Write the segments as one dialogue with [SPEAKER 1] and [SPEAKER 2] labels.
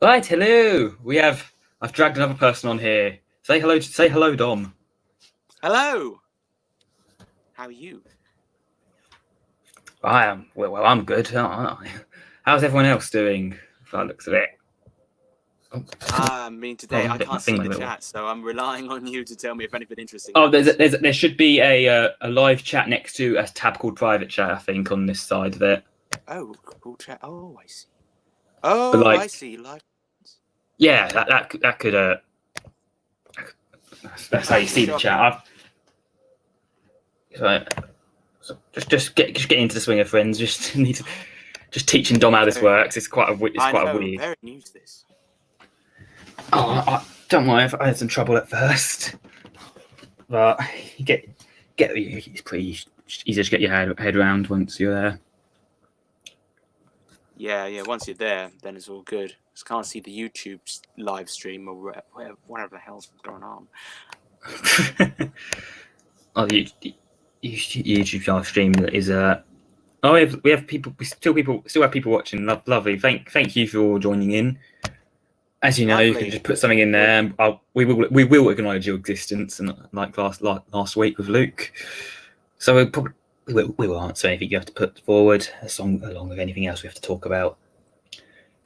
[SPEAKER 1] Right, hello. I've dragged another person on here. Say hello, Dom.
[SPEAKER 2] Hello. How are you?
[SPEAKER 1] I am. Well, I'm good, aren't I? How's everyone else doing? If I looks at it.
[SPEAKER 2] Today I
[SPEAKER 1] Bit my
[SPEAKER 2] can't see
[SPEAKER 1] thing a
[SPEAKER 2] the
[SPEAKER 1] little.
[SPEAKER 2] chat, so I'm relying on you to tell me if anything interesting
[SPEAKER 1] Oh,
[SPEAKER 2] happens.
[SPEAKER 1] there should be a live chat next to a tab called private chat, I think, on this side of it.
[SPEAKER 2] Oh, cool chat. Oh, I see. Oh,
[SPEAKER 1] But
[SPEAKER 2] I see. Live.
[SPEAKER 1] yeah, that could that's how you see the chat. So just get into the swing of friends. Just teaching Dom how this works. It's quite weird.
[SPEAKER 2] Very new to this.
[SPEAKER 1] Don't worry. I had some trouble at first, but you it's pretty easy to get your head around once you're there.
[SPEAKER 2] Yeah. Once you're there, then it's all good. Just can't see the YouTube live stream or whatever the hell's going on.
[SPEAKER 1] Oh, the YouTube live stream is we have people. We still have people watching. Lovely. Thank you for joining in. As you know, you can just put something in there. And we will acknowledge your existence, and like last week with Luke. So we will answer anything you have to put forward, along with anything else we have to talk about.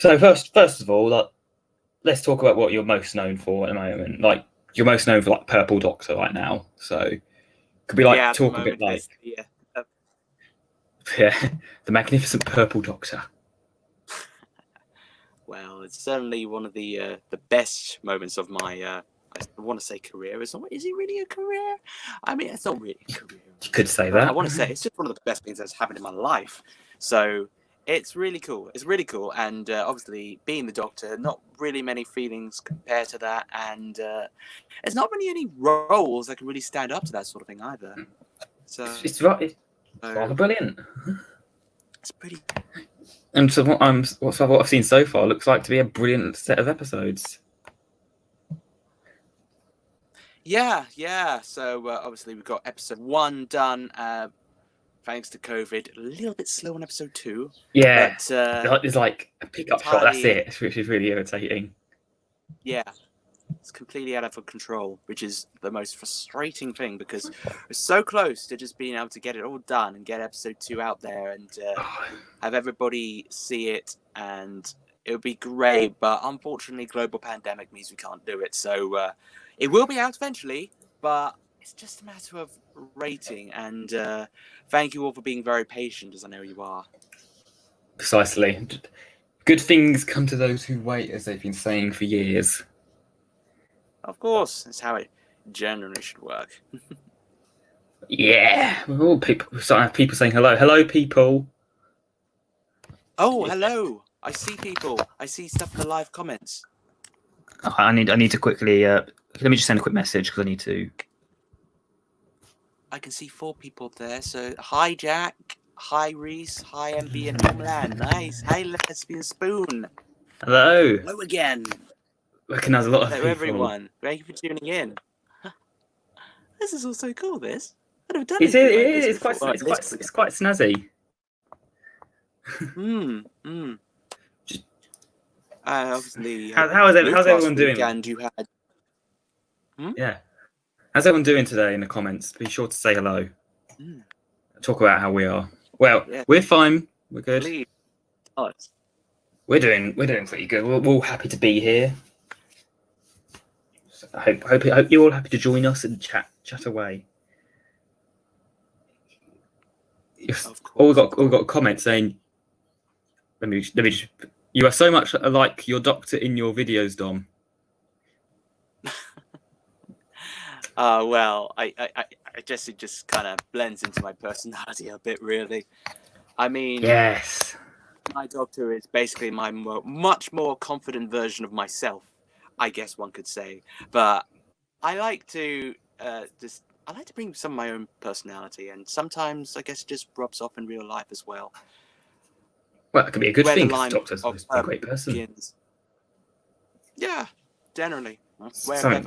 [SPEAKER 1] So first of all, let's talk about what you're most known for at the moment. Like you're most known for like Purple Doctor right now. So could we talk a bit like the magnificent Purple Doctor.
[SPEAKER 2] Well, it's certainly one of the best moments of my I want to say career. Is it really a career? I mean, it's not really a career.
[SPEAKER 1] You could say that.
[SPEAKER 2] I want to say it's just one of the best things that's happened in my life. So it's really cool. It's really cool. And obviously, being the Doctor, not really many feelings compared to that. And there's not really any roles that can really stand up to that sort of thing either. So
[SPEAKER 1] it's rather brilliant.
[SPEAKER 2] It's pretty.
[SPEAKER 1] And so what I've seen so far looks like to be a brilliant set of episodes.
[SPEAKER 2] Yeah. So obviously we've got episode 1 done. Thanks to COVID, a little bit slow on episode 2.
[SPEAKER 1] Yeah,
[SPEAKER 2] but
[SPEAKER 1] there's like a pickup shot. That's it, which is really irritating.
[SPEAKER 2] Yeah, it's completely out of control, which is the most frustrating thing because we're so close to just being able to get it all done and get episode 2 out there and have everybody see it, and it would be great. But unfortunately, global pandemic means we can't do it. So it will be out eventually, but it's just a matter of rating. And thank you all for being very patient, as I know you are.
[SPEAKER 1] Precisely. Good things come to those who wait, as they've been saying for years.
[SPEAKER 2] Of course, that's how it generally should work.
[SPEAKER 1] Yeah, we're starting to have people saying hello. Hello, people.
[SPEAKER 2] Oh, hello. I see people. I see stuff in the live comments.
[SPEAKER 1] I need to quickly. Let me just send a quick message because I need to.
[SPEAKER 2] I can see 4 people there. So, hi, Jack. Hi, Reese. Hi, MB and Homeland. Nice. Hi, Lesbian Spoon.
[SPEAKER 1] Hello.
[SPEAKER 2] Hello again.
[SPEAKER 1] Recognize a lot of people.
[SPEAKER 2] Everyone. Thank you for tuning in. This is also cool. This. I've never done
[SPEAKER 1] it is. It's quite snazzy.
[SPEAKER 2] Obviously.
[SPEAKER 1] How's everyone doing?
[SPEAKER 2] And you had.
[SPEAKER 1] Yeah. How's everyone doing today in the comments? Be sure to say hello. Talk about how we are. Well, we're fine. We're good.
[SPEAKER 2] Please.
[SPEAKER 1] We're doing pretty good. We're all happy to be here. So I hope you're all happy to join us and chat away. We've got comments saying, let me just. You are so much like your Doctor in your videos, Dom.
[SPEAKER 2] Well, I guess it just kind of blends into my personality a bit, really. I mean,
[SPEAKER 1] yes,
[SPEAKER 2] my Doctor is basically my much more confident version of myself, I guess one could say. But I like to bring some of my own personality, and sometimes I guess it just rubs off in real life as well.
[SPEAKER 1] Well, it could be a good thing because Doctor's a great person.
[SPEAKER 2] Begins. Yeah, generally.
[SPEAKER 1] Something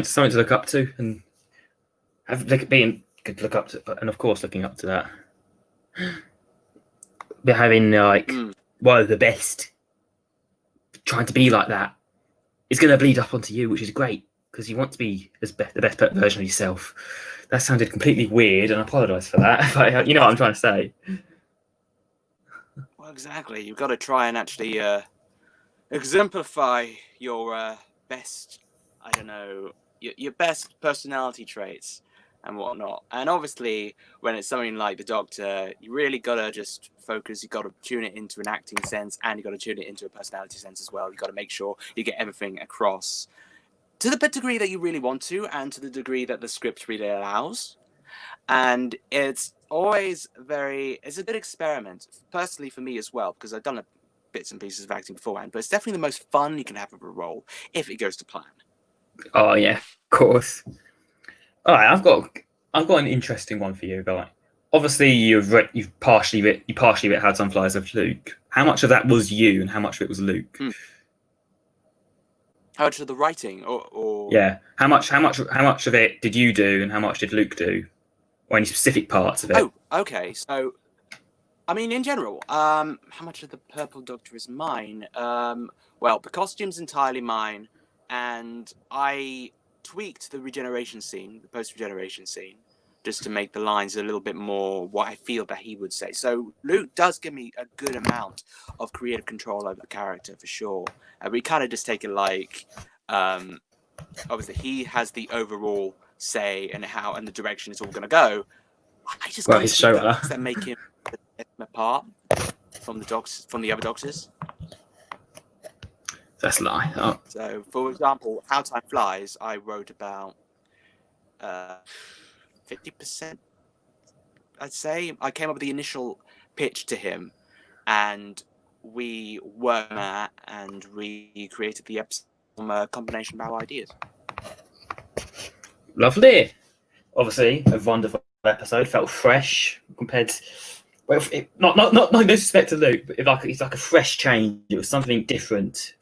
[SPEAKER 1] to look up to, and being good to look up to, and of course looking up to that. having like one of the best, trying to be like that, is going to bleed up onto you, which is great because you want to be the best version of yourself. That sounded completely weird, and I apologise for that. But you know what I'm trying to say.
[SPEAKER 2] Well, exactly. You've got to try and actually exemplify your best, I don't know, your best personality traits and whatnot. And obviously, when it's something like the Doctor, you really got to just focus. You got to tune it into an acting sense, and you got to tune it into a personality sense as well. You got to make sure you get everything across to the degree that you really want to, and to the degree that the script really allows. And it's always it's a good experiment, personally for me as well, because I've done bits and pieces of acting beforehand, but it's definitely the most fun you can have of a role if it goes to plan.
[SPEAKER 1] Oh yeah, of course. All right, I've got an interesting one for you, guy. Obviously, you've partially writ How Time Flies with Luke. How much of that was you, and how much of it was Luke?
[SPEAKER 2] How much of the writing, or
[SPEAKER 1] yeah, how much of it did you do, and how much did Luke do, or any specific parts of it?
[SPEAKER 2] Oh, okay. So, I mean, in general, how much of the Purple Doctor is mine? Well, the costume's entirely mine, and I tweaked the regeneration scene, the post-regeneration scene, just to make the lines a little bit more what I feel that he would say. So Luke does give me a good amount of creative control over the character, for sure. And we kind of just take it like, obviously he has the overall say and how and the direction it's all going to go. I just
[SPEAKER 1] well, he's
[SPEAKER 2] things that make him apart from the other Doctors.
[SPEAKER 1] That's a lie. Oh.
[SPEAKER 2] So, for example, How Time Flies, I wrote about 50%, I'd say. I came up with the initial pitch to him, and we worked on that, and we created the episode from a combination of our ideas.
[SPEAKER 1] Lovely. Obviously, a wonderful episode. Felt fresh compared to, well, not no disrespect to Luke, but it's like a fresh change. It was something different.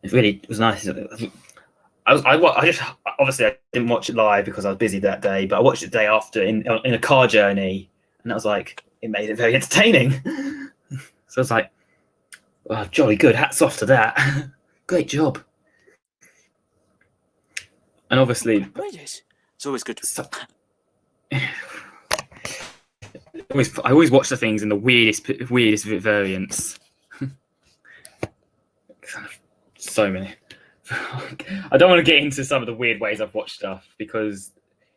[SPEAKER 1] It really was nice. I just obviously I didn't watch it live because I was busy that day, but I watched it the day after in a car journey, and that was like, it made it very entertaining. So I was like, oh, jolly good. Hats off to that. Great job. And obviously,
[SPEAKER 2] it's always good.
[SPEAKER 1] I always watch the things in the weirdest variants. So many. I don't want to get into some of the weird ways I've watched stuff because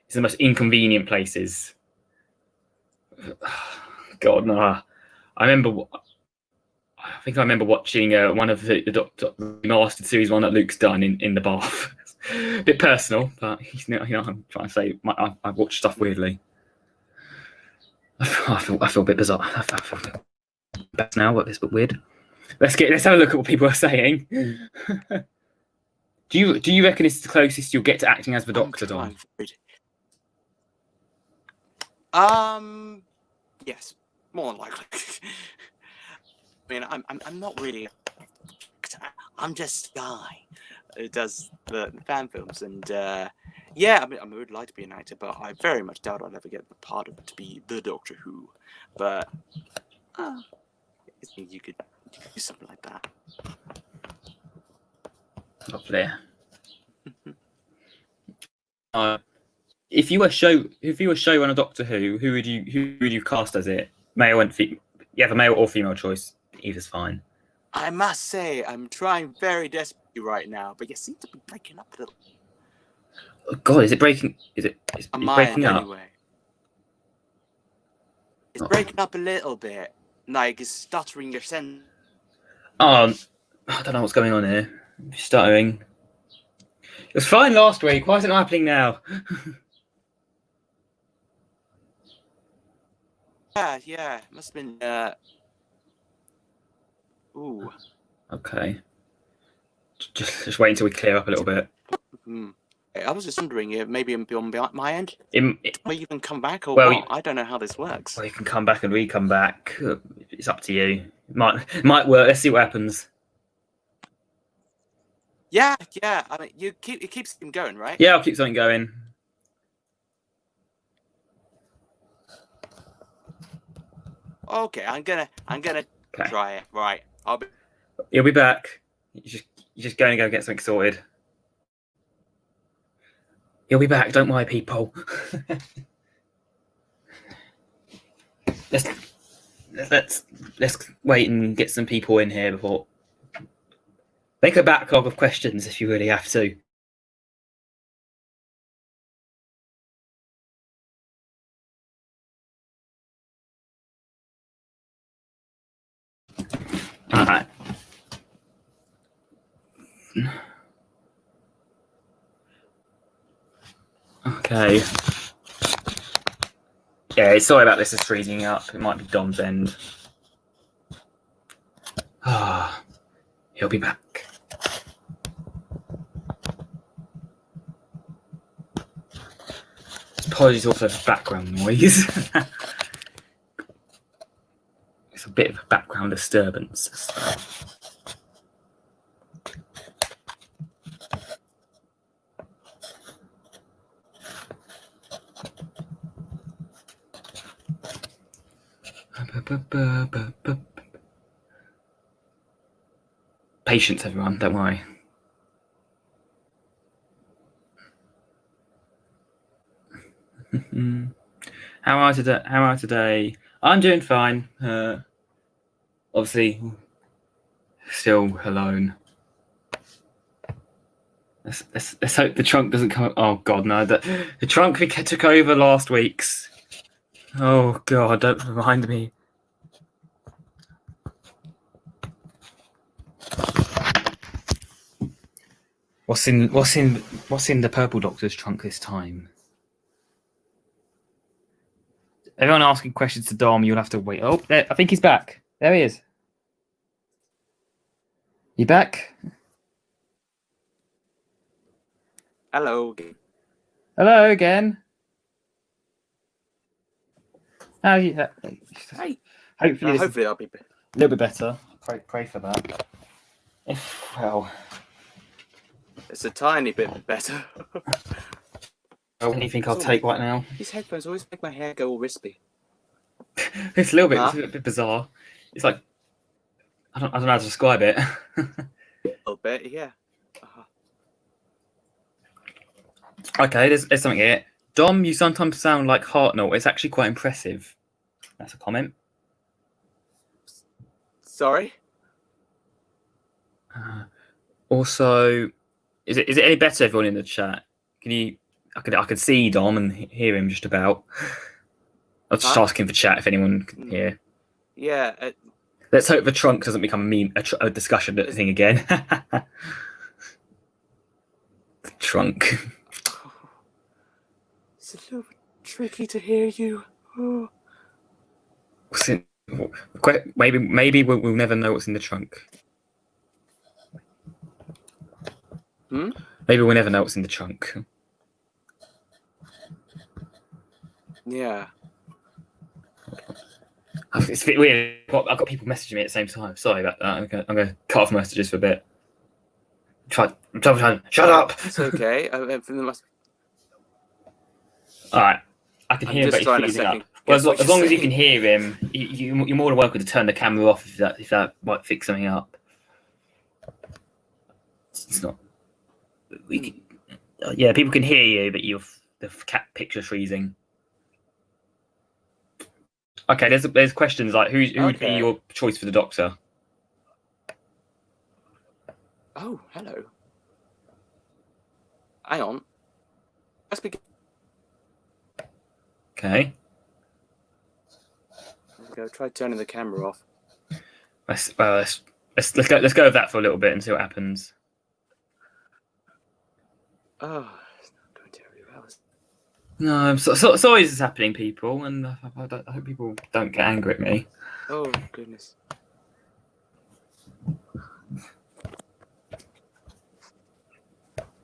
[SPEAKER 1] it's the most inconvenient places. God, no. I think I remember watching one of the remastered series one that Luke's done in the bath. A bit personal, but I'm trying to say I watch stuff weirdly. I feel a bit bizarre. I feel bad now, but it's a bit weird. Let's have a look at what people are saying. Do you reckon it's the closest you'll get to acting as the Doctor, Dom?
[SPEAKER 2] Yes, more than likely. I mean, I'm not really. I'm just a guy who does the fan films, and yeah, I mean, I would like to be an actor, but I very much doubt I'll ever get the part of to be the Doctor Who. But I think you could do something like that.
[SPEAKER 1] Lovely. If you were showrunner Doctor Who would you cast as it? Male and female. You have a male or female choice. Either's fine.
[SPEAKER 2] I must say, I'm trying very desperately right now, but you seem to be breaking up a little.
[SPEAKER 1] Oh God, is it breaking? Is it breaking up?
[SPEAKER 2] Anyway. It's breaking up a little bit. Like it's stuttering your sentence.
[SPEAKER 1] I don't know what's going on here. Stuttering. It was fine last week. Why is it not happening now?
[SPEAKER 2] Yeah. Must have been. Ooh.
[SPEAKER 1] Okay. Just wait until we clear up a little bit.
[SPEAKER 2] I was just wondering if maybe on my end, where you can come back or what? I don't know how this works.
[SPEAKER 1] Well, you can come back and re-come back. It's up to you. It might work. Let's see what happens.
[SPEAKER 2] Yeah. I mean, it keeps them going, right?
[SPEAKER 1] Yeah, I'll keep something going.
[SPEAKER 2] Okay, I'm gonna
[SPEAKER 1] Okay.
[SPEAKER 2] try it. Right,
[SPEAKER 1] You'll be back. You're just going to go get something sorted. You'll be back. Don't worry, people. let's wait and get some people in here before. Make a backlog of questions if you really have to. All right. Okay. Yeah, sorry about this. It's freezing up. It might be Dom's end. Ah, he'll be back. Apologies also for background noise. It's a bit of a background disturbance. Patience, everyone. Don't worry. How are you today? I'm doing fine. Obviously, still alone. Let's hope the trunk doesn't come. Oh God, no! The trunk we took over last week's. Oh God! Don't remind me. What's in the Purple Doctor's trunk this time? Everyone asking questions to Dom, you'll have to wait. Oh, there, I think he's back. There he is. You back?
[SPEAKER 2] hello.
[SPEAKER 1] Hello again. How are you?
[SPEAKER 2] Hey.
[SPEAKER 1] Hopefully,
[SPEAKER 2] Hopefully I'll be
[SPEAKER 1] a little bit better. Pray for that. Well,
[SPEAKER 2] it's a tiny bit better.
[SPEAKER 1] Anything I'll take right now.
[SPEAKER 2] These headphones always make my hair go all wispy.
[SPEAKER 1] It's a little bit. It's a bit bizarre. It's like I don't know how to describe it.
[SPEAKER 2] A little bit, yeah.
[SPEAKER 1] Okay, there's something here. Dom, you sometimes sound like Hartnell. It's actually quite impressive. That's a comment.
[SPEAKER 2] Sorry.
[SPEAKER 1] Also, is it any better, everyone in the chat? Can you? I could see Dom and hear him just about. I'll just ask him for chat if anyone can hear.
[SPEAKER 2] Yeah.
[SPEAKER 1] Let's hope the trunk doesn't become a discussion thing again. The trunk.
[SPEAKER 2] It's a little bit tricky to hear you. Oh.
[SPEAKER 1] Maybe we'll never know what's in the trunk. Maybe we'll never know what's in the trunk.
[SPEAKER 2] Yeah.
[SPEAKER 1] It's a bit weird. I've got people messaging me at the same time. Sorry about that. I'm going to cut off messages for a bit. Shut up!
[SPEAKER 2] It's okay. All
[SPEAKER 1] right. I can hear him, but he's freezing up. Well, as long as you can hear him, you're more than welcome to turn the camera off if that might fix something up. It's not. Yeah, people can hear you, but the cat picture's freezing. Okay, there's questions like who would be your choice for the Doctor?
[SPEAKER 2] Oh, hello. Hang on. Let's begin.
[SPEAKER 1] Okay.
[SPEAKER 2] Go. Try turning the camera off.
[SPEAKER 1] Let's go with that for a little bit and see what happens.
[SPEAKER 2] Oh, it's not going terribly well.
[SPEAKER 1] No, sorry this is happening, people, and I hope people don't get angry at me.
[SPEAKER 2] Oh goodness.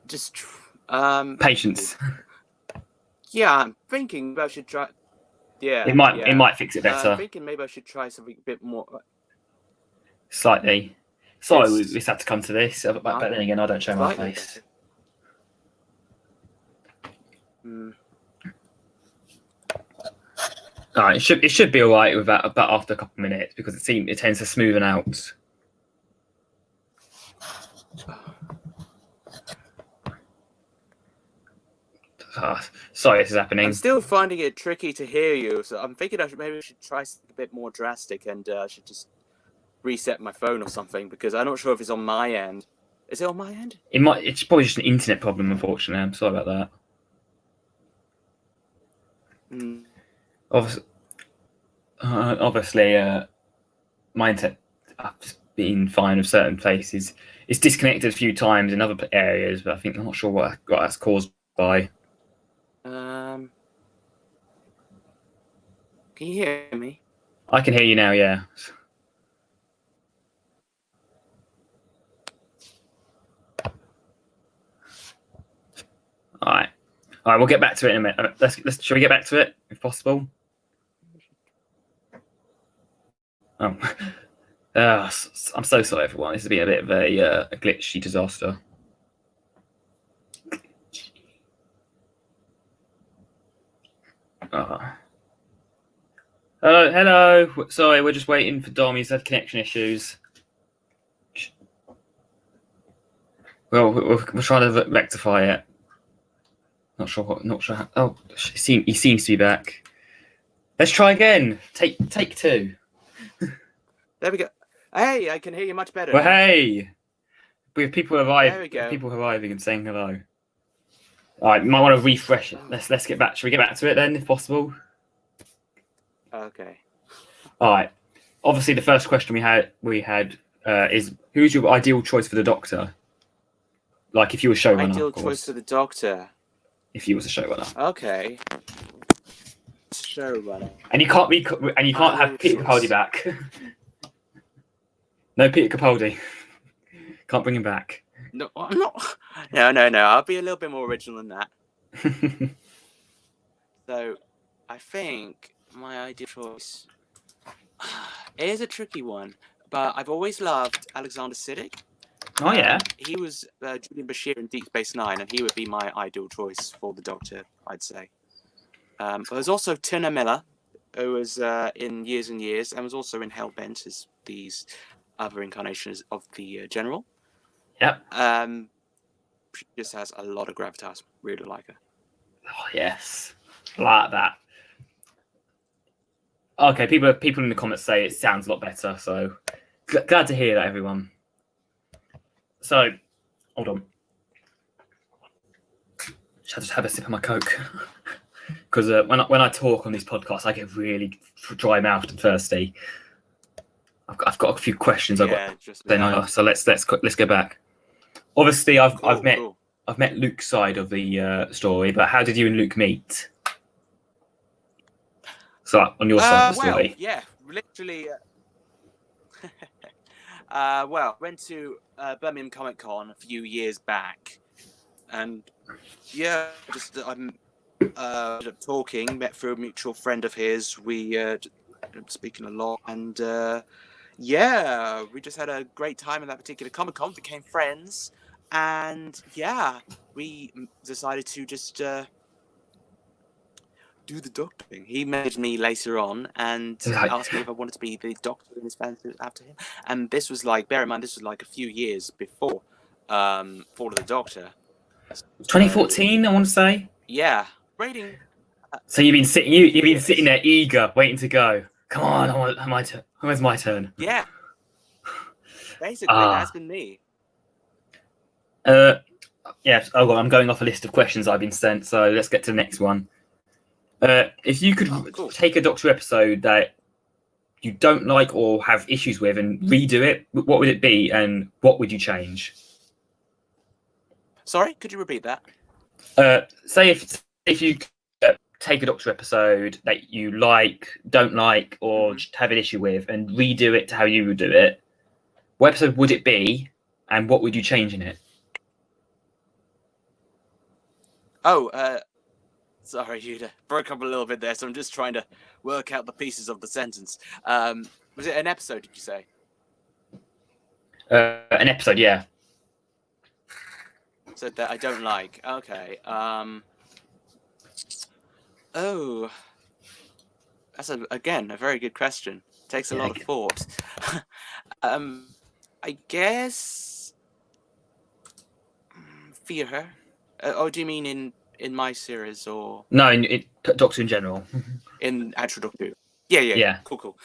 [SPEAKER 2] Just
[SPEAKER 1] patience.
[SPEAKER 2] Yeah, I'm thinking I should try. Yeah,
[SPEAKER 1] it might fix it better.
[SPEAKER 2] I'm thinking maybe I should try something a bit more.
[SPEAKER 1] Slightly. Sorry, we just had to come to this, but then again, I don't show my face. It should be all right with that about after a couple of minutes because it tends to smoothen out. Sorry, this is happening.
[SPEAKER 2] I'm still finding it tricky to hear you, so I'm thinking maybe I should try something a bit more drastic, and I should just reset my phone or something, because I'm not sure if it's on my end. Is it on my end?
[SPEAKER 1] It's probably just an internet problem, unfortunately. I'm sorry about that. Obviously, my internet has been fine with certain places. It's disconnected a few times in other areas, but I'm not sure what that's caused by.
[SPEAKER 2] Can you hear me?
[SPEAKER 1] I can hear you now, yeah. All right, we'll get back to it in a minute. Shall we get back to it, if possible? Oh. I'm so sorry, everyone. This has been a bit of a glitchy disaster. Hello. Sorry, we're just waiting for Dom. He's had connection issues. Well, we're trying to rectify it. Not sure. Oh, he seems to be back. Let's try again. Take two.
[SPEAKER 2] There we go. Hey, I can hear you much better.
[SPEAKER 1] Well,
[SPEAKER 2] now.
[SPEAKER 1] hey, we have people arriving.
[SPEAKER 2] There we go.
[SPEAKER 1] People arriving and saying hello. All right, might want to refresh it. Let's get back. Shall we get back to it then, if possible?
[SPEAKER 2] Okay.
[SPEAKER 1] All right. Obviously, the first question we had is who's your ideal choice for the Doctor? Like, if you were a showrunner.
[SPEAKER 2] Ideal choice for the Doctor.
[SPEAKER 1] If you was a showrunner.
[SPEAKER 2] Okay. Showrunner.
[SPEAKER 1] And you can't have Peter Capaldi back. No Peter Capaldi. Can't bring him back.
[SPEAKER 2] No, I'm not. No. I'll be a little bit more original than that. So, I think my ideal choice is a tricky one, but I've always loved Alexander Siddig.
[SPEAKER 1] Oh yeah.
[SPEAKER 2] He was Julian Bashir in Deep Space Nine, and he would be my ideal choice for the Doctor, I'd say. But there's also Tina Miller, who was in Years and Years, and was also in Hellbent as these other incarnations of the General.
[SPEAKER 1] Yep.
[SPEAKER 2] She just has a lot of gravitas. Really like her.
[SPEAKER 1] Oh yes, like that. Okay, people in the comments say it sounds a lot better. So glad to hear that, everyone. So, hold on. Should I just have a sip of my Coke? Because when I talk on these podcasts, I get really dry mouthed and thirsty. I've got a few questions. So let's go back. Obviously, I've met Luke's side of the story, but how did you and Luke meet? So on your side of the story.
[SPEAKER 2] Well, yeah, literally. Went to Birmingham Comic Con a few years back, and yeah, just I'm talking, met through a mutual friend of his. We speaking a lot, and yeah, we just had a great time in that particular Comic Con. Became friends, and yeah, we decided to just do the Doctor thing. He messaged me later on and asked me if I wanted to be the Doctor in his fans after him. And this was like, bear in mind, this was like a few years before Fall of the Doctor.
[SPEAKER 1] 2014, I want to say.
[SPEAKER 2] Yeah, rating.
[SPEAKER 1] So you've been sitting there eager, waiting to go. Come on, where's my turn?
[SPEAKER 2] Yeah. Basically, that's been me.
[SPEAKER 1] Yes. Oh, well, I'm going off a list of questions I've been sent. So let's get to the next one. If you could take a Doctor episode that you don't like or have issues with and redo it, what would it be, and what would you change?
[SPEAKER 2] Sorry, could you repeat that?
[SPEAKER 1] Say if you take a Doctor episode that you don't like, or just have an issue with, and redo it to how you would do it, what episode would it be, and what would you change in it?
[SPEAKER 2] Sorry, you broke up a little bit there, so I'm just trying to work out the pieces of the sentence. Was it an episode, did you say?
[SPEAKER 1] An episode, yeah.
[SPEAKER 2] So that I don't like. Okay. That's again a very good question. Takes a lot of thought. I guess fear her. Oh, do you mean in my series or
[SPEAKER 1] no, in Doctor in general?
[SPEAKER 2] In actual Doctor Who? Yeah. Cool.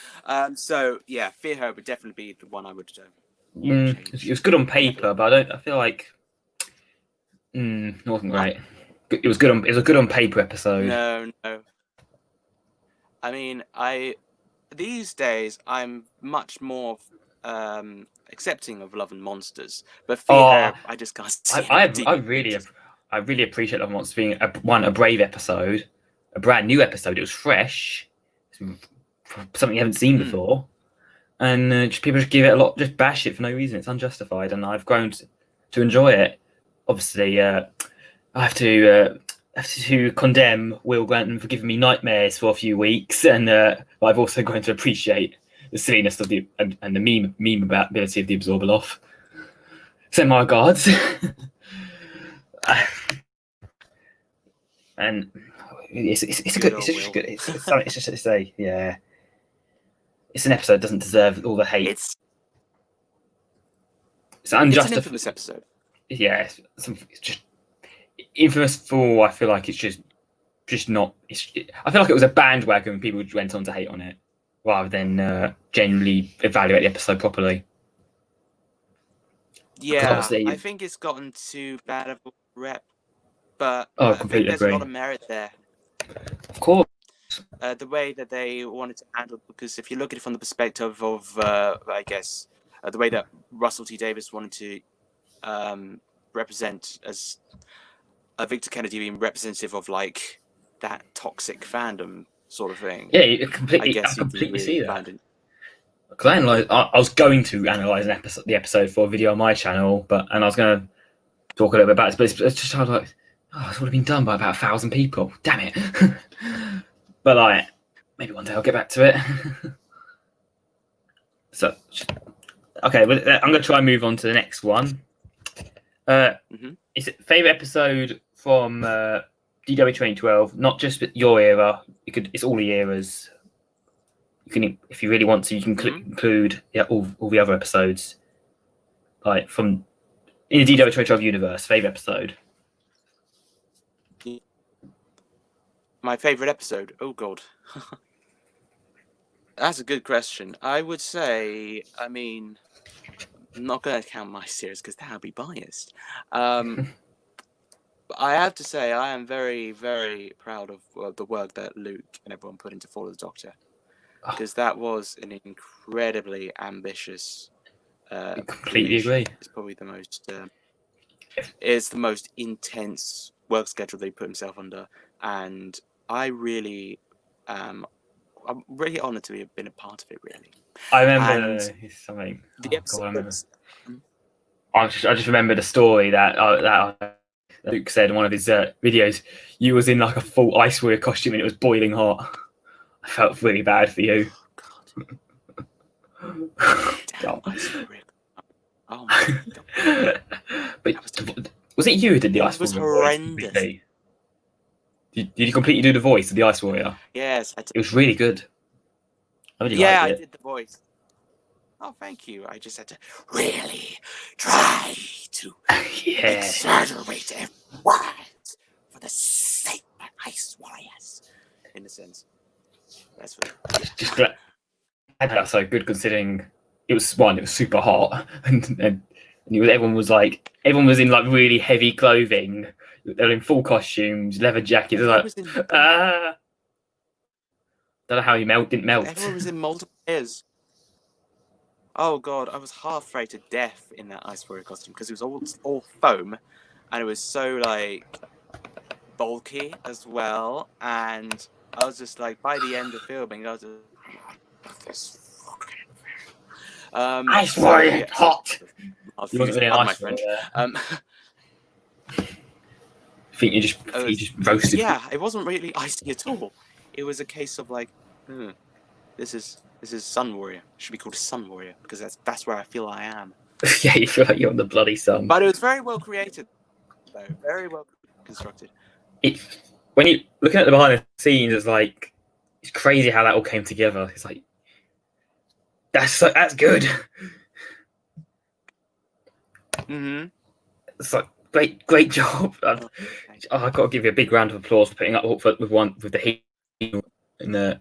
[SPEAKER 2] So yeah, fear her would definitely be the one I would change.
[SPEAKER 1] It was good on paper, but I feel like it wasn't great. It was good on paper episode.
[SPEAKER 2] No. I mean, these days I'm much more accepting of Love and Monsters, but fear her, I just can't see.
[SPEAKER 1] I really appreciate Love and Monsters being a brave episode, a brand new episode. It was fresh, something you haven't seen before, and people just give it a lot, just bash it for no reason. It's unjustified, and I've grown to enjoy it. Obviously, I have to condemn Will Granton for giving me nightmares for a few weeks, and I've also grown to appreciate the silliness of and the meme ability of the Absorbaloff. Send my regards. And it's an episode that doesn't deserve all the hate.
[SPEAKER 2] It's
[SPEAKER 1] unjustified.
[SPEAKER 2] It's an infamous episode.
[SPEAKER 1] Yeah, it's just infamous for. I feel like it's just not. I feel like it was a bandwagon. People went on to hate on it rather than genuinely evaluate the episode properly.
[SPEAKER 2] Yeah, I think it's gotten too bad of a rep, but
[SPEAKER 1] I
[SPEAKER 2] think there's a lot of merit there.
[SPEAKER 1] Of course.
[SPEAKER 2] The way that they wanted to handle it, because if you look at it from the perspective of, I guess, the way that Russell T Davies wanted to represent as Victor Kennedy being representative of like that toxic fandom sort of thing.
[SPEAKER 1] Yeah, I completely see that. I was going to analyze the episode for a video on my channel, and I was going to talk a little bit about it, but it's just I was like, this would have been done by about 1,000 people. Damn it! But like, maybe one day I'll get back to it. So, okay, well, I'm going to try and move on to the next one. Is it favorite episode from DW 2012? Not just your era. It's all the eras. You can, if you really want to, you can include all the other episodes, like from in the DW 2012 universe. Favorite episode.
[SPEAKER 2] My favorite episode. Oh God, that's a good question. I would say, I'm not going to count my series because that would be biased. But I have to say, I am very, very proud of the work that Luke and everyone put into Fall of the Doctor, because that was an incredibly ambitious.
[SPEAKER 1] I completely agree.
[SPEAKER 2] It's probably the most. It's the most intense work schedule they put himself under, and I really, I'm really honoured to have been a part of it. Really,
[SPEAKER 1] I remember something.
[SPEAKER 2] The episode.
[SPEAKER 1] I just remember the story that Luke said in one of his videos. You was in like a full Ice Warrior costume and it was boiling hot. I felt really bad for you.
[SPEAKER 2] Oh God. Damn, Ice Warrior. Oh my God.
[SPEAKER 1] But was it you who did the Ice Warrior?
[SPEAKER 2] It was horrendous.
[SPEAKER 1] Did you completely do the voice of the Ice Warrior?
[SPEAKER 2] Yes, I did.
[SPEAKER 1] It was really good. I liked it.
[SPEAKER 2] I did the voice. Oh, thank you. I just had to really try to exaggerate every word for the sake of Ice Warriors. In a sense. That's what.
[SPEAKER 1] Just glad that's so good considering it was super hot and everyone was in like really heavy clothing. They were in full costumes, leather jackets. Don't know how he didn't melt.
[SPEAKER 2] Everyone was in multiple layers. Oh God, I was half afraid to death in that Ice Warrior costume because it was all foam, and it was so like bulky as well. And I was just like, by the end of filming, I was just
[SPEAKER 1] Ice Warrior hot. You wasn't really an Ice Warrior. I think you just roasted.
[SPEAKER 2] Yeah, it wasn't really icy at all. It was a case of like, this is Sun Warrior. It should be called Sun Warrior because that's where I feel I am.
[SPEAKER 1] Yeah, you feel like you're on the bloody sun.
[SPEAKER 2] But it was very well created, though. Very well constructed.
[SPEAKER 1] When you looking at the behind the scenes, it's like it's crazy how that all came together. It's like that's good.
[SPEAKER 2] Mm-hmm.
[SPEAKER 1] It's like great job. I've got to give you a big round of applause for putting up with the heat and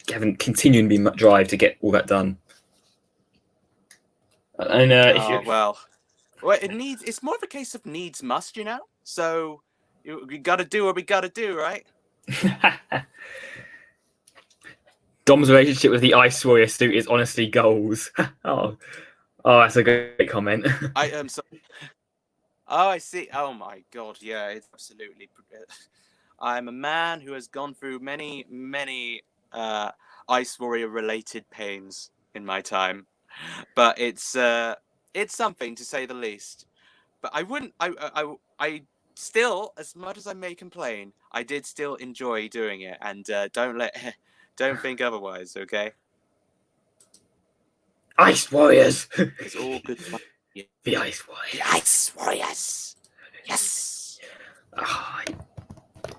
[SPEAKER 1] having continuing being drive to get all that done. And
[SPEAKER 2] well, it's more of a case of needs must, So we got to do what we got to do, right?
[SPEAKER 1] Dom's relationship with the Ice Warrior suit is honestly goals. Oh, that's a great comment.
[SPEAKER 2] I am so. Oh, I see. Oh my God, yeah, it's absolutely. I'm a man who has gone through many, many Ice Warrior related pains in my time, but it's something to say the least. But I wouldn't. I still, as much as I may complain, I did still enjoy doing it, and don't think otherwise. Okay.
[SPEAKER 1] Ice Warriors.
[SPEAKER 2] It's all good fun.
[SPEAKER 1] The Ice Warriors.
[SPEAKER 2] The Ice Warriors. Yes.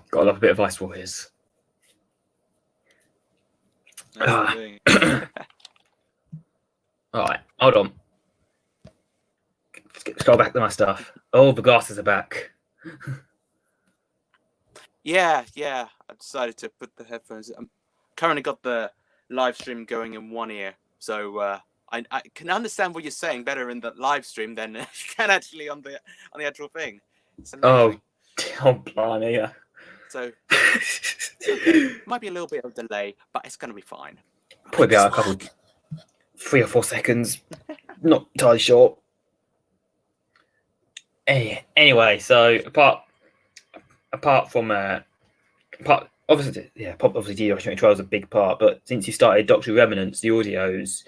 [SPEAKER 1] Gotta love a bit of Ice Warriors.
[SPEAKER 2] That's the thing.
[SPEAKER 1] All right, hold on. Let's go back to my stuff. Oh, the glasses are back.
[SPEAKER 2] Yeah. I decided to put the headphones. I'm currently got the live stream going in one ear, so I can understand what you're saying better in the live stream than you can actually on the actual thing. It's amazing.
[SPEAKER 1] Oh, blimey, yeah.
[SPEAKER 2] So okay. Might be a little bit of delay, but it's gonna be fine.
[SPEAKER 1] Probably be out a couple, 3 or 4 seconds. Not entirely sure. Anyway, so apart from obviously DO2012 is a big part, but since you started Doctor Remnants, the audios,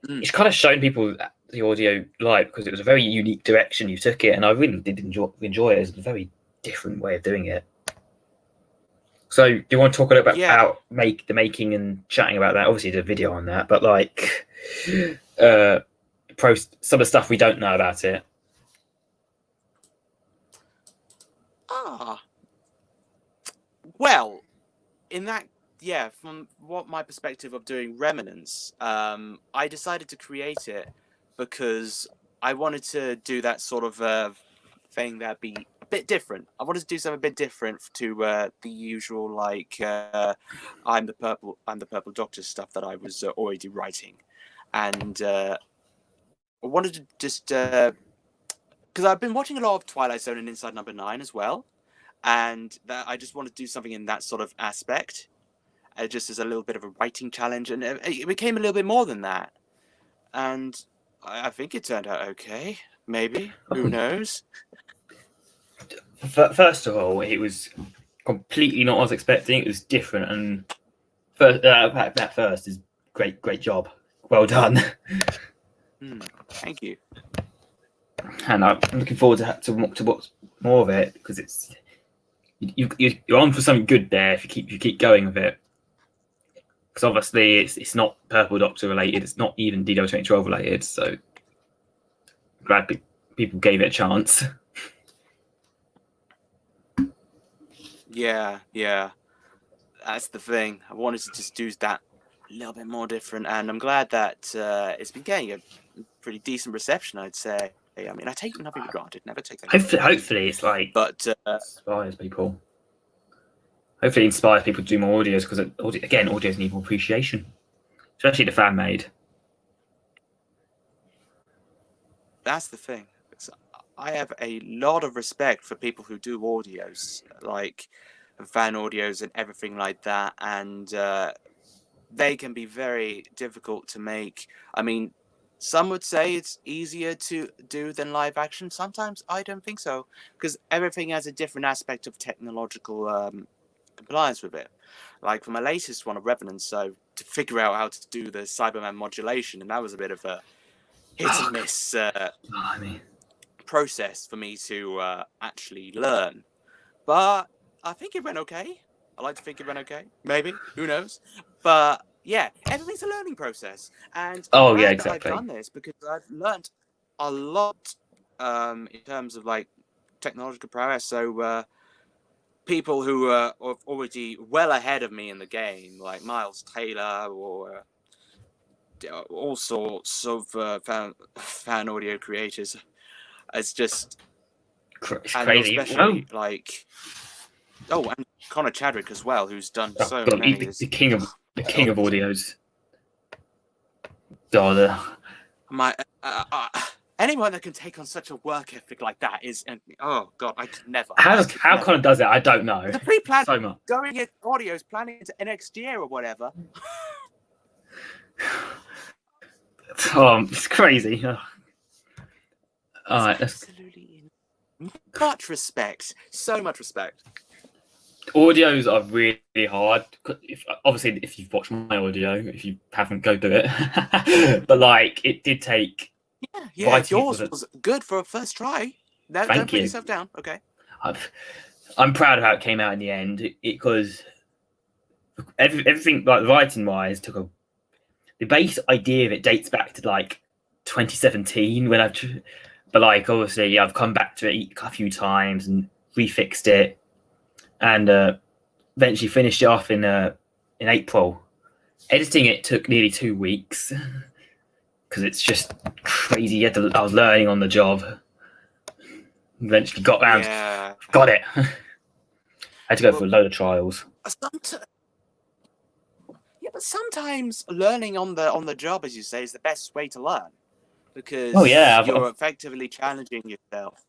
[SPEAKER 1] it's kind of shown people the audio live because it was a very unique direction you took it, and I really did enjoy it. It's a very different way of doing it. So, do you want to talk a little bit about the making and chatting about that? Obviously, there's a video on that, but like some of the stuff we don't know about it.
[SPEAKER 2] Well, in that, from what my perspective of doing Remnants, I decided to create it because I wanted to do that sort of thing that'd be a bit different. I wanted to do something a bit different to the usual, like I'm the Purple Doctor stuff that I was already writing, and I wanted to just because I've been watching a lot of Twilight Zone and Inside Number 9 as well. And I just want to do something in that sort of aspect, just as a little bit of a writing challenge, and it became a little bit more than that. And I think it turned out okay. Maybe, who knows?
[SPEAKER 1] First of all, it was completely not what I was expecting. It was different, and that first is great job. Well done.
[SPEAKER 2] Thank you.
[SPEAKER 1] And I'm looking forward to watch more of it because it's. You're on for something good there if you keep going with it, because obviously it's not Purple Doctor related, it's not even DO2012 related, so glad people gave it a chance.
[SPEAKER 2] Yeah, that's the thing. I wanted to just do that a little bit more different, and I'm glad that it's been getting a pretty decent reception, I'd say. I mean, I take nothing for granted. Never take that.
[SPEAKER 1] Hopefully, it's like,
[SPEAKER 2] but
[SPEAKER 1] inspires people. Hopefully, it inspires people to do more audios because audios need more appreciation, especially the fan made.
[SPEAKER 2] That's the thing. I have a lot of respect for people who do audios, like fan audios and everything like that, and they can be very difficult to make. I mean, some would say it's easier to do than live action. Sometimes I don't think so, because everything has a different aspect of technological compliance with it. Like for my latest one of Revenant, so to figure out how to do the Cyberman modulation, and that was a bit of a hit and miss process for me to actually learn. But I think it went okay. I like to think it went okay. Maybe, who knows? But yeah, everything's a learning process, and
[SPEAKER 1] exactly.
[SPEAKER 2] I've done this because I've learned a lot in terms of like technological prowess. So people who are already well ahead of me in the game, like Miles Taylor or all sorts of fan audio creators. It's just
[SPEAKER 1] It's
[SPEAKER 2] and
[SPEAKER 1] crazy.
[SPEAKER 2] especially like and Connor Chadwick as well, who's done so
[SPEAKER 1] God,
[SPEAKER 2] many.
[SPEAKER 1] the king of audios. God,
[SPEAKER 2] anyone that can take on such a work ethic like that is, oh god, I could never.
[SPEAKER 1] how Connor does it, I don't know.
[SPEAKER 2] The pre-plan
[SPEAKER 1] so much.
[SPEAKER 2] going in audios, planning into next year or whatever.
[SPEAKER 1] It's crazy. All right,
[SPEAKER 2] absolutely much respect. So much respect.
[SPEAKER 1] Audios are really hard. If you've watched my audio, if you haven't, go do it. But like, it did take.
[SPEAKER 2] Yeah. Yours was good for a first try. Don't put yourself down. Okay.
[SPEAKER 1] I'm proud of how it came out in the end. Because everything, like writing wise, the base idea of it dates back to like 2017 when but like obviously I've come back to it a few times and refixed it, and eventually finished it off in April. Editing it took nearly 2 weeks because it's just crazy. I was learning on the job. Eventually got round, got it. I had to go for a load of trials.
[SPEAKER 2] But sometimes learning on the job, as you say, is the best way to learn, because you're effectively challenging yourself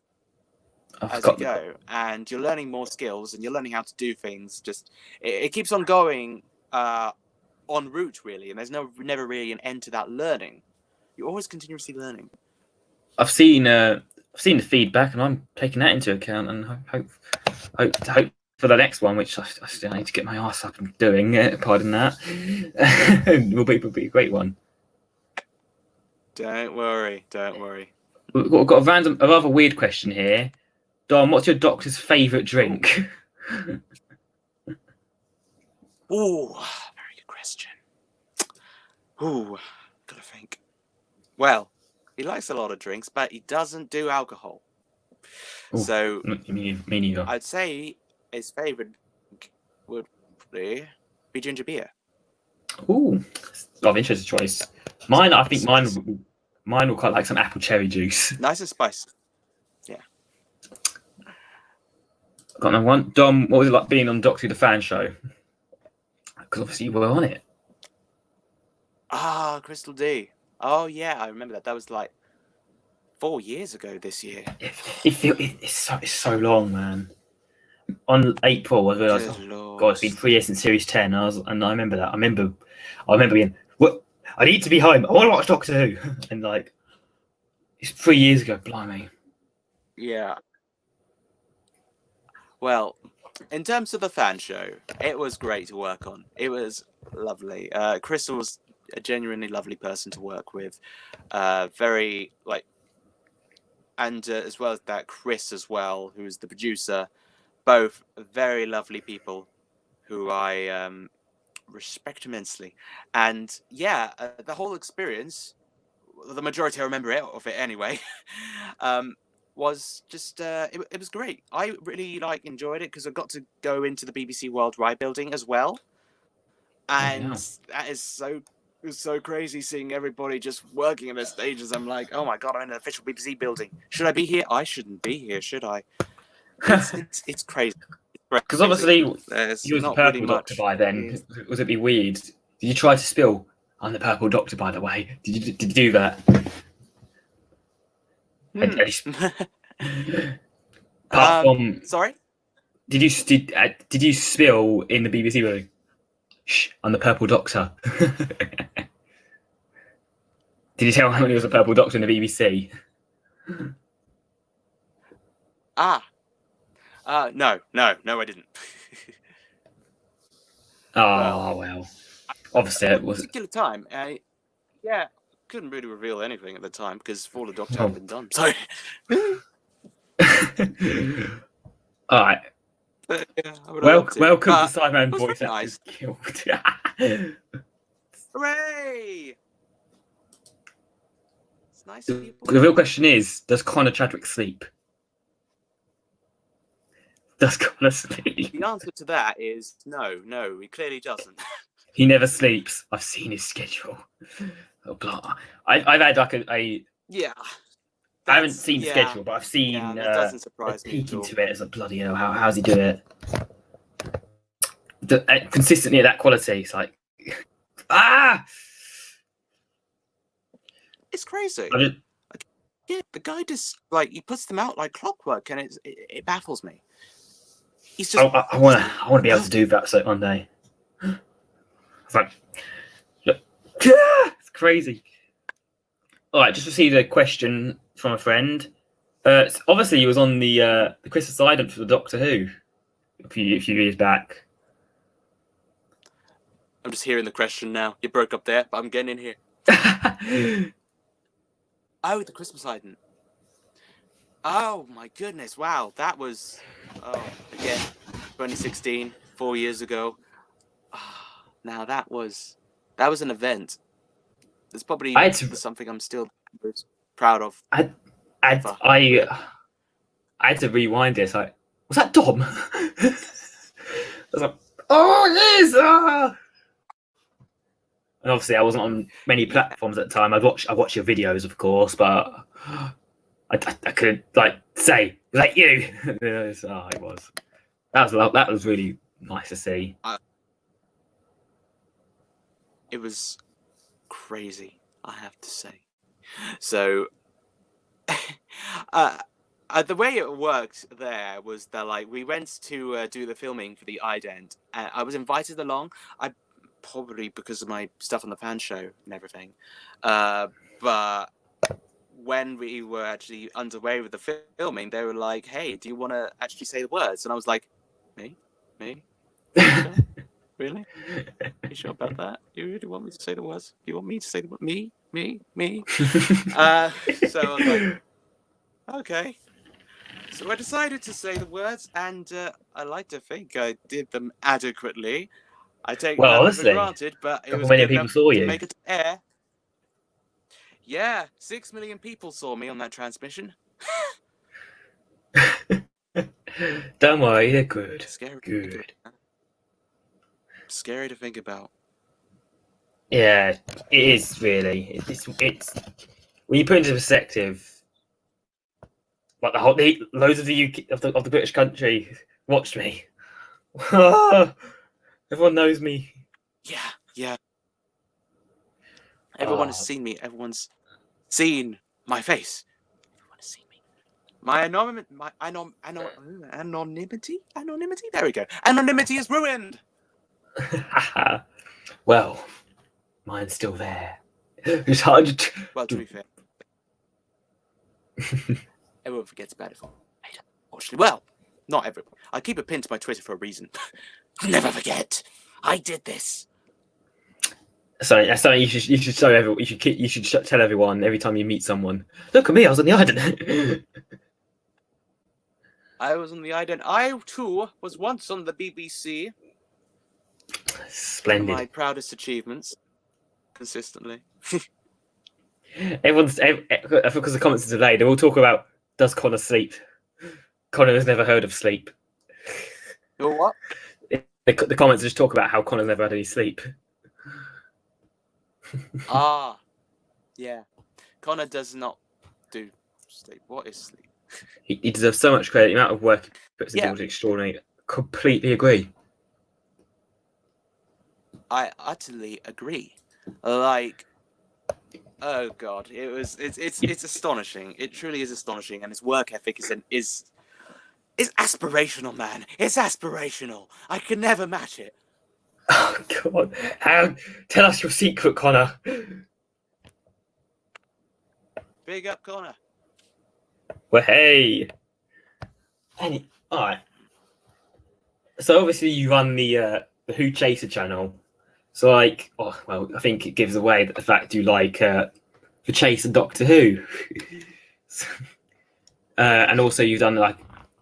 [SPEAKER 2] as you go, and you're learning more skills, and you're learning how to do things. Just it keeps on going en route, really, and there's never really an end to that learning. You're always continuously learning.
[SPEAKER 1] I've seen the feedback, and I'm taking that into account, and hope for the next one, which I still need to get my ass up and doing. Pardon that. will be a great one.
[SPEAKER 2] Don't worry.
[SPEAKER 1] We've got a rather weird question here. Dom, what's your doctor's favourite drink?
[SPEAKER 2] Oh, very good question. Oh, gotta think. Well, he likes a lot of drinks, but he doesn't do alcohol.
[SPEAKER 1] Ooh,
[SPEAKER 2] so
[SPEAKER 1] me neither.
[SPEAKER 2] I'd say his favourite drink would probably be ginger beer.
[SPEAKER 1] Ooh, of interesting choice. Mine will quite like some apple cherry juice.
[SPEAKER 2] Nice and spicy. Yeah.
[SPEAKER 1] Got another one. Dom, what was it like being on Doctor Who the Fan Show? Because obviously you were on it.
[SPEAKER 2] Crystal D. Oh yeah, I remember that. That was like 4 years ago this year.
[SPEAKER 1] It's so long, man. On April, I realised, God, it's been 3 years since Series 10. I remember that. I remember being, what? I need to be home. I want to watch Doctor Who. And like, it's 3 years ago. Blimey.
[SPEAKER 2] Yeah. Well, in terms of the fan show, it was great to work on. It was lovely. Crystal was a genuinely lovely person to work with. Very like, and as well as that, Chris as well, who is the producer. Both very lovely people who I respect immensely. And yeah, the whole experience, the majority I remember of it anyway, was just, it was great. I really enjoyed it because I got to go into the BBC World Wide building as well. And that is it was so crazy seeing everybody just working in their stages. I'm like, oh my God, I'm in an official BBC building. Should I be here? I shouldn't be here, should I? It's crazy.
[SPEAKER 1] Because obviously you was the Purple Doctor by then. Was it be weird? Did you try to spill? I'm the Purple Doctor, by the way. Did you do that? Apart from,
[SPEAKER 2] sorry.
[SPEAKER 1] Did you spill in the BBC room? Shh, I'm the Purple Doctor. Did you tell anyone he was a Purple Doctor in the BBC?
[SPEAKER 2] No, I didn't.
[SPEAKER 1] Well. Obviously, it was.
[SPEAKER 2] At a particular time, couldn't really reveal anything at the time because Fall of the Doctor hadn't been done. So.
[SPEAKER 1] All right. Welcome to Simon Voice Actors Guild.
[SPEAKER 2] Hooray! It's nice.
[SPEAKER 1] The real question is, does Connor Chadwick sleep? Does Connor sleep?
[SPEAKER 2] The answer to that is no, he clearly doesn't.
[SPEAKER 1] He never sleeps. I've seen his schedule. Oh, blah. I've had like a
[SPEAKER 2] Yeah.
[SPEAKER 1] I haven't seen the schedule, but I've seen
[SPEAKER 2] Yeah, that doesn't
[SPEAKER 1] a
[SPEAKER 2] surprise me
[SPEAKER 1] peek
[SPEAKER 2] at all.
[SPEAKER 1] into it as a bloody hell. How's he doing it? Consistently at that quality, it's like
[SPEAKER 2] It's crazy. Yeah, the guy just like he puts them out like clockwork, and it baffles me. He's just.
[SPEAKER 1] I want to be able to do that so one day. It's like, it's crazy. All right, just received a question from a friend. Obviously, he was on the Christmas Island for the Doctor Who a few years back.
[SPEAKER 2] I'm just hearing the question now. You broke up there, but I'm getting in here. Oh, the Christmas Island. Oh my goodness! Wow, that was again 2016, 4 years ago. Now that was an event. It's probably something I'm still proud of.
[SPEAKER 1] I had to rewind this. Like, was that Dom? I was like, oh, it is! Ah! And obviously, I wasn't on many platforms at the time. I watched your videos, of course, but I couldn't like say, was that you? It was. That was really nice to see.
[SPEAKER 2] It was crazy, I have to say. So, the way it worked there was that like we went to do the filming for the ident. I was invited along. Probably because of my stuff on the fan show and everything. But when we were actually underway with the filming, they were like, "Hey, do you want to actually say the words?" And I was like, "Me? Sure? Really? You sure about that? You really want me to say the words? You want me to say the words? Me? So I was like, okay. So I decided to say the words, and I like to think I did them adequately. I take that for granted, but it was
[SPEAKER 1] many
[SPEAKER 2] good
[SPEAKER 1] people
[SPEAKER 2] enough
[SPEAKER 1] saw
[SPEAKER 2] to
[SPEAKER 1] you.
[SPEAKER 2] make it air. Yeah, 6 million people saw me on that transmission.
[SPEAKER 1] Don't worry, they're good.
[SPEAKER 2] Good. Scary to think about.
[SPEAKER 1] Yeah, it is really. It's when you put it into perspective, like loads of the UK of the British country watched me. Everyone knows me.
[SPEAKER 2] Yeah. Everyone has seen me. Everyone's seen my face. Everyone has seen me. My anonymity. There we go. Anonymity is ruined.
[SPEAKER 1] Well, mine's still there. It's hard to.
[SPEAKER 2] Well, to be fair, everyone forgets about it for later. Unfortunately, well, not everyone. I keep a pin to my Twitter for a reason. Never forget. I did this.
[SPEAKER 1] Sorry, that's something you should show everyone. You should tell everyone every time you meet someone. Look at me, I was on the island.
[SPEAKER 2] I was on the island. I too was once on the BBC.
[SPEAKER 1] Splendid.
[SPEAKER 2] One of my proudest achievements, consistently.
[SPEAKER 1] Because the comments today, they all talk about, does Connor sleep? Connor has never heard of sleep.
[SPEAKER 2] Or what?
[SPEAKER 1] The comments just talk about how Connor's never had any sleep.
[SPEAKER 2] Yeah. Connor does not do sleep. What is sleep?
[SPEAKER 1] He deserves so much credit. The amount of work he puts into it is extraordinary. Completely agree.
[SPEAKER 2] I utterly agree. Like, oh god, it's astonishing. It truly is astonishing, and his work ethic is aspirational, man. It's aspirational. I can never match it.
[SPEAKER 1] Oh god! Tell us your secret, Connor.
[SPEAKER 2] Big up, Connor.
[SPEAKER 1] Well, hey. All right. So obviously you run the Who Chaser channel. So I think it gives away the fact you like the Chase and Doctor Who. And also you've done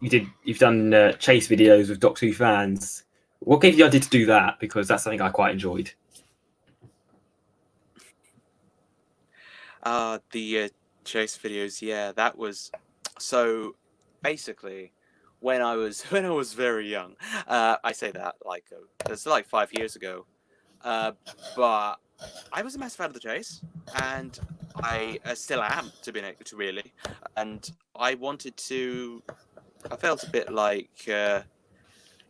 [SPEAKER 1] Chase videos with Doctor Who fans. What gave you the idea to do that? Because that's something I quite enjoyed.
[SPEAKER 2] The Chase videos, yeah, that was so. Basically, when I was very young. I say that like it's like 5 years ago. But I was a massive fan of the chase, and I still am to really. And I wanted to. I felt a bit like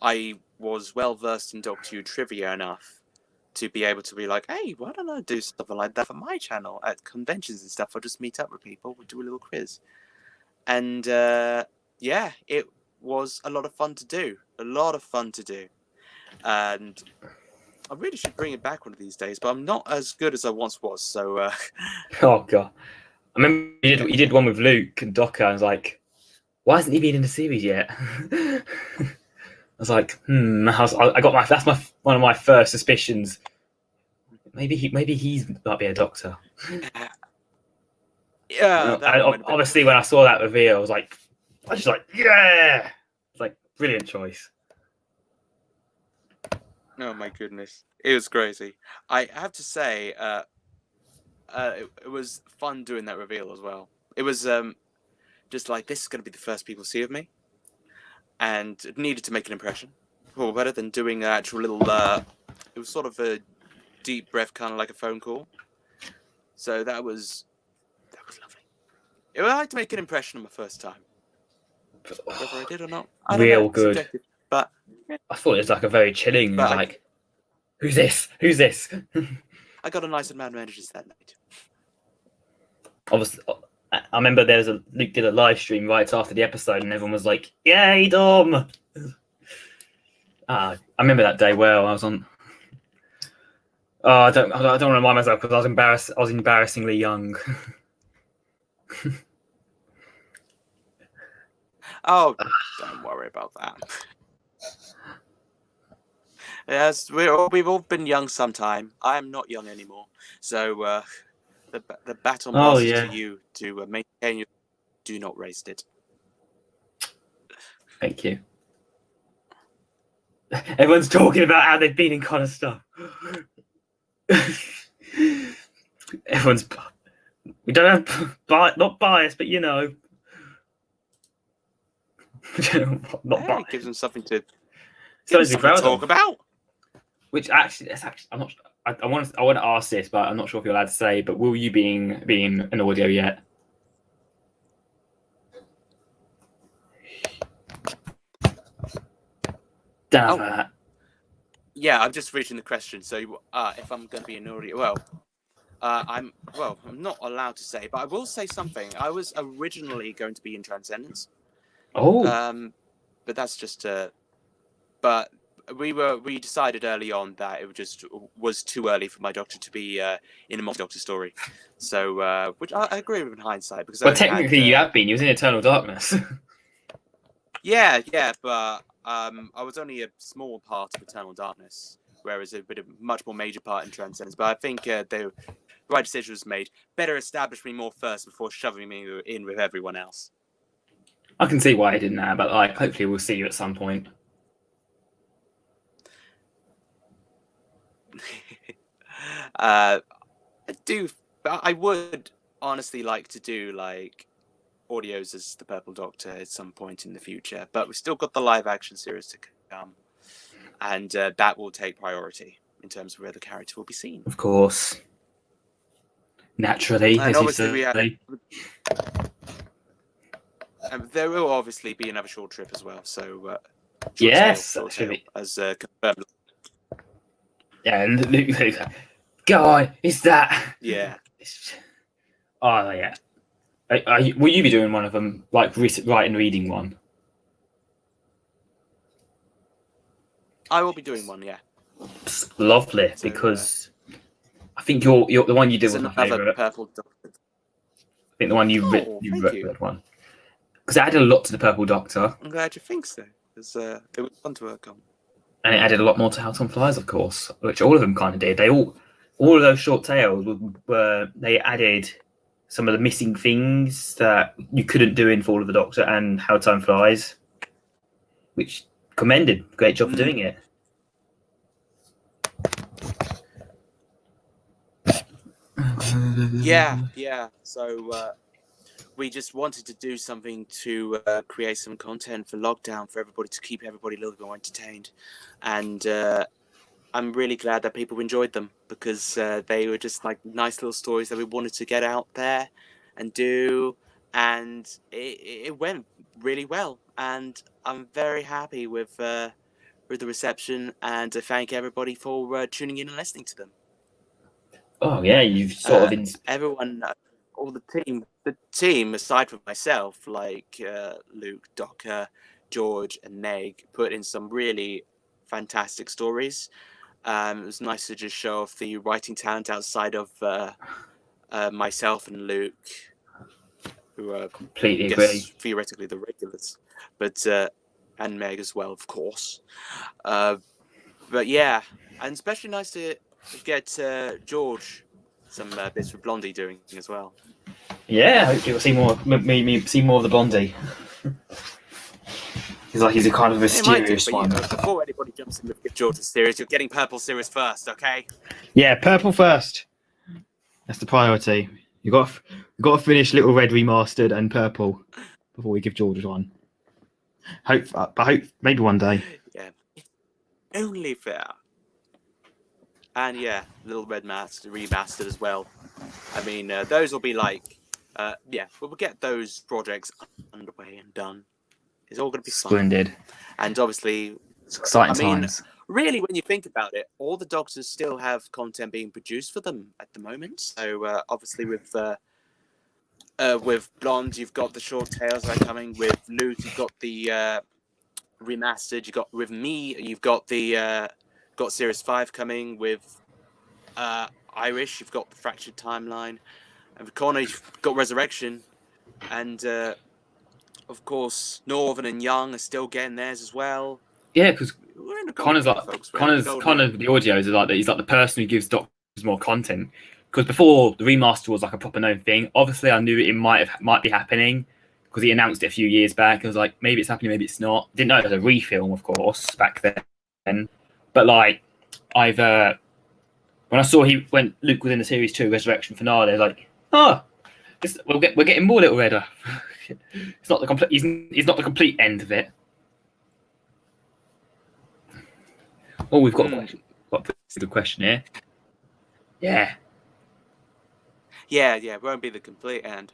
[SPEAKER 2] I was well versed in Doctor Who trivia enough to be able to be like, hey, why don't I do something like that for my channel at conventions and stuff? I'll just meet up with people, we'll do a little quiz. And yeah, it was a lot of fun to do. And I really should bring it back one of these days, but I'm not as good as I once was. So.
[SPEAKER 1] Oh god, I remember you did one with Luke and Docker. I was like, why hasn't he been in the series yet? I was like, I got one of my first suspicions. Maybe he's might be a Doctor.
[SPEAKER 2] Yeah.
[SPEAKER 1] Obviously, when I saw that reveal, I was just like, yeah, it's like brilliant choice.
[SPEAKER 2] Oh my goodness, it was crazy. I have to say, it was fun doing that reveal as well. It was just like, this is going to be the first people see of me, and it needed to make an impression. Well, better than doing an actual little. It was sort of a deep breath, kind of like a phone call. So that was lovely. I like to make an impression on my first time. Whether I did or not, I don't know.
[SPEAKER 1] Good.
[SPEAKER 2] Subjective, but
[SPEAKER 1] I thought it was like a very chilling. Like, who's this? Who's this?
[SPEAKER 2] I got a nice and mad messages that night.
[SPEAKER 1] Obviously, I remember Luke did a live stream right after the episode, and everyone was like, "Yay, Dom!" I remember that day well. I was on. Oh, I don't want to remind myself because I was embarrassingly young.
[SPEAKER 2] Oh, don't worry about that. Yes, we've all been young sometime. I am not young anymore, so the baton passes to you to maintain your. Do not waste it.
[SPEAKER 1] Thank you. Everyone's talking about how they've been in kind of stuff. Everyone's. We don't have not biased, but you know.
[SPEAKER 2] It gives them something to
[SPEAKER 1] talk
[SPEAKER 2] about.
[SPEAKER 1] Which actually, I'm not. I want to ask this, but I'm not sure if you're allowed to say. But will you be in an audio yet? Damn that.
[SPEAKER 2] Yeah, I'm just reading the question. So, if I'm going to be in audio, I'm not allowed to say, but I will say something. I was originally going to be in Transcendence.
[SPEAKER 1] Oh.
[SPEAKER 2] But that's just but we decided early on that it was too early for my Doctor to be in a multi-Doctor story. So, which I agree with in hindsight, because
[SPEAKER 1] technically you have been. You was in Eternal Darkness.
[SPEAKER 2] yeah, but I was only a small part of Eternal Darkness, whereas a much more major part in Transcendence. But I think the right decision was made. Better establish me more first before shoving me in with everyone else.
[SPEAKER 1] I can see why I didn't have, but hopefully we'll see you at some point.
[SPEAKER 2] I would honestly like to do audios as the Purple Doctor at some point in the future, but we've still got the live action series to come, and that will take priority in terms of where the character will be seen.
[SPEAKER 1] Of course. Naturally,
[SPEAKER 2] and
[SPEAKER 1] as
[SPEAKER 2] obviously
[SPEAKER 1] you say.
[SPEAKER 2] There will obviously be another short trip as well. So
[SPEAKER 1] yes,
[SPEAKER 2] as confirmed.
[SPEAKER 1] Yeah, Luke, God, is that?
[SPEAKER 2] Yeah.
[SPEAKER 1] Oh yeah. Will you be doing one of them, like write and reading one?
[SPEAKER 2] I will be doing one. Yeah.
[SPEAKER 1] Lovely, so, because I think you're the one you did was my favourite.
[SPEAKER 2] Purple Doctor.
[SPEAKER 1] I think the one you read one. Because it added a lot to the Purple Doctor.
[SPEAKER 2] I'm glad you think so. Because it was fun to work on.
[SPEAKER 1] And it added a lot more to How Time Flies, of course, which all of them kind of did. They all of those short tales they added some of the missing things that you couldn't do in Fall of the Doctor and How Time Flies, which commended. Great job for doing it.
[SPEAKER 2] Yeah. So we just wanted to do something to create some content for lockdown for everybody, to keep everybody a little bit more entertained. And I'm really glad that people enjoyed them, because they were just like nice little stories that we wanted to get out there and do. And it went really well. And I'm very happy with the reception. And to thank everybody for tuning in and listening to them.
[SPEAKER 1] Oh yeah, you've sort of
[SPEAKER 2] everyone, all the team aside from myself, like Luke, Docker, George, and Neg, put in some really fantastic stories. It was nice to just show off the writing talent outside of myself and Luke, who are
[SPEAKER 1] completely agree.
[SPEAKER 2] Theoretically the regulars, but and Meg as well, of course. But yeah, and especially nice to get George some bits with Blondie doing as well.
[SPEAKER 1] Yeah, hopefully we'll see more. See more of the Blondie. He's a kind of mysterious one.
[SPEAKER 2] Before anybody jumps in with George's series, you're getting Purple series first, okay?
[SPEAKER 1] Yeah, Purple first. That's the priority. You got to finish Little Red Remastered and Purple before we give George one. Hope maybe one day.
[SPEAKER 2] Yeah, only fair. And yeah, Little Red Remastered as well. I mean, those will be like, we'll get those projects underway and done. It's all going to be
[SPEAKER 1] splendid.
[SPEAKER 2] Fun. And obviously,
[SPEAKER 1] it's exciting times.
[SPEAKER 2] Really, when you think about it, all the Doctors still have content being produced for them at the moment. So obviously, with Blonde, you've got the short tales that are coming. With Luke, you've got the remastered. You got with me, you've got the got Series 5 coming. With Irish, you've got the Fractured Timeline, and with Connor, you've got Resurrection, and of course, Northern and Young are still getting theirs as well.
[SPEAKER 1] Yeah, because Connor's the audios are like that. He's like the person who gives Doctors more content. Because before the remaster was like a proper known thing. Obviously, I knew it might be happening because he announced it a few years back. I was like, maybe it's happening, maybe it's not. Didn't know it was a refilm, of course, back then. But like, when I saw when Luke was in the Series 2 Resurrection finale, I was like, we're getting more Little Redder. It's not the complete. He's not the complete end of it. Oh, we've got a question. Got a good question here. Yeah.
[SPEAKER 2] Yeah, it won't be the complete end.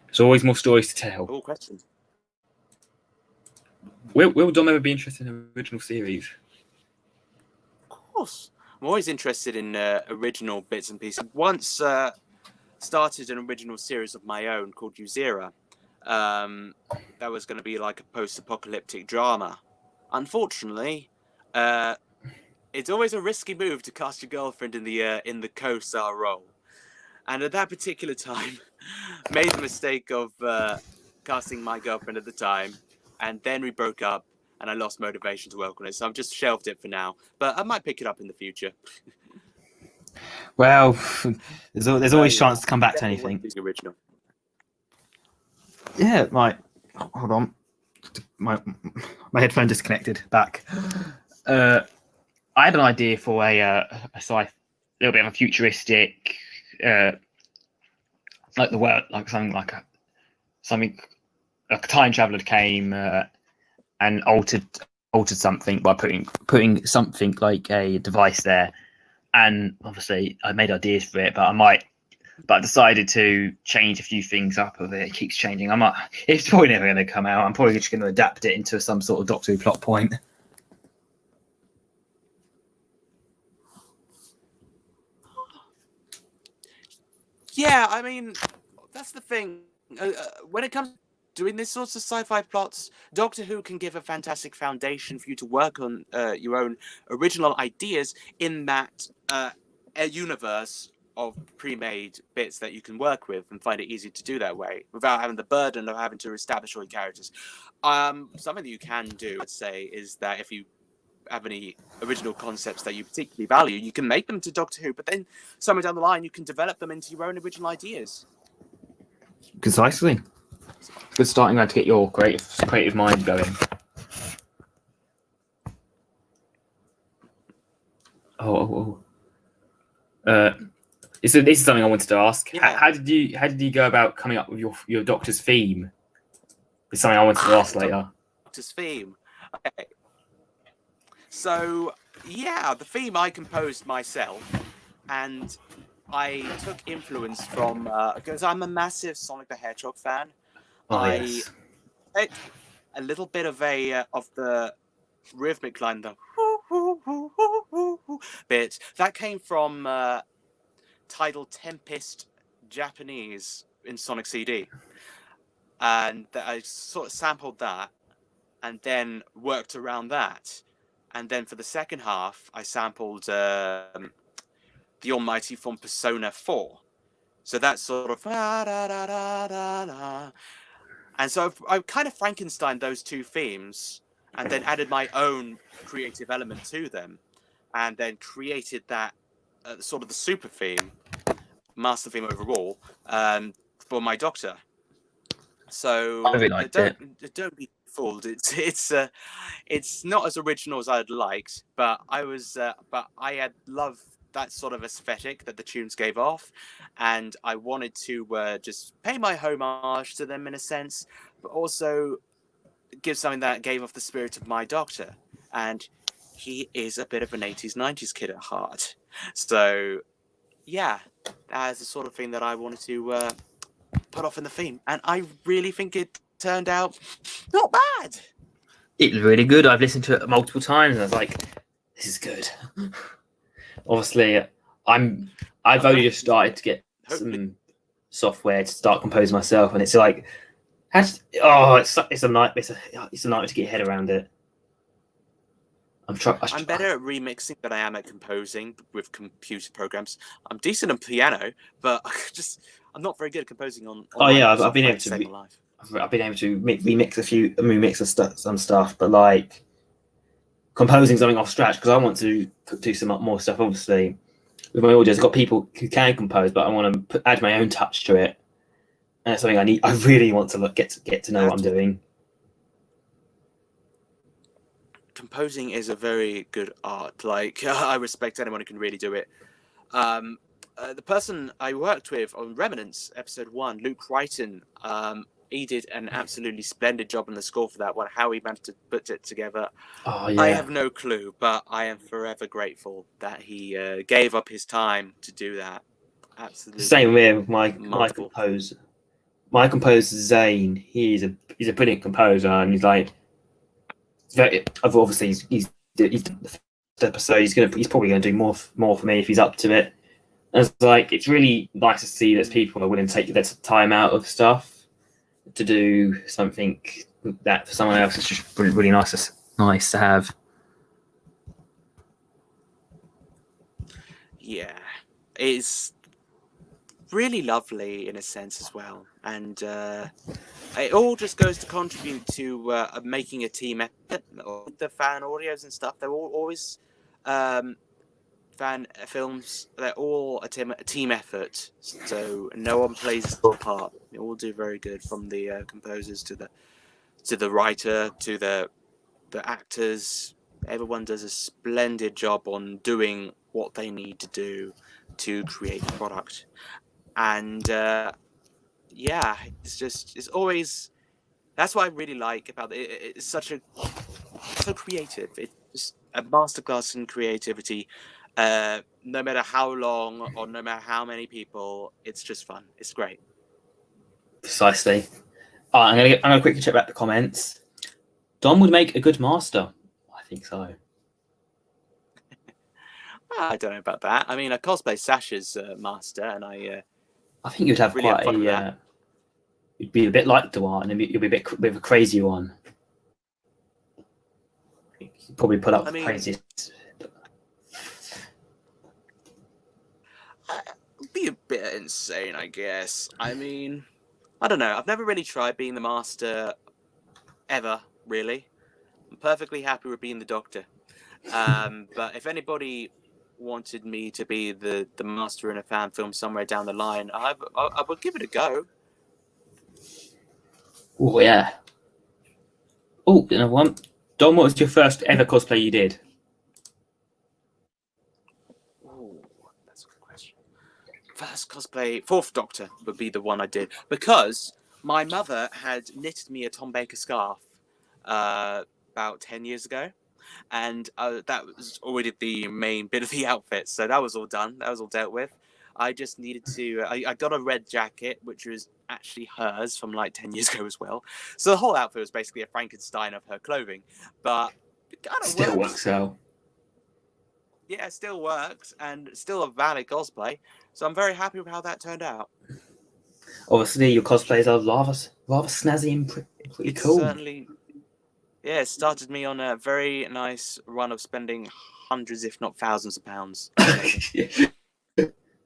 [SPEAKER 1] There's always more stories to tell.
[SPEAKER 2] Cool question.
[SPEAKER 1] Will Dom ever be interested in an original series?
[SPEAKER 2] Of course. I'm always interested in original bits and pieces. Once started an original series of my own called Uzera. That was going to be like a post-apocalyptic drama. Unfortunately, it's always a risky move to cast your girlfriend in the co-star role. And at that particular time, made the mistake of casting my girlfriend at the time, and then we broke up, and I lost motivation to work on it. So I've just shelved it for now, but I might pick it up in the future.
[SPEAKER 1] Well, there's always chance to come back to anything.
[SPEAKER 2] Original.
[SPEAKER 1] Yeah, hold on, my headphone disconnected. Back. I had an idea for a little bit of a futuristic, like the world, like something like a time traveler came and altered something by putting something like a device there, and obviously I made ideas for it, but I decided to change a few things up of it. It keeps changing. It's probably never going to come out. I'm probably just going to adapt it into some sort of Doctor Who plot point.
[SPEAKER 2] Yeah, I mean, that's the thing. When it comes to doing this sorts of sci-fi plots, Doctor Who can give a fantastic foundation for you to work on your own original ideas in that a universe of pre-made bits that you can work with and find it easy to do that way without having the burden of having to establish all your characters. Something that you can do, let's say, is that if you have any original concepts that you particularly value, you can make them to Doctor Who, but then somewhere down the line you can develop them into your own original ideas.
[SPEAKER 1] Precisely. Good starting ground to get your creative mind going. This is something I wanted to ask.
[SPEAKER 2] Yeah.
[SPEAKER 1] How did you go about coming up with your Doctor's theme? It's something I wanted to ask later.
[SPEAKER 2] Doctor's theme. Okay. So yeah, the theme I composed myself, and I took influence from because I'm a massive Sonic the Hedgehog fan.
[SPEAKER 1] Oh, yes.
[SPEAKER 2] I took a little bit of the rhythmic line, the bit that came from Tidal Tempest Japanese in Sonic CD, and I sort of sampled that and then worked around that, and then for the second half I sampled the Almighty from Persona 4, so that's sort of and so I've kind of Frankensteined those two themes and then added my own creative element to them, and then created that sort of the super theme, master theme overall, for my Doctor. So
[SPEAKER 1] I really liked it.
[SPEAKER 2] Don't be fooled. It's not as original as I'd liked, but I had loved that sort of aesthetic that the tunes gave off, and I wanted to just pay my homage to them in a sense, but also give something that gave off the spirit of my Doctor, and he is a bit of an 80s 90s kid at heart. So yeah, that's the sort of thing that I wanted to put off in the theme, and I really think it turned out not bad.
[SPEAKER 1] It's really good. I've listened to it multiple times, and I was like, "This is good." Obviously, I've only just started to get some software to start composing myself, and it's like, it's a nightmare to get your head around it. I'm
[SPEAKER 2] better at remixing than I am at composing with computer programs. I'm decent on piano, but I'm not very good at composing on.
[SPEAKER 1] I've been able to. I've been able to remix some stuff, but like composing something off scratch, because I want to do some more stuff. Obviously, with my audios, I've got people who can compose, but I want to add my own touch to it, and it's something I need. I really want to get to know what I'm doing.
[SPEAKER 2] Composing is a very good art. Like I respect anyone who can really do it. The person I worked with on Remnants episode 1, Luke Crichton, he did an absolutely splendid job on the score for that one. How he managed to put it together, I have no clue, but I am forever grateful that he gave up his time to do that. Absolutely.
[SPEAKER 1] Same with my composer. My composer Zane, he's a brilliant composer, and he's like, obviously he's the first episode. He's probably gonna do more for me if he's up to it. And it's like, it's really nice to see that people are willing to take their time out of stuff to do something that for someone else is just really, really nice to have.
[SPEAKER 2] Yeah, it's really lovely in a sense as well, and it all just goes to contribute to making a team effort. The fan audios and stuff, they're all always fan films. They're all a team effort, so no one plays their part. They all do very good, from the composers to the writer to the actors. Everyone does a splendid job on doing what they need to do to create the product. And yeah, it's always, that's what I really like about it. It's so creative. It's just a masterclass in creativity. No matter how long or no matter how many people, it's just fun. It's great.
[SPEAKER 1] Precisely. I'm gonna quickly check back the comments. Dom would make a good master. I think so.
[SPEAKER 2] I don't know about that. I mean, I cosplay Sasha's master, and I
[SPEAKER 1] think you'd have
[SPEAKER 2] really
[SPEAKER 1] quite a. You'd be a bit like Duarte, and you'd be a bit of a crazy one. You'd probably put up the craziest.
[SPEAKER 2] Be a bit insane, I guess. I mean, I don't know. I've never really tried being the master ever, really. I'm perfectly happy with being the Doctor. But if anybody wanted me to be the master in a fan film somewhere down the line, I would give it a go.
[SPEAKER 1] Oh, yeah. Oh, another one. Dom, what was your first ever cosplay you did?
[SPEAKER 2] first cosplay, Fourth Doctor would be the one I did, because my mother had knitted me a Tom Baker scarf about 10 years ago, and that was already the main bit of the outfit, so that was all done, that was all dealt with. I just needed to, I got a red jacket, which was actually hers from like 10 years ago as well, so the whole outfit was basically a Frankenstein of her clothing, but it kind of
[SPEAKER 1] Still works out.
[SPEAKER 2] Yeah, it still works, and still a valid cosplay, so I'm very happy with how that turned out.
[SPEAKER 1] Obviously, your cosplays are rather snazzy and pretty cool.
[SPEAKER 2] Certainly, yeah, it started me on a very nice run of spending hundreds, if not thousands of pounds.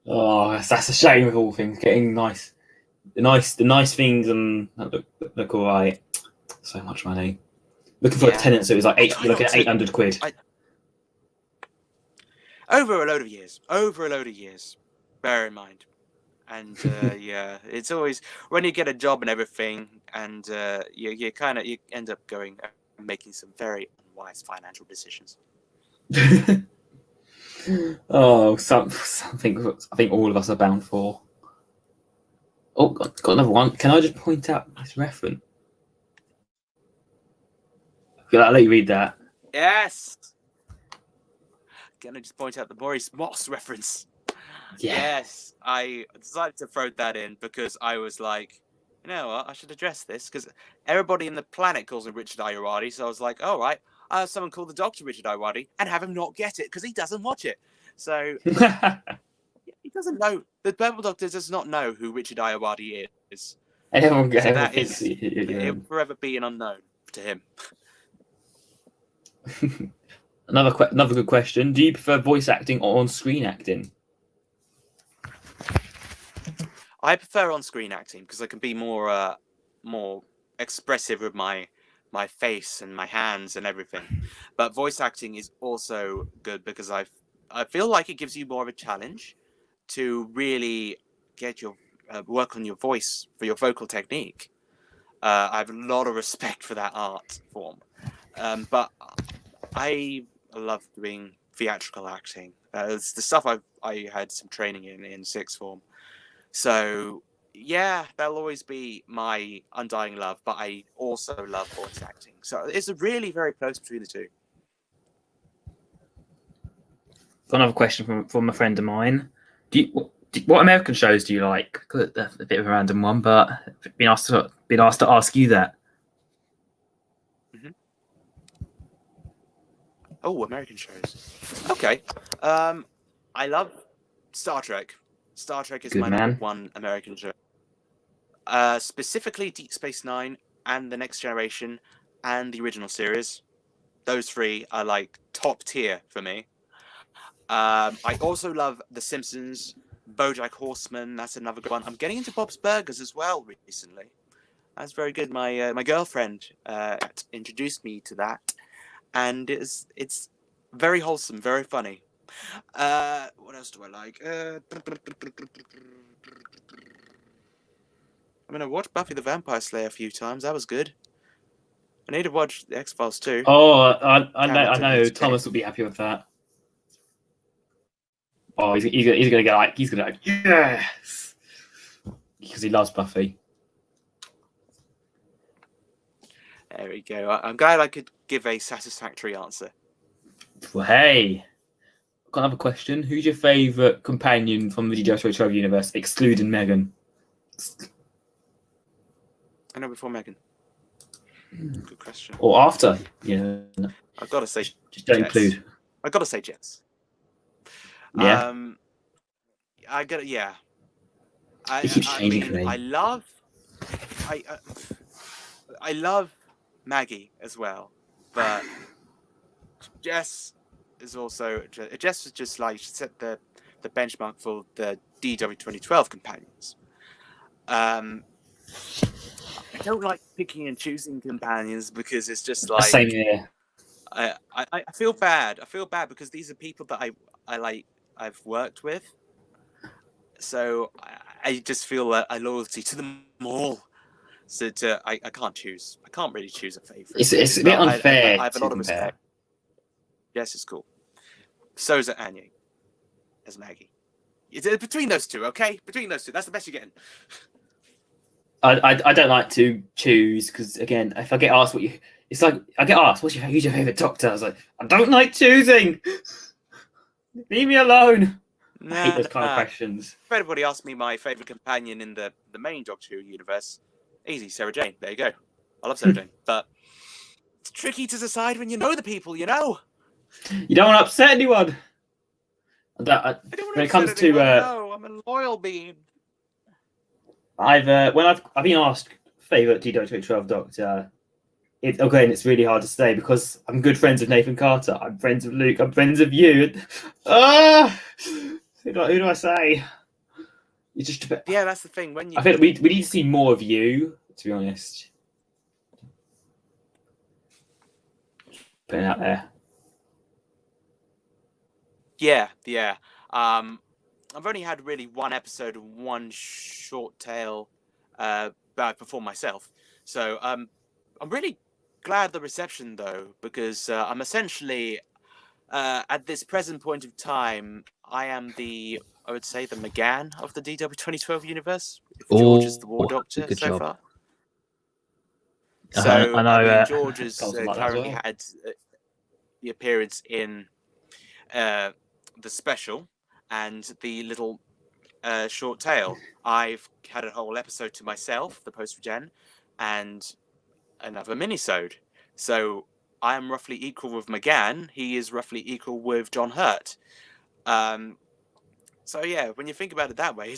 [SPEAKER 1] Oh, that's a shame with all things. Getting the nice things and look all right. So much money. Looking for a tenant, so it was like you're looking at 800 quid.
[SPEAKER 2] Over a load of years. Bear in mind. And yeah, it's always when you get a job and everything, and you end up going and making some very unwise financial decisions.
[SPEAKER 1] Oh, something I think all of us are bound for. Oh, got another one. Can I just point out this reference? I'll let you read that.
[SPEAKER 2] Yes. Can I just point out the Maurice Moss reference? Yeah. Yes, I decided to throw that in because I was like, you know what, I should address this because everybody in the planet calls him Richard Ayoade. So I was like, all right, I'll have someone call the Doctor Richard Ayoade and have him not get it because he doesn't watch it. So he doesn't know. The Purple Doctor does not know who Richard Ayoade is.
[SPEAKER 1] Everyone
[SPEAKER 2] so that is it'll forever be an unknown to him.
[SPEAKER 1] Another good question. Do you prefer voice acting or on-screen acting?
[SPEAKER 2] I prefer on-screen acting because I can be more expressive with my face and my hands and everything. But voice acting is also good because I feel like it gives you more of a challenge to really get your work on your voice for your vocal technique. I have a lot of respect for that art form, but I love doing theatrical acting. It's the stuff I had some training in sixth form. So yeah, that'll always be my undying love, but I also love voice acting. So it's really very close between the two.
[SPEAKER 1] Got another question from a friend of mine. What American shows do you like? That's a bit of a random one, but I've been asked to ask you that.
[SPEAKER 2] Mm-hmm. Oh, American shows. Okay. I love Star Trek. Star Trek is my number one American show. Specifically Deep Space Nine and The Next Generation and the original series. Those three are like top tier for me. I also love The Simpsons, BoJack Horseman. That's another good one. I'm getting into Bob's Burgers as well recently. That's very good. My girlfriend introduced me to that, and it's very wholesome, very funny. What else do I like? I mean, I watched Buffy the Vampire Slayer a few times. That was good. I need to watch the X-Files too.
[SPEAKER 1] Oh, I know. Thomas will be happy with that. Oh, he's gonna get like yes, because he loves Buffy.
[SPEAKER 2] There we go. I'm glad I could give a satisfactory answer.
[SPEAKER 1] Well, hey, I've got another question. Who's your favourite companion from the DDR12 universe, excluding Megan?
[SPEAKER 2] I know before Megan. Good question.
[SPEAKER 1] Or after, yeah.
[SPEAKER 2] I've got to say,
[SPEAKER 1] just don't include.
[SPEAKER 2] I've got to say Jess.
[SPEAKER 1] Yeah.
[SPEAKER 2] Yeah.
[SPEAKER 1] It keeps changing for me.
[SPEAKER 2] I love Maggie as well, but Jess is also Jess was just like she set the benchmark for the DW 2012 companions. I don't like picking and choosing companions because it's just like
[SPEAKER 1] same here.
[SPEAKER 2] I feel bad. I feel bad because these are people that I like. I've worked with, so I just feel a loyalty to them all. So I can't choose. I can't really choose a favorite.
[SPEAKER 1] It's a bit unfair.
[SPEAKER 2] I have a lot of respect. Yes, it's cool. So's Anya as Maggie. between those two, okay? Between those two, that's the best you're getting.
[SPEAKER 1] I don't like to choose because, again, if I get asked it's like I get asked, who's your favourite Doctor? I was like, I don't like choosing. Leave me alone. I hate those kind of questions.
[SPEAKER 2] If anybody asked me my favourite companion in the main Doctor Who universe, easy, Sarah Jane. There you go. I love Sarah Jane, but it's tricky to decide when you know the people, you know.
[SPEAKER 1] You don't want to upset anyone.
[SPEAKER 2] I don't want
[SPEAKER 1] when it comes to
[SPEAKER 2] no, I'm a loyal being.
[SPEAKER 1] I've been asked favourite D2012 Doctor. It's really hard to say because I'm good friends with Nathan Carter. I'm friends with Luke. I'm friends with you. Who do I say? It's just a bit.
[SPEAKER 2] Yeah, that's the thing.
[SPEAKER 1] I think we need to see more of you. To be honest, putting it out there.
[SPEAKER 2] Yeah. I've only had really one episode and one short tale that I performed myself. So I'm really glad the reception though, because I'm essentially at this present point of time, I am I would say the McGann of the DW 2012 universe. If George is the War Doctor so
[SPEAKER 1] job.
[SPEAKER 2] far.
[SPEAKER 1] So I know
[SPEAKER 2] George has currently had the appearance in the special and the little short tale. I've had a whole episode to myself, the post-regen, and another mini-sode. So I am roughly equal with McGann. He is roughly equal with John Hurt. So yeah, when you think about it that way,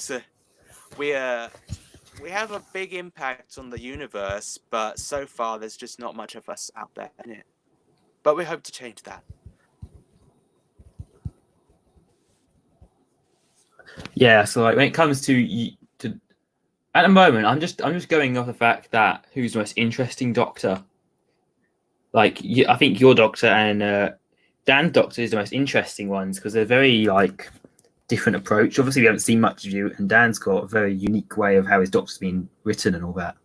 [SPEAKER 2] we have a big impact on the universe, but so far there's just not much of us out there in it. But we hope to change that.
[SPEAKER 1] Yeah, so like when it comes to at the moment, I'm just going off the fact that who's the most interesting Doctor. Like I think your Doctor and Dan's Doctor is the most interesting ones because they're very like different approach. Obviously, we haven't seen much of you, and Dan's got a very unique way of how his Doctor's been written and all that.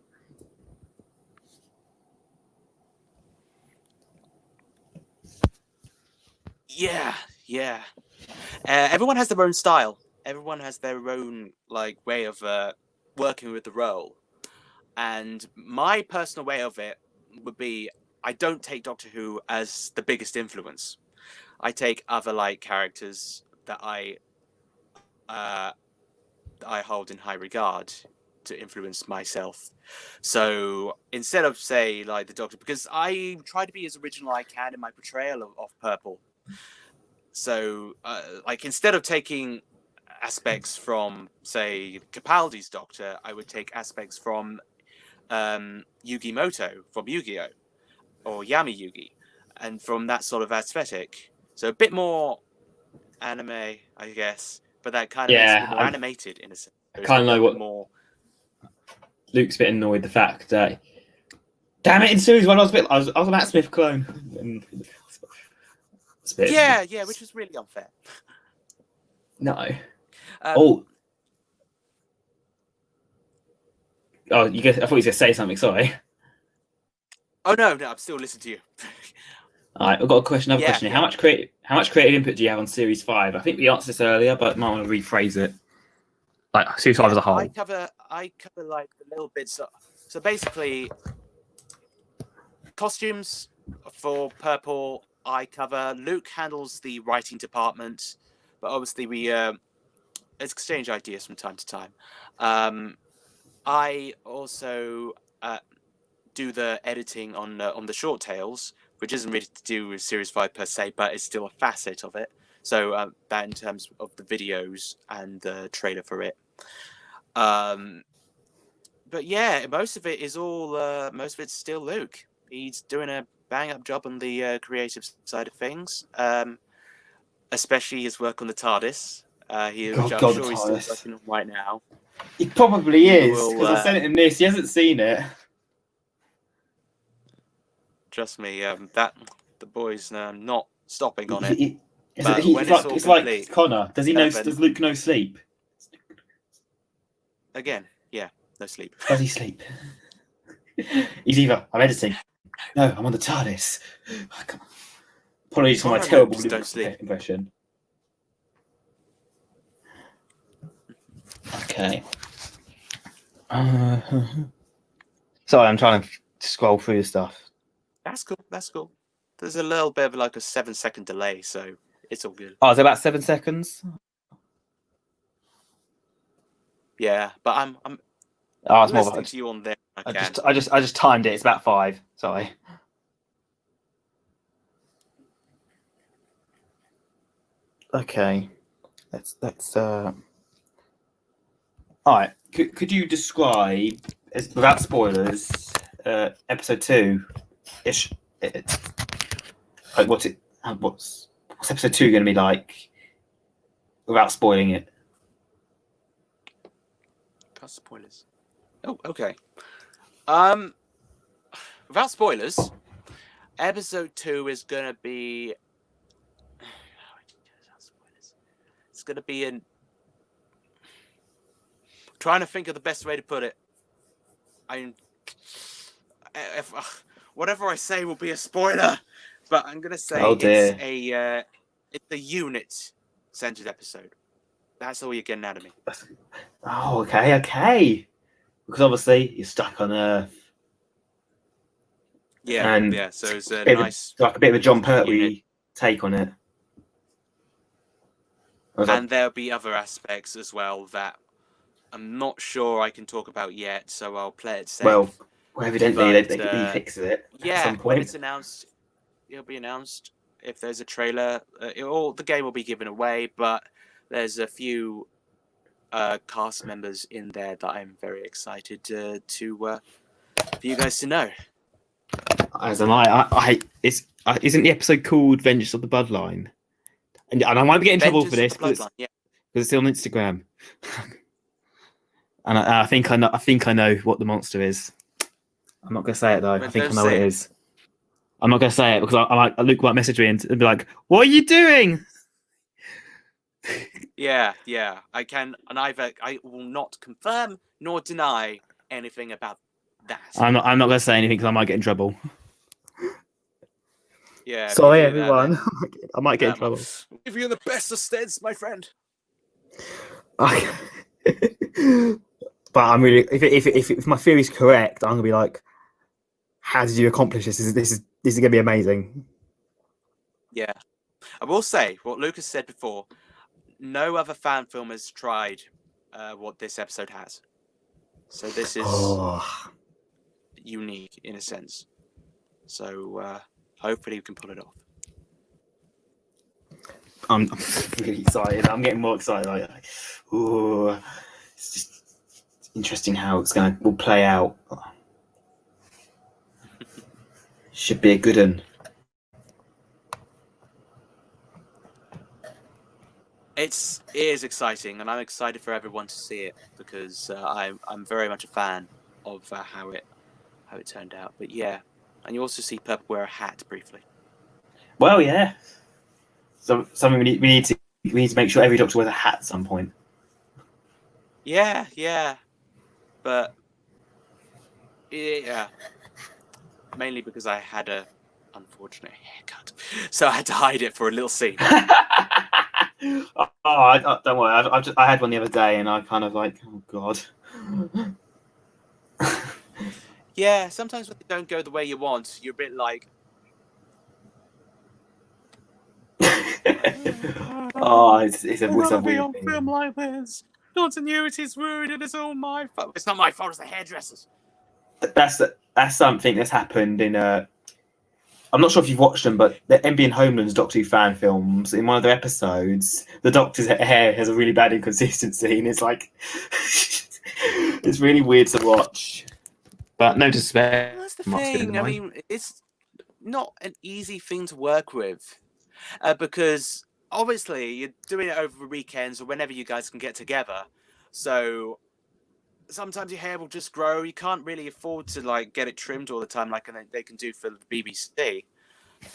[SPEAKER 2] Yeah. Everyone has their own style. Everyone has their own way of working with the role, and my personal way of it would be I don't take Doctor Who as the biggest influence. I take other characters that I hold in high regard to influence myself. So instead of say the Doctor, because I try to be as original I can in my portrayal of Purple. So instead of taking aspects from say Capaldi's Doctor, I would take aspects from Yugi Moto from Yu-Gi-Oh! Or Yami Yugi, and from that sort of aesthetic. So a bit more anime, I guess, but that kind of makes it more animated in a sense.
[SPEAKER 1] I kind of know what more. Luke's a bit annoyed the fact that, damn it, in series one I was a Matt Smith clone.
[SPEAKER 2] Yeah, which was really unfair.
[SPEAKER 1] No. You guess I thought you were going to say something. Sorry.
[SPEAKER 2] Oh no, I'm still listening to you.
[SPEAKER 1] All right, I've got another question here. How much creative input do you have on Series 5? I think we answered this earlier, but I might want to rephrase it. Like Series 5 as a whole.
[SPEAKER 2] I cover the little bits. So basically, costumes for Purple I cover. Luke handles the writing department, but obviously we exchange ideas from time to time. I also do the editing on the short tales, which isn't really to do with Series 5 per se, but it's still a facet of it. So that in terms of the videos and the trailer for it. But yeah, most of it's still Luke. He's doing a bang-up job on the creative side of things, especially his work on the Tardis. I'm sure he's still working on right now.
[SPEAKER 1] He probably is, because I sent him this. He hasn't seen it.
[SPEAKER 2] Trust me, the boy's not stopping on it.
[SPEAKER 1] It's like Connor. Does Luke know sleep?
[SPEAKER 2] Again, yeah, no sleep.
[SPEAKER 1] Does he sleep? He's either I'm editing. No, I'm on the TARDIS. Oh, come on. Apologies for my terrible impression. Okay. Sorry, I'm trying to scroll through the stuff.
[SPEAKER 2] That's cool. That's cool. There's a little bit of like a 7-second delay, so it's all good.
[SPEAKER 1] Oh, is it about 7 seconds?
[SPEAKER 2] Yeah, but I'm
[SPEAKER 1] Oh, it's more.
[SPEAKER 2] listening to you on there.
[SPEAKER 1] I just timed it. It's about 5. Sorry. Okay. Let's. All right. Could you describe, without spoilers, episode 2? Ish. Like what's episode 2 going to be like, without spoiling it?
[SPEAKER 2] Got spoilers. Oh, okay. Without spoilers, episode 2 is gonna be. It's gonna be in. Trying to think of the best way to put it. Whatever I say will be a spoiler, but I'm gonna say it's a unit-centered episode. That's all you're getting out of me.
[SPEAKER 1] Oh, okay. Because obviously you're stuck on Earth.
[SPEAKER 2] Yeah,
[SPEAKER 1] and
[SPEAKER 2] yeah. So it's a
[SPEAKER 1] nice, like a bit of a John Pertwee take on it.
[SPEAKER 2] And there'll be other aspects as well that I'm not sure I can talk about yet, so I'll play it safe.
[SPEAKER 1] Well, evidently they fix it.
[SPEAKER 2] Yeah,
[SPEAKER 1] at some point.
[SPEAKER 2] when it's announced, it'll be announced. If there's a trailer, the game will be given away, but there's a few cast members in there that I'm very excited for you guys to know.
[SPEAKER 1] As am I. Isn't the episode called "Vengeance of the Bloodline"? And I might be getting in trouble for this because it's still on Instagram. And I think I know what the monster is. I'm not gonna say it though. I think I know what it is. I'm not gonna say it because Luke might message me and be like, "What are you doing?"
[SPEAKER 2] Yeah. I will not confirm nor deny anything about that.
[SPEAKER 1] I'm not gonna say anything because I might get in trouble.
[SPEAKER 2] Yeah.
[SPEAKER 1] Sorry, everyone. I might get in trouble.
[SPEAKER 2] I'll give you the best of steads, my friend.
[SPEAKER 1] But I'm really, if my theory is correct, I'm gonna be like, how did you accomplish this? This is gonna be amazing.
[SPEAKER 2] Yeah, I will say what Lucas said before. No other fan film has tried what this episode has, so this is unique in a sense. So hopefully we can pull it off.
[SPEAKER 1] I'm really excited. I'm getting more excited. It's just interesting how will play out. Should be a good one.
[SPEAKER 2] It is exciting, and I'm excited for everyone to see it because I'm very much a fan of how it turned out. But yeah, and you also see Purple wear a hat briefly.
[SPEAKER 1] Well, yeah. So something we need to make sure every Doctor wears a hat at some point.
[SPEAKER 2] Yeah. But yeah, mainly because I had a unfortunate haircut, so I had to hide it for a little scene.
[SPEAKER 1] Don't worry. I had one the other day, and I kind of like, oh god.
[SPEAKER 2] Yeah, sometimes when they don't go the way you want, you're a bit like.
[SPEAKER 1] It's a weird
[SPEAKER 2] be on
[SPEAKER 1] thing.
[SPEAKER 2] film like this. Continuity's ruined, and it's all my fault. It's not my fault. It's the hairdressers.
[SPEAKER 1] That's something that's happened in I'm not sure if you've watched them, but the MB and Homeland's Doctor Who fan films, in one of their episodes, the Doctor's hair has a really bad inconsistency, and it's like it's really weird to watch. But no disrespect.
[SPEAKER 2] That's the thing. I mean, it's not an easy thing to work with because obviously you're doing it over the weekends or whenever you guys can get together. So sometimes your hair will just grow. You can't really afford to like get it trimmed all the time like they can do for the BBC.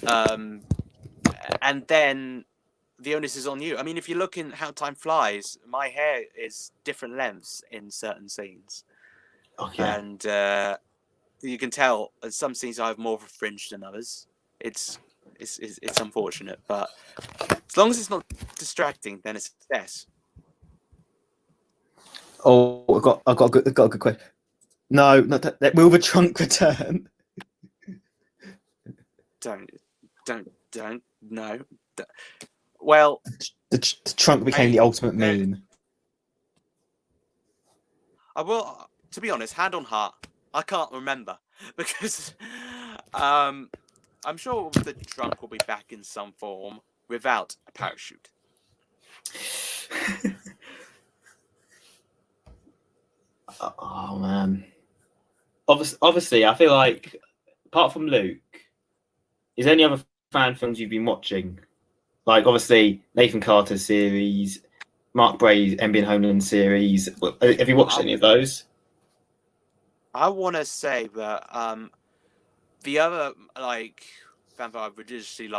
[SPEAKER 2] And then the onus is on you. I mean, if you look in How Time Flies, my hair is different lengths in certain scenes.
[SPEAKER 1] Okay.
[SPEAKER 2] And you can tell in some scenes I have more of a fringe than others. It's unfortunate, but as long as it's not distracting, then it's a success.
[SPEAKER 1] Oh, I got a good question. No, not that. Will the trunk return?
[SPEAKER 2] Don't. No. Well,
[SPEAKER 1] The trunk became the ultimate meme.
[SPEAKER 2] I will. To be honest, hand on heart, I can't remember because I'm sure the trunk will be back in some form without a parachute.
[SPEAKER 1] Oh man. Obviously, I feel like apart from Luke, is there any other fan films you've been watching? Like obviously Nathan Carter's series, Mark Bray's NBA Homeland series. Have you watched any of those?
[SPEAKER 2] I want to say that the other like fan film I've religiously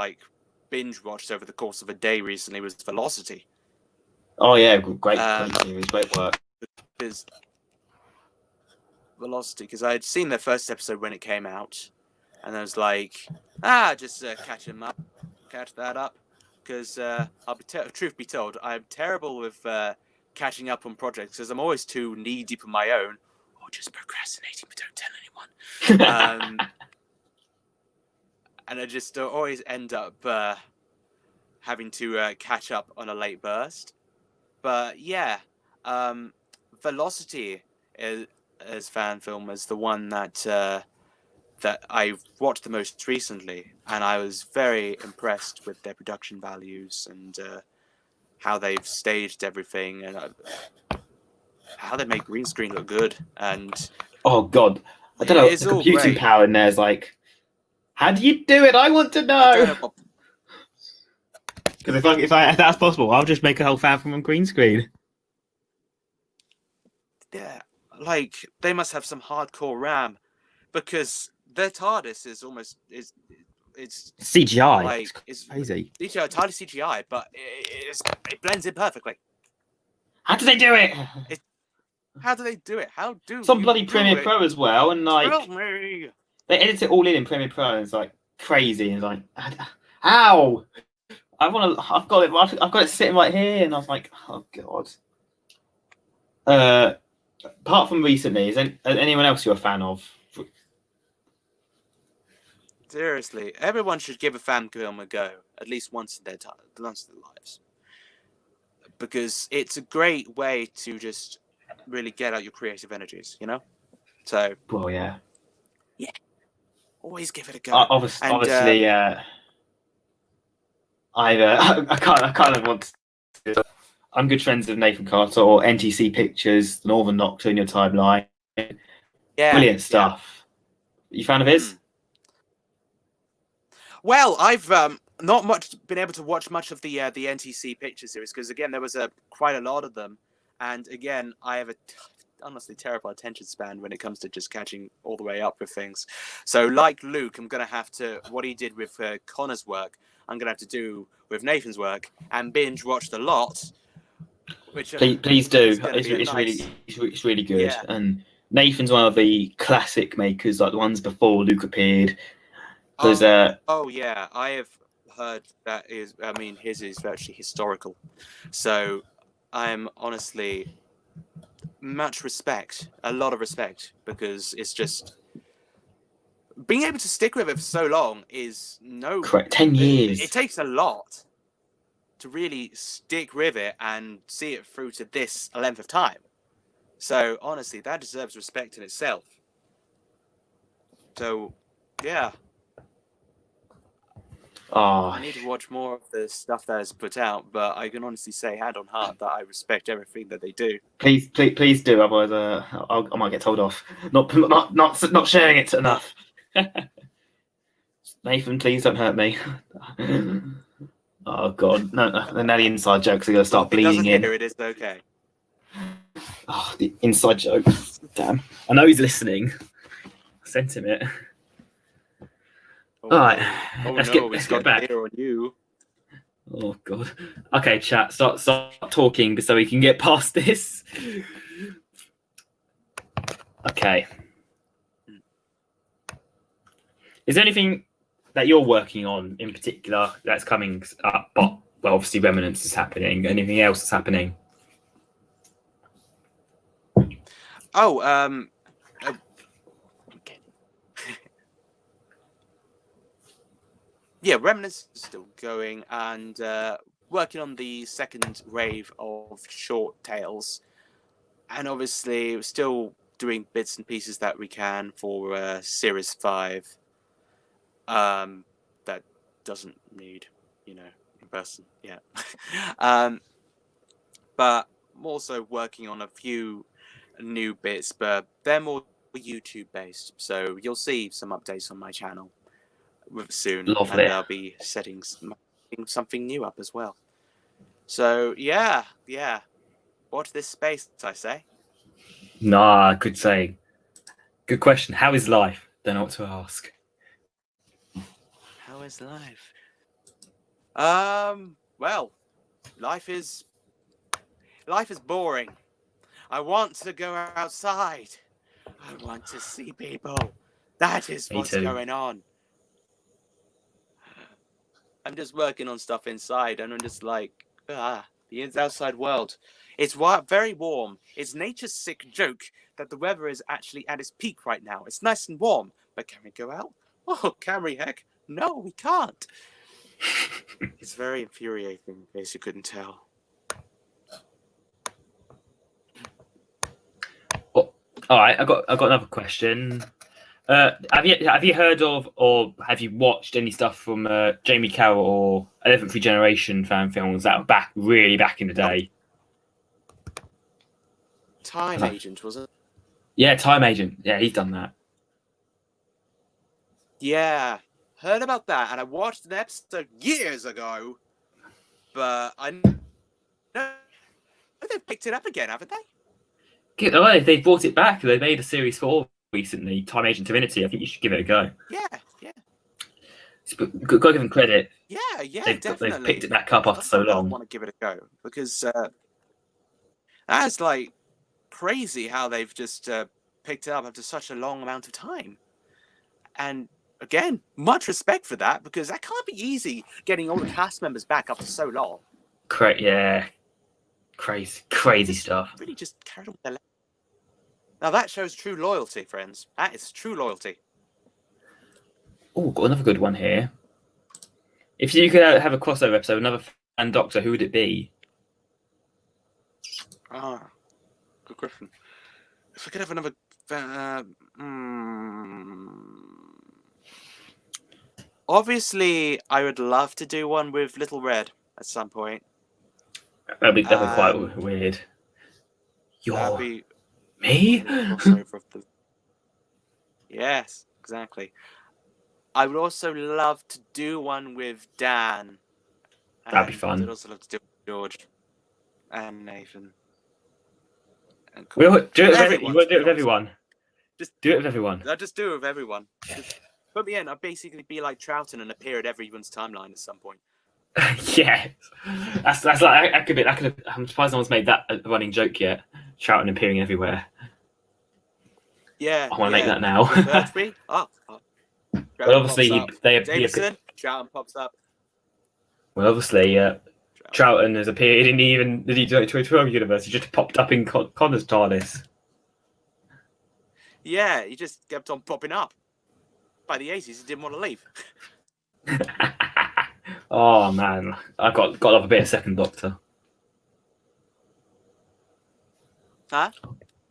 [SPEAKER 2] binge watched over the course of a day recently was Velocity.
[SPEAKER 1] Oh yeah, great series, great work.
[SPEAKER 2] Velocity, because I had seen the first episode when it came out, and I was like, just catch that up, because truth be told, I'm terrible with catching up on projects, because I'm always too knee deep in my own, or just procrastinating, but don't tell anyone. And I just always end up having to catch up on a late burst. But yeah, Velocity as fan film is the one that I've watched the most recently, and I was very impressed with their production values and how they've staged everything and how they make green screen look good. And
[SPEAKER 1] oh god, I don't know. The computing power in there is like, how do you do it? I want to know. Because if that's possible, I'll just make a whole fan film on green screen.
[SPEAKER 2] Yeah, like they must have some hardcore RAM, because their Tardis is almost it's
[SPEAKER 1] CGI.
[SPEAKER 2] Like
[SPEAKER 1] it's crazy.
[SPEAKER 2] CGI, Tardis CGI, but it blends in perfectly.
[SPEAKER 1] How do they do it?
[SPEAKER 2] How do they do it? How do
[SPEAKER 1] some bloody Premiere Pro as well? And like,
[SPEAKER 2] tell me.
[SPEAKER 1] They edit it all in Premiere Pro, and it's like crazy. And like, how? I've got it sitting right here, and I was like, oh god. Apart from recently, is anyone else you're a fan of?
[SPEAKER 2] Seriously, everyone should give a fan film a go at least once in their lives, because it's a great way to just really get out your creative energies, you know. So,
[SPEAKER 1] well, yeah,
[SPEAKER 2] always give it a go.
[SPEAKER 1] Obviously, I kind of want to. I'm good friends with Nathan Carter or NTC Pictures, Northern Nocturne, your timeline. Yeah, brilliant stuff. You fan of his?
[SPEAKER 2] Well, I've not been able to watch much of the NTC Pictures series, because again there was quite a lot of them, and again I have a honestly terrible attention span when it comes to just catching all the way up with things. So like Luke, I'm gonna have to what he did with Connor's work, I'm gonna have to do with Nathan's work and binge watch the lot. Which
[SPEAKER 1] please do. It's really good. Yeah. And Nathan's one of the classic makers, like the ones before Luke appeared.
[SPEAKER 2] Because yeah, I have heard that his is actually historical. So I'm honestly a lot of respect, because it's just being able to stick with it for so long is
[SPEAKER 1] correct. 10 years.
[SPEAKER 2] It takes a lot to really stick with it and see it through to this length of time. So honestly, that deserves respect in itself. So yeah. I need to watch more of the stuff that is put out, but I can honestly say, hand on heart, that I respect everything that they do.
[SPEAKER 1] Please do, otherwise I might get told off. Not sharing it enough. Nathan, please don't hurt me. Oh god, no! Now the inside jokes are gonna start bleeding in.
[SPEAKER 2] It is okay.
[SPEAKER 1] Oh, the inside jokes. Damn, I know he's listening. I sent him it. All right, let's get back.
[SPEAKER 2] On you.
[SPEAKER 1] Oh god. Okay, chat. Start talking so we can get past this. Okay. Is there anything that you're working on in particular that's coming up? Well, obviously, Remnants is happening. Anything else that's happening?
[SPEAKER 2] Okay. Yeah, Remnants is still going and working on the second wave of short tales, and obviously we're still doing bits and pieces that we can for Series 5. That doesn't need, in person. Yeah. But I'm also working on a few new bits, but they're more YouTube based. So you'll see some updates on my channel soon,
[SPEAKER 1] Lovely.
[SPEAKER 2] and I'll be setting something new up as well. So yeah. Watch this space, I say.
[SPEAKER 1] Nah, I could say. Good question. How is life? Don't know what to ask.
[SPEAKER 2] How is life? Well, life is boring. I want to go outside. I want to see people. That is
[SPEAKER 1] Me
[SPEAKER 2] what's
[SPEAKER 1] too.
[SPEAKER 2] going on. I'm just working on stuff inside, and I'm just like, the outside world. It's very warm. It's nature's sick joke that the weather is actually at its peak right now. It's nice and warm, but can we go out? Oh, can we, heck? No, we can't. It's very infuriating, in case you couldn't tell.
[SPEAKER 1] Oh, all right, I got another question. Have you heard of or have you watched any stuff from Jamie Carroll or 11th Regeneration fan films that were really back in the day?
[SPEAKER 2] Time Agent, was it?
[SPEAKER 1] Yeah, Time Agent. Yeah, he's done that.
[SPEAKER 2] Yeah, heard about that, and I watched an episode years ago. But I know they've picked it up again, haven't they?
[SPEAKER 1] Oh, they brought it back. They made a series 4 recently, Time Agent Divinity. I think you should give it a go.
[SPEAKER 2] Yeah.
[SPEAKER 1] Got to give them credit.
[SPEAKER 2] Yeah,
[SPEAKER 1] definitely. They've picked it back up after so
[SPEAKER 2] I
[SPEAKER 1] long.
[SPEAKER 2] want to give it a go because that's like crazy how they've just picked it up after such a long amount of time. And again, much respect for that because that can't be easy getting all the cast members back after so long.
[SPEAKER 1] Yeah, crazy stuff.
[SPEAKER 2] Really just carried on with their life. Now that shows true loyalty, friends. That is true loyalty.
[SPEAKER 1] Oh, got another good one here. If you could have a crossover episode, another fan Doctor, who would it be?
[SPEAKER 2] Good question. If I could have another, obviously, I would love to do one with Little Red at some point.
[SPEAKER 1] That'd be quite weird. Me?
[SPEAKER 2] Yes, exactly. I would also love to do one with Dan.
[SPEAKER 1] That'd be fun.
[SPEAKER 2] I'd also love to do it with George and Nathan. And
[SPEAKER 1] you want to do it with everyone? Just do it with everyone.
[SPEAKER 2] I'll just do it with everyone. Just put me in. I'll basically be like Troughton and appear at everyone's timeline at some point.
[SPEAKER 1] Yeah, that's like I could. I'm surprised no one's made that a running joke yet. Troughton appearing everywhere.
[SPEAKER 2] Yeah,
[SPEAKER 1] I want to make that now.
[SPEAKER 2] Well,
[SPEAKER 1] obviously
[SPEAKER 2] Davison, Troughton pops up.
[SPEAKER 1] Well, obviously, Troughton has appeared in even the D2012 universe. He just popped up in Connor's Tardis.
[SPEAKER 2] Yeah, he just kept on popping up. By the 80s, he didn't want to leave.
[SPEAKER 1] Oh man, I've got to love a bit of Second Doctor.
[SPEAKER 2] Huh?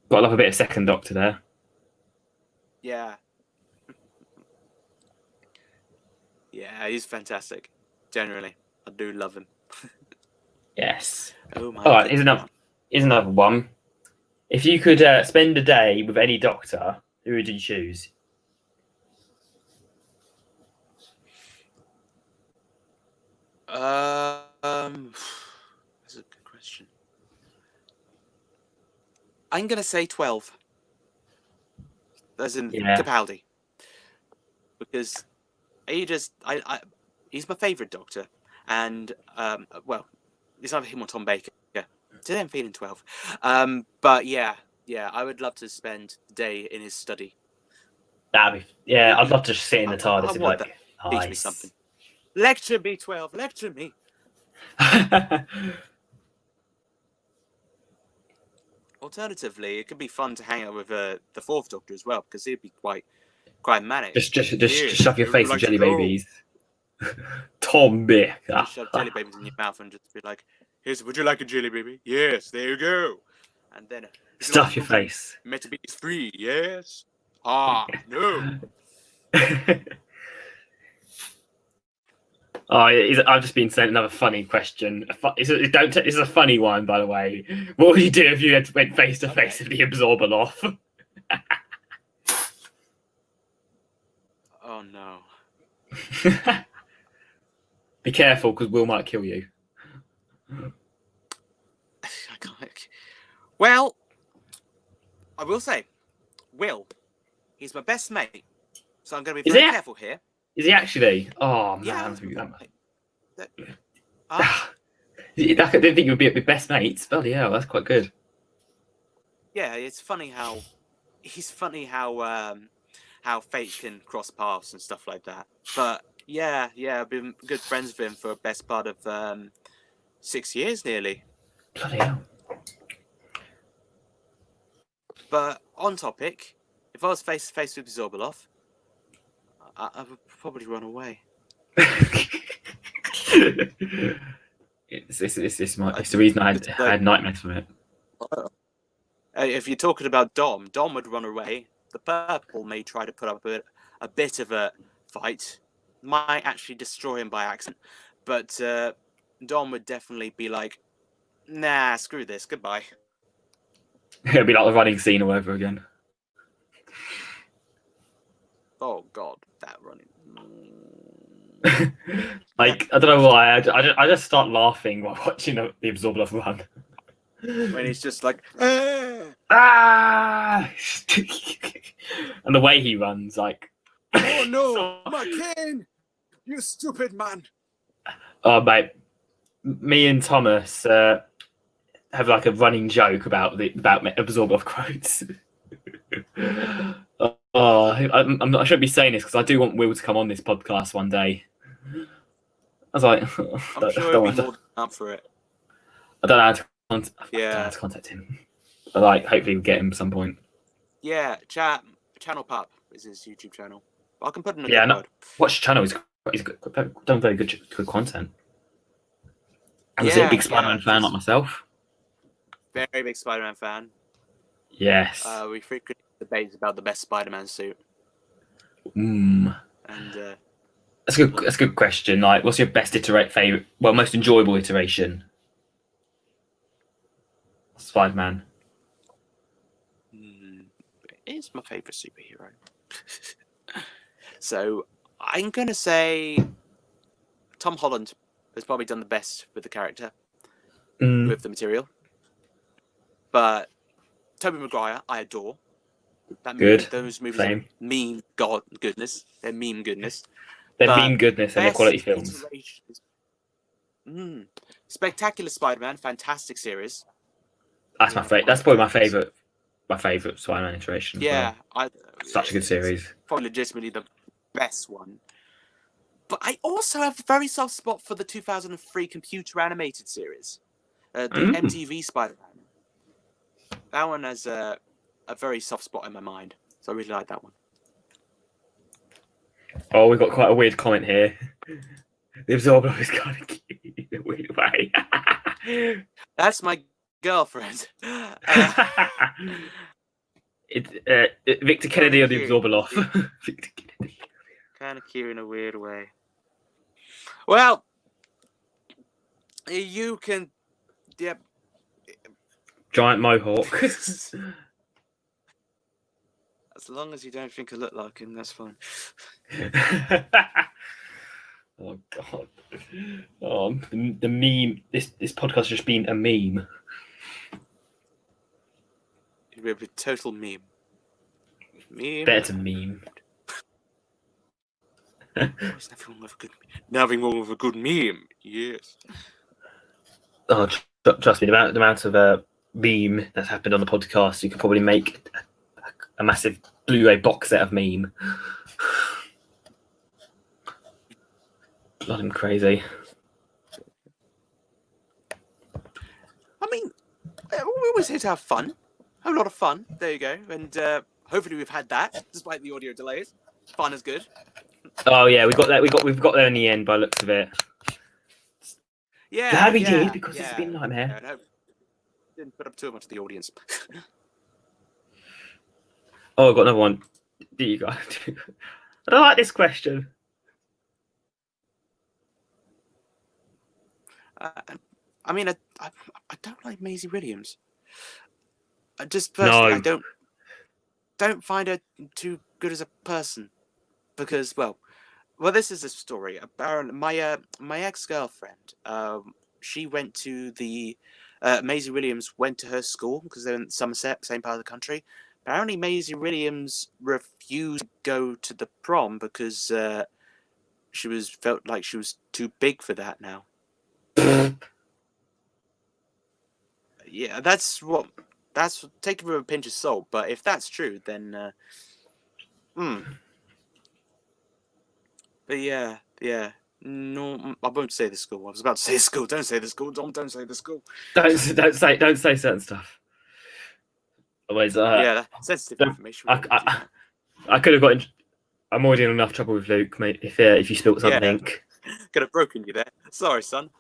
[SPEAKER 1] Got to love a bit of Second Doctor there.
[SPEAKER 2] Yeah. Yeah, he's fantastic. Generally, I do love him.
[SPEAKER 1] Yes.
[SPEAKER 2] Oh my.
[SPEAKER 1] All right, here's another one. If you could spend a day with any Doctor, who would you choose?
[SPEAKER 2] That's a good question. I'm gonna say 12. As in Capaldi, because he's my favourite Doctor, and well, it's either him or Tom Baker. Today I'm feeling 12, but yeah, I would love to spend the day in his study.
[SPEAKER 1] I'd love to sit in the TARDIS and be like, nice.
[SPEAKER 2] Teach me something. Lecture me, 12. Lecture me. Alternatively, it could be fun to hang out with the Fourth Doctor as well, because he'd be quite manic.
[SPEAKER 1] Just
[SPEAKER 2] Yeah,
[SPEAKER 1] shove your
[SPEAKER 2] who would
[SPEAKER 1] face in
[SPEAKER 2] like to
[SPEAKER 1] jelly
[SPEAKER 2] go?
[SPEAKER 1] babies. Tommy.
[SPEAKER 2] Just shove jelly babies in your mouth and just be like, would you like a jelly baby? Yes, there you go. And then
[SPEAKER 1] Stuff your face.
[SPEAKER 2] Metababies 3, yes. Ah, no.
[SPEAKER 1] I've just been sent another funny question. This is a funny one, by the way. What would you do if you went face to face with the Absorbaloff?
[SPEAKER 2] Oh no.
[SPEAKER 1] Be careful, because Will might kill you.
[SPEAKER 2] I can't. Well, I will say, Will, he's my best mate, so I'm going to be very careful here.
[SPEAKER 1] Is he actually? Oh man, I didn't think you would be best mates. Bloody hell, that's quite good.
[SPEAKER 2] Yeah, it's funny how how fate can cross paths and stuff like that. But yeah, I've been good friends with him for the best part of 6 years nearly.
[SPEAKER 1] Bloody hell.
[SPEAKER 2] But on topic, if I was face to face with Zorbaloff, I would probably run away.
[SPEAKER 1] It's the reason I had nightmares from it.
[SPEAKER 2] If you're talking about Dom would run away. The Purple may try to put up a bit of a fight. Might actually destroy him by accident. But Dom would definitely be like, nah, screw this, goodbye.
[SPEAKER 1] It'll be like the running scene all over again.
[SPEAKER 2] Oh god, that running.
[SPEAKER 1] Like, I don't know why, I just start laughing while watching the Absorbaloff run.
[SPEAKER 2] When he's just like,
[SPEAKER 1] ah! And the way he runs, like,
[SPEAKER 2] oh no, my cane! You stupid man!
[SPEAKER 1] Oh mate, me and Thomas have like a running joke about Absorbaloff quotes. I shouldn't be saying this because I do want Will to come on this podcast one day. I was like,
[SPEAKER 2] I'm sure he'll be more than up for it.
[SPEAKER 1] I don't know how to contact him. But like, hopefully we'll get him at some point.
[SPEAKER 2] Yeah, Channel Pup is his YouTube channel. I can put in a good word.
[SPEAKER 1] Watch the channel. He's done very good content. And a big Spider-Man fan like myself.
[SPEAKER 2] Very big Spider-Man fan.
[SPEAKER 1] Yes.
[SPEAKER 2] We frequently debate about the best Spider-Man suit.
[SPEAKER 1] And that's a good question. Like, what's your best most enjoyable iteration? Spider-Man.
[SPEAKER 2] It is my favorite superhero. So I'm gonna say Tom Holland has probably done the best with the character, with the material. But Tobey Maguire, I adore. Those movies are meme goodness. They're meme goodness.
[SPEAKER 1] They're meme goodness and they're quality films.
[SPEAKER 2] Spectacular Spider-Man, fantastic series.
[SPEAKER 1] That's my favorite. That's probably my favorite Spider-Man iteration.
[SPEAKER 2] Yeah,
[SPEAKER 1] such a good series.
[SPEAKER 2] Probably legitimately the best one. But I also have a very soft spot for the 2003 computer animated series, the MTV Spider-Man. That one has a very soft spot in my mind, so I really like that one.
[SPEAKER 1] Oh, we've got quite a weird comment here. The Absorbaloff is kind of cute in a weird way.
[SPEAKER 2] That's my girlfriend.
[SPEAKER 1] Victor Kennedy or the Absorbaloff? Victor Kennedy.
[SPEAKER 2] Kind of cute in a weird way. Well, you can... Yep.
[SPEAKER 1] Giant mohawk.
[SPEAKER 2] As long as you don't think I look like him, that's fine.
[SPEAKER 1] Oh god. Oh, the meme. This podcast has just been a meme.
[SPEAKER 2] It'd be a total meme.
[SPEAKER 1] Better meme.
[SPEAKER 2] There's nothing wrong with a good meme. Yes.
[SPEAKER 1] Oh, trust me. The amount of meme that's happened on the podcast, you could probably make a massive Blu-ray box set of meme. Bloody crazy.
[SPEAKER 2] I mean, we're always here to have fun. have a lot of fun. There you go. And hopefully we've had that, despite the audio delays. Fun is good.
[SPEAKER 1] Oh yeah, we got that. We've got there in the end by the looks of it.
[SPEAKER 2] Yeah,
[SPEAKER 1] Glad we did, because it's been a nightmare.
[SPEAKER 2] And hope didn't put up too much of the audience.
[SPEAKER 1] Oh, I've got another one. Do you guys? I don't like this question.
[SPEAKER 2] I mean, I don't like Maisie Williams. I just personally, I don't find her too good as a person, because well, this is a story. Apparently, my ex-girlfriend, she went to the Maisie Williams went to her school because they're in Somerset, same part of the country. Apparently, Maisie Williams refused to go to the prom because she felt like she was too big for that now. Yeah, that's take it with a pinch of salt. But if that's true, then But yeah. No, I won't say the school. I was about to say the school. Don't say the school. Don't say the school.
[SPEAKER 1] Don't say certain stuff. Otherwise,
[SPEAKER 2] yeah, sensitive information.
[SPEAKER 1] I could have got. I'm already in enough trouble with Luke, mate. If you spilt something,
[SPEAKER 2] could have broken you there. Sorry, son.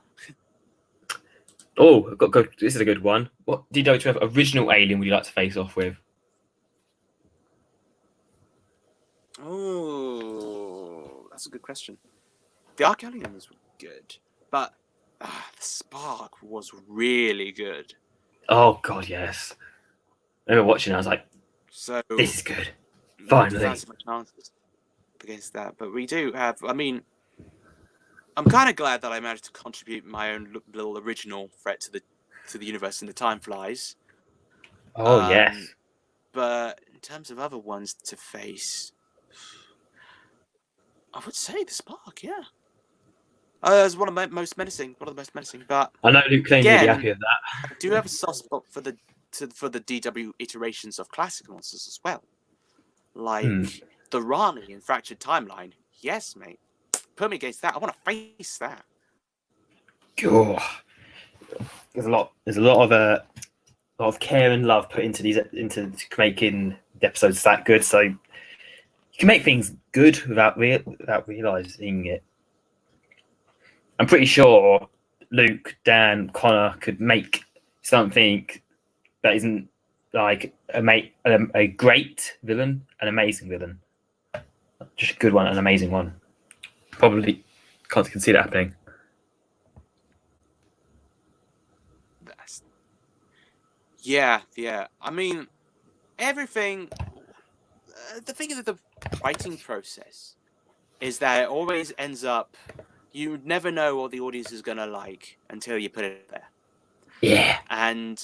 [SPEAKER 1] Oh, this is a good one. What DW12 original alien would you like to face off with?
[SPEAKER 2] Oh, that's a good question. The Archalians were good, but the Spark was really good.
[SPEAKER 1] Oh God, yes. I remember watching. I was like, "So this is good." Finally,
[SPEAKER 2] my chances against that, but we do have. I mean, I'm kind of glad that I managed to contribute my own little original threat to the universe in the Time Flies.
[SPEAKER 1] Oh yes.
[SPEAKER 2] But in terms of other ones to face, I would say the Spark. Yeah. It's one of the most menacing. But
[SPEAKER 1] I know Luke claims you'd be happy with that.
[SPEAKER 2] I do have a soft spot for the DW iterations of classic monsters as well, like the Rani in Fractured Timeline. Yes, mate. Put me against that. I want to face that.
[SPEAKER 1] Oh, there's a lot of care and love put into making the episodes that good. So you can make things good without realizing it. I'm pretty sure Luke, Dan, Connor could make something that isn't like a great villain, an amazing villain, just a good one, an amazing one. Probably can't see that happening.
[SPEAKER 2] Yeah. I mean, everything. The thing is, the writing process is that it always ends up. You never know what the audience is gonna like until you put it there.
[SPEAKER 1] Yeah.
[SPEAKER 2] And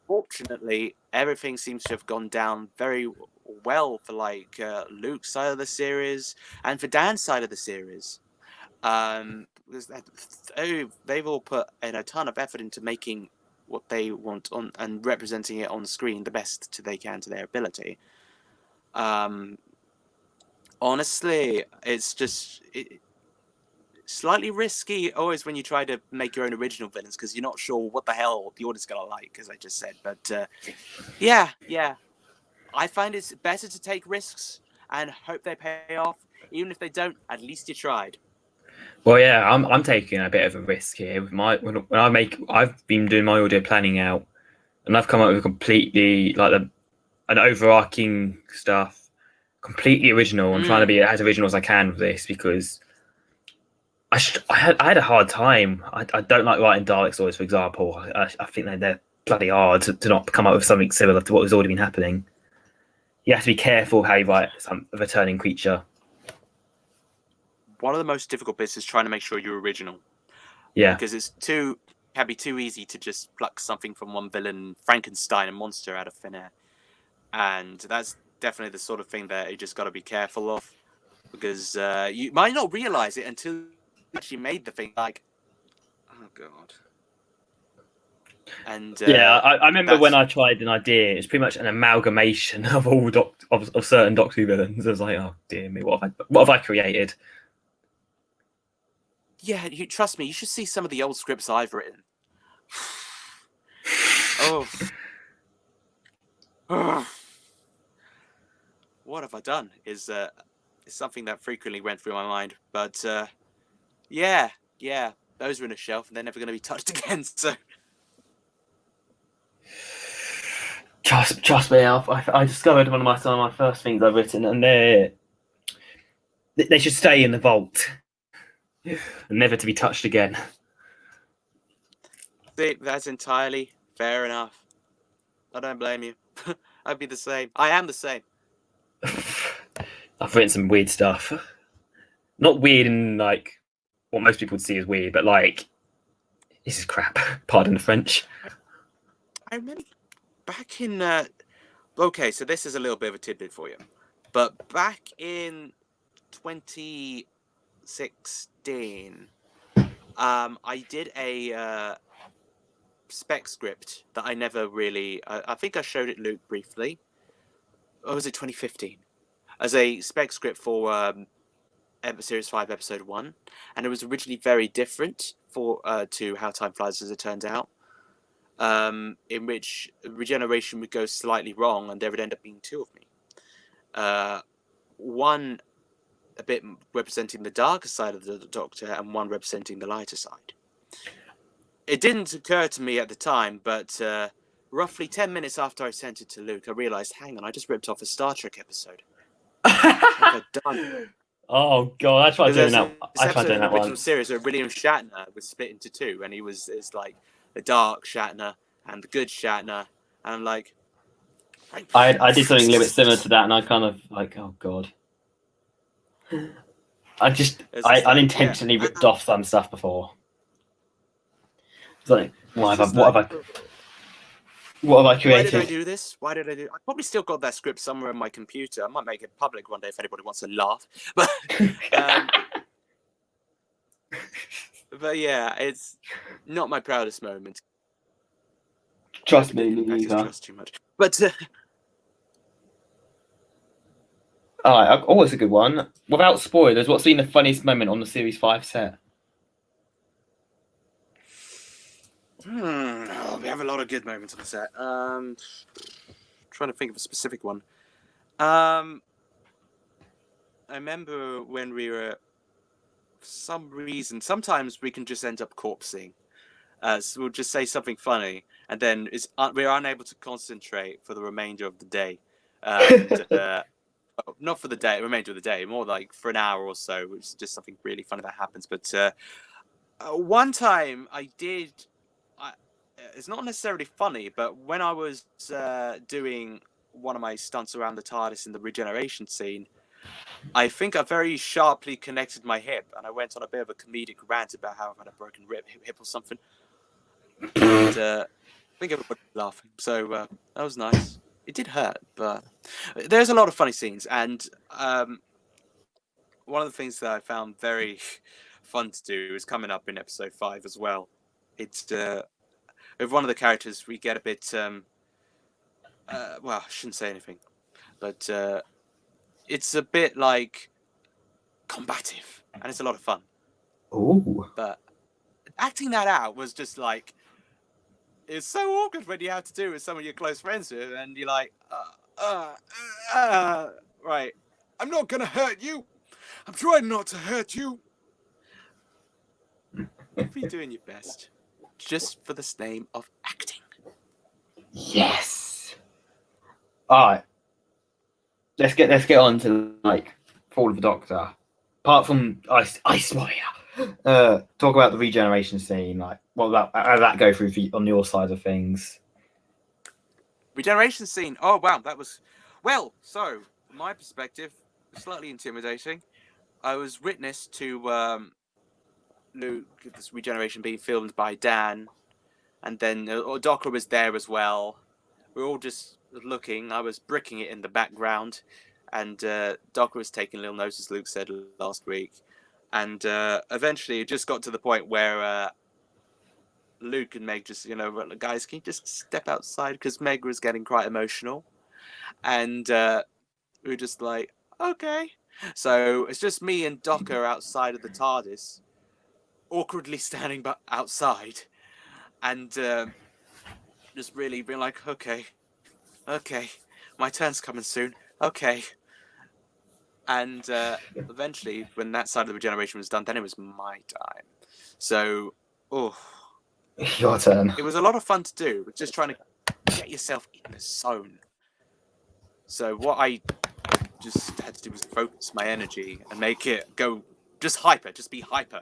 [SPEAKER 2] fortunately, everything seems to have gone down very well for like Luke's side of the series and for Dan's side of the series. Because they've all put in a ton of effort into making what they want on and representing it on screen the best they can to their ability. Honestly, it's just slightly risky always when you try to make your own original villains because you're not sure what the hell the audience is gonna like, as I just said. But yeah, I find it's better to take risks and hope they pay off. Even if they don't, at least you tried.
[SPEAKER 1] Well, yeah, I'm taking a bit of a risk here with I've been doing my audio planning out, and I've come up with completely like an overarching stuff, completely original. I'm trying to be as original as I can with this because I had a hard time. I don't like writing Dalek stories, for example. I think they're bloody hard to not come up with something similar to what has already been happening. You have to be careful how you write a returning creature.
[SPEAKER 2] One of the most difficult bits is trying to make sure you're original.
[SPEAKER 1] Yeah.
[SPEAKER 2] Because can be too easy to just pluck something from one villain, Frankenstein, a monster out of thin air. And that's definitely the sort of thing that you just got to be careful of. Because you might not realize it until you actually made the thing like, oh, God. And
[SPEAKER 1] I remember when I tried an idea, it's pretty much an amalgamation of all of certain Doctor Who villains. I was like, oh dear me, what have I created?
[SPEAKER 2] Yeah, you trust me. You should see some of the old scripts I've written. Oh, What have I done? Is something that frequently went through my mind. But yeah, those are in a shelf and they're never going to be touched again. So
[SPEAKER 1] trust me, I discovered one of my first things I've written, and they should stay in the vault, and never to be touched again.
[SPEAKER 2] See, that's entirely fair enough. I don't blame you. I'd be the same. I am the same.
[SPEAKER 1] I've written some weird stuff. Not weird in like what most people would see as weird, but like this is crap. Pardon the French.
[SPEAKER 2] I remember back in okay, so this is a little bit of a tidbit for you. But back in 2016, I did a spec script that I never really I think I showed it Luke briefly. Or was it 2015? As a spec script for Series 5, Episode 1. And it was originally very different to How Time Flies, as it turned out. In which regeneration would go slightly wrong and there would end up being two of me. One a bit representing the darker side of the Doctor and one representing the lighter side. It didn't occur to me at the time, but roughly 10 minutes after I sent it to Luke, I realised, hang on, I just ripped off a Star Trek episode. What have I done?
[SPEAKER 1] Oh god, I tried doing that. I tried doing that
[SPEAKER 2] in the original
[SPEAKER 1] once.
[SPEAKER 2] series where William Shatner was split into two, and it's like the dark Shatner and the good Shatner, and I'm like,
[SPEAKER 1] I did something a little bit similar to that, and I kind of like, oh god, I unintentionally ripped off some stuff before. It's like, what have I created?
[SPEAKER 2] Why did I do this? Why did I do? I probably still got that script somewhere on my computer. I might make it public one day if anybody wants to laugh. But but yeah, it's not my proudest moment.
[SPEAKER 1] Trust me, neither.
[SPEAKER 2] Trust too much. But
[SPEAKER 1] all right, always a good one. Without spoilers, what's been the funniest moment on the Series 5 set?
[SPEAKER 2] Oh, we have a lot of good moments on the set. Trying to think of a specific one. I remember when we were, for some reason, sometimes we can just end up corpsing. So we'll just say something funny, and then we're unable to concentrate for the remainder of the day. Not for the remainder of the day, more like for an hour or so, which is just something really funny that happens. But one time I did. It's not necessarily funny, but when I was doing one of my stunts around the TARDIS in the regeneration scene, I think I very sharply connected my hip, and I went on a bit of a comedic rant about how I've had a broken hip or something. And I think everybody was laughing, so that was nice. It did hurt, but there's a lot of funny scenes, and one of the things that I found very fun to do is coming up in episode 5 as well. It's with one of the characters, we get a bit, well, I shouldn't say anything, but it's a bit like combative, and it's a lot of fun.
[SPEAKER 1] Ooh.
[SPEAKER 2] But acting that out was just like, it's so awkward when you have to do it with someone you're close friends with, and you're like, right, I'm not going to hurt you. I'm trying not to hurt you. You're doing your best. Just for the name of acting.
[SPEAKER 1] Yes. All right. Let's get on to like Fall of the Doctor. Apart from Ice Warrior, talk about the regeneration scene. Like, how did that go through on your side of things?
[SPEAKER 2] Regeneration scene. Oh wow, that was So from my perspective, slightly intimidating. I was witness to this regeneration being filmed by Dan, and then Docker was there as well. We were all just looking. I was bricking it in the background, and Docker was taking little notes, as Luke said last week. And eventually it just got to the point where Luke and Meg just, guys, can you just step outside? Because Meg was getting quite emotional. And we were just like, okay. So it's just me and Docker outside of the TARDIS, awkwardly standing outside, and just really being like, okay, Okay, my turn's coming soon. Okay. And eventually, when that side of the regeneration was done, then it was my time. So,
[SPEAKER 1] Your turn.
[SPEAKER 2] it was a lot of fun to do, but just trying to get yourself in the zone. So what I just had to do was focus my energy and make it go just hyper, just be hyper.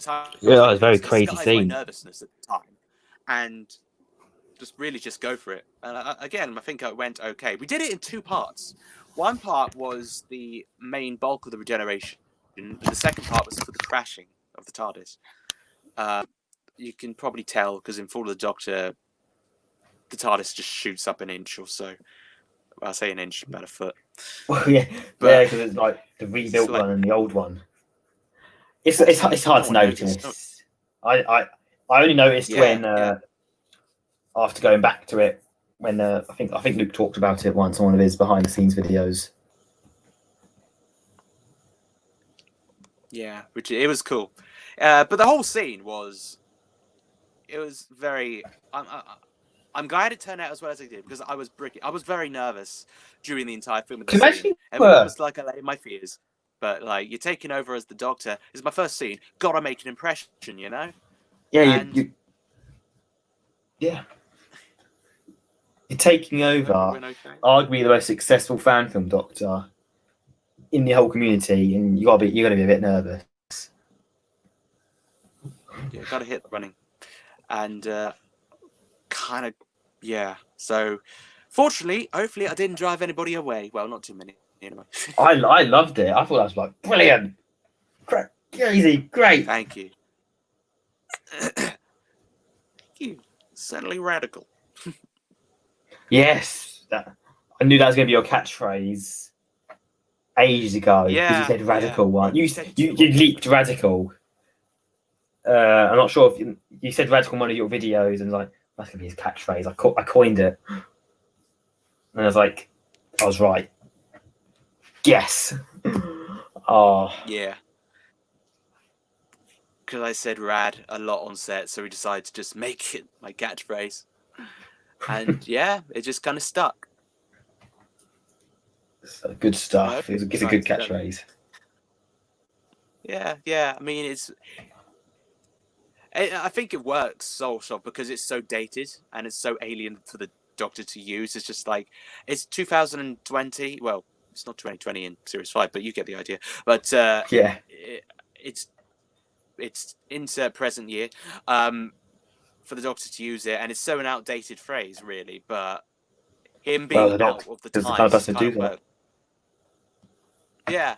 [SPEAKER 1] Yeah, it was a very crazy
[SPEAKER 2] disguise
[SPEAKER 1] scene.
[SPEAKER 2] my nervousness at the time, and just go for it. And again, I think it went okay. We did it in 2 parts. One part was the main bulk of the regeneration. The second part was for the crashing of the TARDIS. You can probably tell because in Fall of the Doctor, the TARDIS just shoots up an inch or so. Well, I say an inch, about a foot.
[SPEAKER 1] Well, yeah, because it's like the rebuilt one and the old one. It's hard to notice. I only noticed when after going back to it when I think Luke talked about it once on one of his behind the scenes videos.
[SPEAKER 2] Yeah, which it was cool, but the whole scene was very. I'm glad it turned out as well as it did because I was very nervous during the entire film. Everyone was like, I laid my fears, but like you're taking over as the Doctor. This is my first scene. Gotta make an impression, you know.
[SPEAKER 1] Yeah, yeah. You're taking over arguably the most successful fan film Doctor in the whole community, and you're gonna be a bit nervous.
[SPEAKER 2] Yeah, gotta hit the running, and kind of So, fortunately, hopefully, I didn't drive anybody away. Well, not too many, anyway.
[SPEAKER 1] I loved it. I thought that was like brilliant, crazy, great.
[SPEAKER 2] Thank you. Thank you. Certainly radical.
[SPEAKER 1] Yes, I knew that was going to be your catchphrase ages ago.
[SPEAKER 2] Yeah,
[SPEAKER 1] you said radical one. You leaped radical. I'm not sure if you said radical in one of your videos, and like that's going to be his catchphrase. I coined it, and I was like, I was right. Yes. Oh.
[SPEAKER 2] Yeah. Because I said rad a lot on set, so we decided to just make it my catchphrase. And yeah, it just kind of stuck.
[SPEAKER 1] So good stuff. It's a good catchphrase.
[SPEAKER 2] Yeah. I mean, I think it works so because it's so dated and it's so alien for the Doctor to use. It's just like it's 2020. Well, it's not 2020 in Series 5, but you get the idea. But
[SPEAKER 1] yeah,
[SPEAKER 2] it's into present year for the Doctor to use it, and it's so an outdated phrase, really. But him being out of the time,
[SPEAKER 1] kind of person do that.
[SPEAKER 2] Yeah.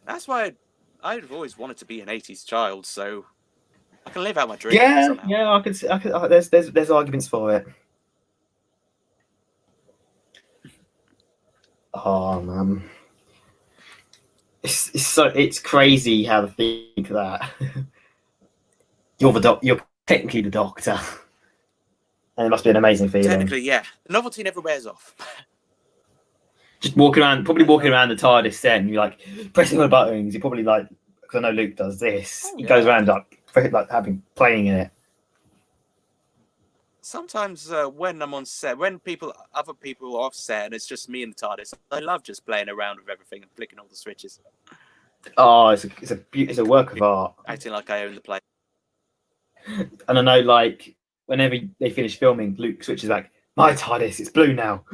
[SPEAKER 2] That's why I've always wanted to be an 80s child, so I can live out my dream. Somehow.
[SPEAKER 1] Yeah, I can see. There's arguments for it. Oh man, it's crazy how to think that you're technically the Doctor, and it must be an amazing feeling.
[SPEAKER 2] Technically, yeah. The novelty never wears off.
[SPEAKER 1] Just walking around the TARDIS set, and you're like pressing all the buttons. You're probably like, because I know Luke does this. He goes around like playing in it.
[SPEAKER 2] Sometimes when I'm on set, when other people are off set, and it's just me and the TARDIS, I love just playing around with everything and flicking all the switches.
[SPEAKER 1] Oh, it's a work of art.
[SPEAKER 2] Acting like I own the place.
[SPEAKER 1] And I know, like, whenever they finish filming, Luke switches back. My TARDIS, it's blue now.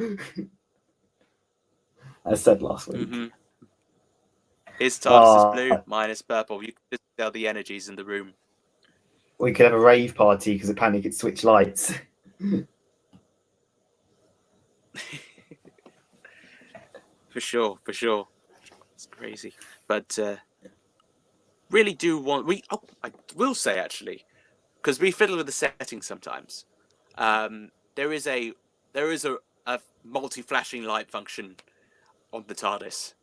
[SPEAKER 1] As said last week.
[SPEAKER 2] Mm-hmm. His TARDIS is blue, mine is purple. You can just tell the energies in the room.
[SPEAKER 1] We could have a rave party because apparently you could switch lights.
[SPEAKER 2] For sure. It's crazy. But really do want... I will say, actually, because we fiddle with the settings sometimes. There is a multi-flashing light function on the TARDIS.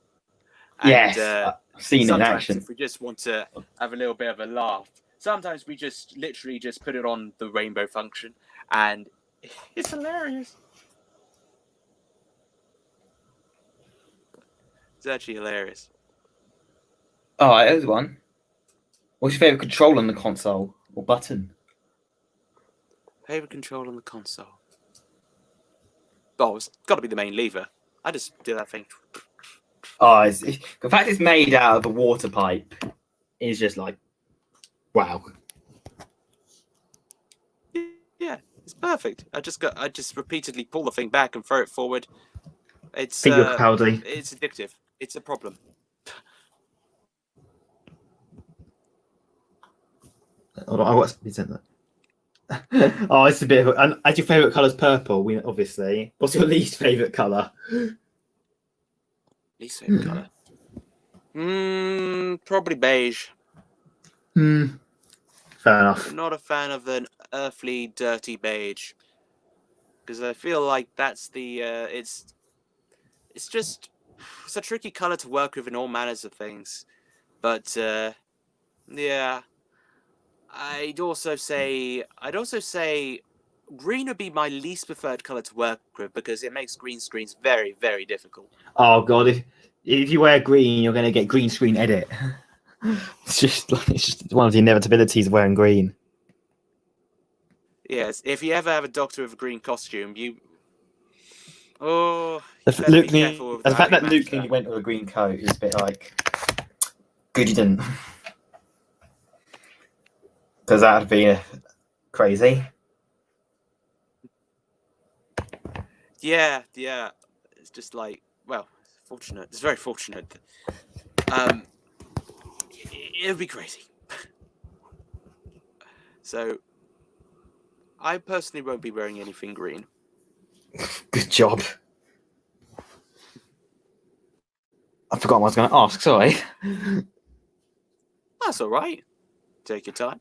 [SPEAKER 2] And,
[SPEAKER 1] yes, I've seen it in action.
[SPEAKER 2] If we just want to have a little bit of a laugh, sometimes we just literally just put it on the rainbow function, and it's hilarious. It's actually hilarious.
[SPEAKER 1] Oh, there's one. What's your favourite control on the console or button?
[SPEAKER 2] Favourite control on the console? Oh, it's got to be the main lever. I just do that thing.
[SPEAKER 1] Oh, the fact it's made out of a water pipe is just like, wow.
[SPEAKER 2] Yeah, it's perfect. I just repeatedly pull the thing back and throw it forward. It's
[SPEAKER 1] Think you're cloudy.
[SPEAKER 2] It's addictive. It's a problem.
[SPEAKER 1] Hold on, I want to sent that. Oh, it's a bit of and as your favourite colour's purple, obviously. What's your least favourite colour?
[SPEAKER 2] Least favorite colour? Probably beige.
[SPEAKER 1] Fair enough.
[SPEAKER 2] I'm not a fan of an earthly, dirty beige. Because I feel like that's the it's a tricky colour to work with in all manners of things. But yeah. I'd also say green would be my least preferred colour to work with because it makes green screens very, very difficult.
[SPEAKER 1] Oh god, if you wear green, you're going to get green screen edit. It's just one of the inevitabilities of wearing green.
[SPEAKER 2] Yes, if you ever have a doctor with a green costume, the fact that
[SPEAKER 1] Luke went with a green coat is a bit like good you didn't. Because that'd be crazy.
[SPEAKER 2] Yeah. It's just like, well, fortunate. It's very fortunate. It would be crazy. So, I personally won't be wearing anything green.
[SPEAKER 1] Good job. I forgot what I was going to ask. Sorry.
[SPEAKER 2] That's all right. Take your time.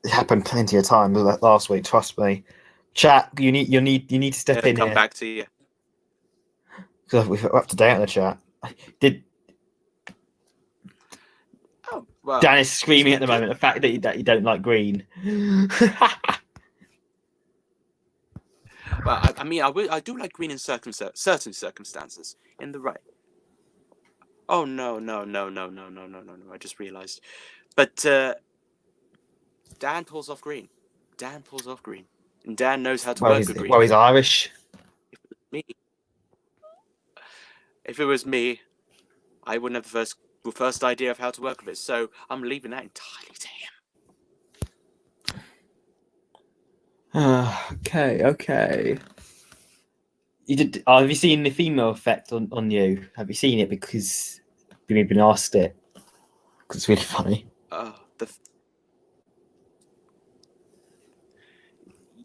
[SPEAKER 1] It happened plenty of times last week. Trust me. Chat, you need to step in
[SPEAKER 2] come
[SPEAKER 1] here.
[SPEAKER 2] Back to you.
[SPEAKER 1] Because we're up to date on the chat.
[SPEAKER 2] Oh well.
[SPEAKER 1] Dan is screaming at the moment. The fact that you don't like green.
[SPEAKER 2] Well, I mean, I do like green in certain circumstances. In the right. Oh no! I just realised. But Dan pulls off green. And Dan knows how to work with green.
[SPEAKER 1] Well, he's Irish.
[SPEAKER 2] If it was me, I wouldn't have the first idea of how to work with it. So I'm leaving that entirely to him.
[SPEAKER 1] Okay. You did. Have you seen the female effect on you? Have you seen it because you've been asked it? Because it's really funny.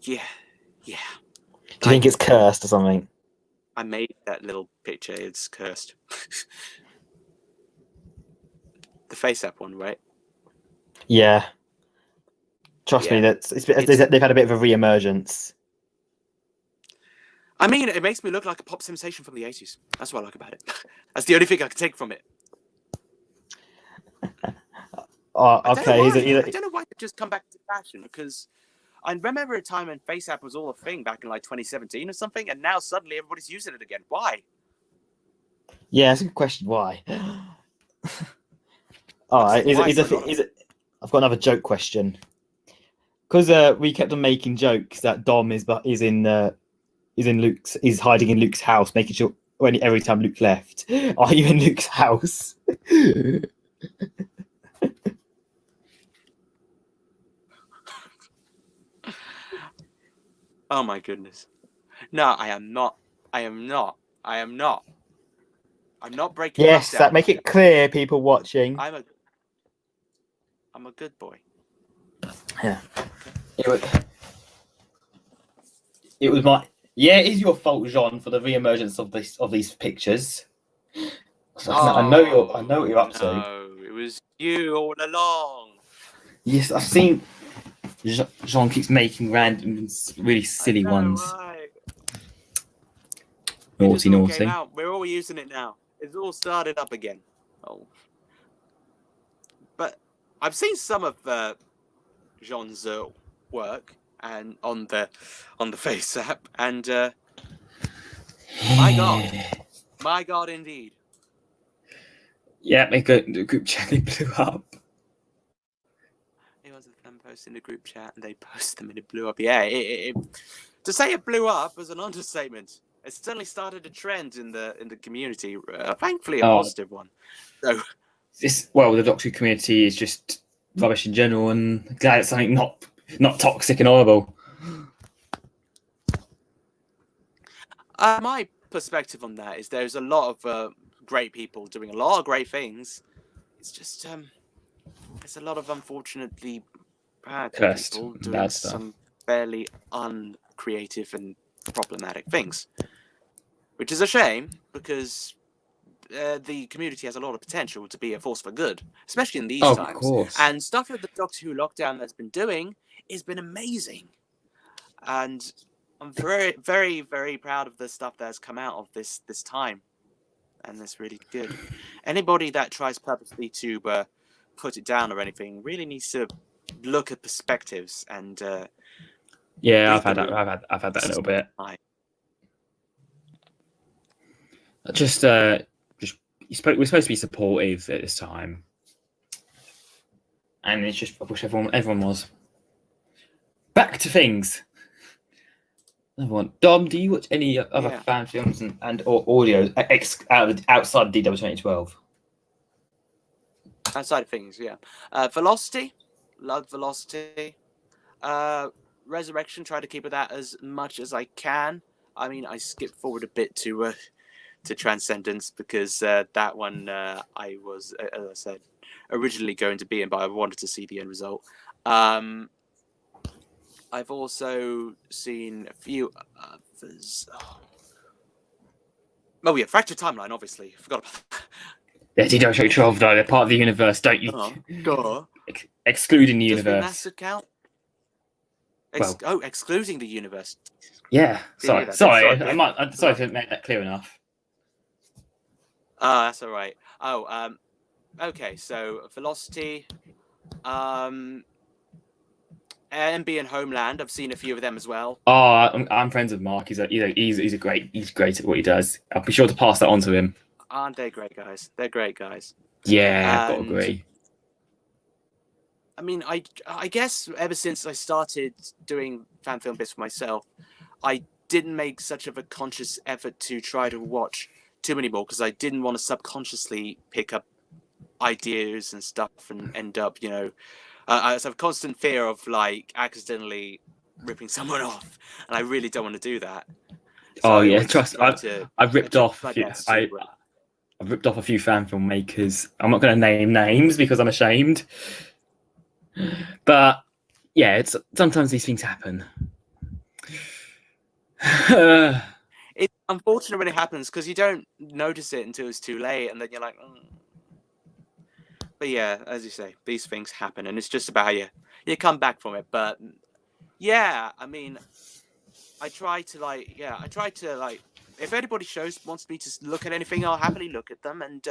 [SPEAKER 2] Yeah.
[SPEAKER 1] Do you think it's cursed or something?
[SPEAKER 2] I made that little picture. It's cursed. The face app one, right?
[SPEAKER 1] Yeah. Trust me, they've had a bit of a re-emergence.
[SPEAKER 2] I mean, it makes me look like a pop sensation from the 80s. That's what I like about it. That's the only thing I can take from it.
[SPEAKER 1] Okay.
[SPEAKER 2] I don't know why it just come back to fashion, because I remember a time when FaceApp was all a thing back in like 2017 or something, and now suddenly everybody's using it again. Why?
[SPEAKER 1] Yeah, that's a good question. Why? All right. I've got another joke question. Because we kept on making jokes that Dom is hiding in Luke's house, making sure every time Luke left, are you in Luke's house?
[SPEAKER 2] Oh my goodness. No, I am not. I'm not breaking.
[SPEAKER 1] Yes, that make it clear, people watching.
[SPEAKER 2] I'm a good boy.
[SPEAKER 1] Yeah. It was my. Yeah, it is your fault, Jean, for the re-emergence of these pictures. I know what you're up to.
[SPEAKER 2] No, it was you all along.
[SPEAKER 1] Yes, I've seen. Jean keeps making random, really silly ones.
[SPEAKER 2] Right.
[SPEAKER 1] Naughty.
[SPEAKER 2] We're all using it now. It's all started up again. Oh. But I've seen some of Jean's work and on the Face app, and my God, indeed.
[SPEAKER 1] Yeah, the group chat blew up.
[SPEAKER 2] It was them post in the group chat, and they post them, and it blew up. Yeah, to say it blew up was an understatement. It's certainly started a trend in the community. Thankfully, a positive one. So
[SPEAKER 1] the Doctor Who community is just rubbish in general, and glad it's something not toxic and horrible.
[SPEAKER 2] My perspective on that is there's a lot of great people doing a lot of great things. It's just there's a lot of unfortunately bad people doing some fairly uncreative and problematic things, which is a shame because the community has a lot of potential to be a force for good, especially in these times.
[SPEAKER 1] Of course.
[SPEAKER 2] And stuff that the Doctor Who lockdown has been doing has been amazing, and I'm very, very, very proud of the stuff that has come out of this time, and it's really good. Anybody that tries purposely to put it down or anything really needs to look at perspectives and.
[SPEAKER 1] Yeah, I've had that a little bit. We're supposed to be supportive at this time, and it's just I wish everyone was. Back to things. Another one. Dom, do you watch any other fan films and or audio outside of DW 2012?
[SPEAKER 2] Outside of things, yeah. Velocity, love Velocity. Resurrection, try to keep with that as much as I can. I mean, I skipped forward a bit to Transcendence because that one I was, as I said, originally going to be in, but I wanted to see the end result. I've also seen a few others. Oh yeah, Fractured Timeline, obviously. Forgot about that.
[SPEAKER 1] Yeah, DW 2012, though. They're part of the universe, don't you? Excluding the universe.
[SPEAKER 2] Does Remastered count? Excluding the universe.
[SPEAKER 1] Yeah, sorry. Sorry if I didn't make that clear enough.
[SPEAKER 2] That's all right. Okay, so Velocity, MB and Homeland. I've seen a few of them as well.
[SPEAKER 1] Oh, I'm friends with Mark. He's great at what he does. I'll be sure to pass that on to him.
[SPEAKER 2] Aren't they great guys? They're great guys.
[SPEAKER 1] Yeah, I've got to agree.
[SPEAKER 2] I mean, I guess ever since I started doing fan film bits for myself, I didn't make such of a conscious effort to try to watch too many more because I didn't want to subconsciously pick up ideas and stuff and end up, I have a constant fear of like accidentally ripping someone off, and I really don't want to do that.
[SPEAKER 1] So trust. I've ripped off a few fan filmmakers. I'm not going to name names because I'm ashamed. But yeah, sometimes these things happen.
[SPEAKER 2] It's unfortunate when it happens because you don't notice it until it's too late, and then you're like. But yeah, as you say, these things happen, and it's just about how you come back from it. But yeah, I mean, I try to if anybody wants me to look at anything, I'll happily look at them and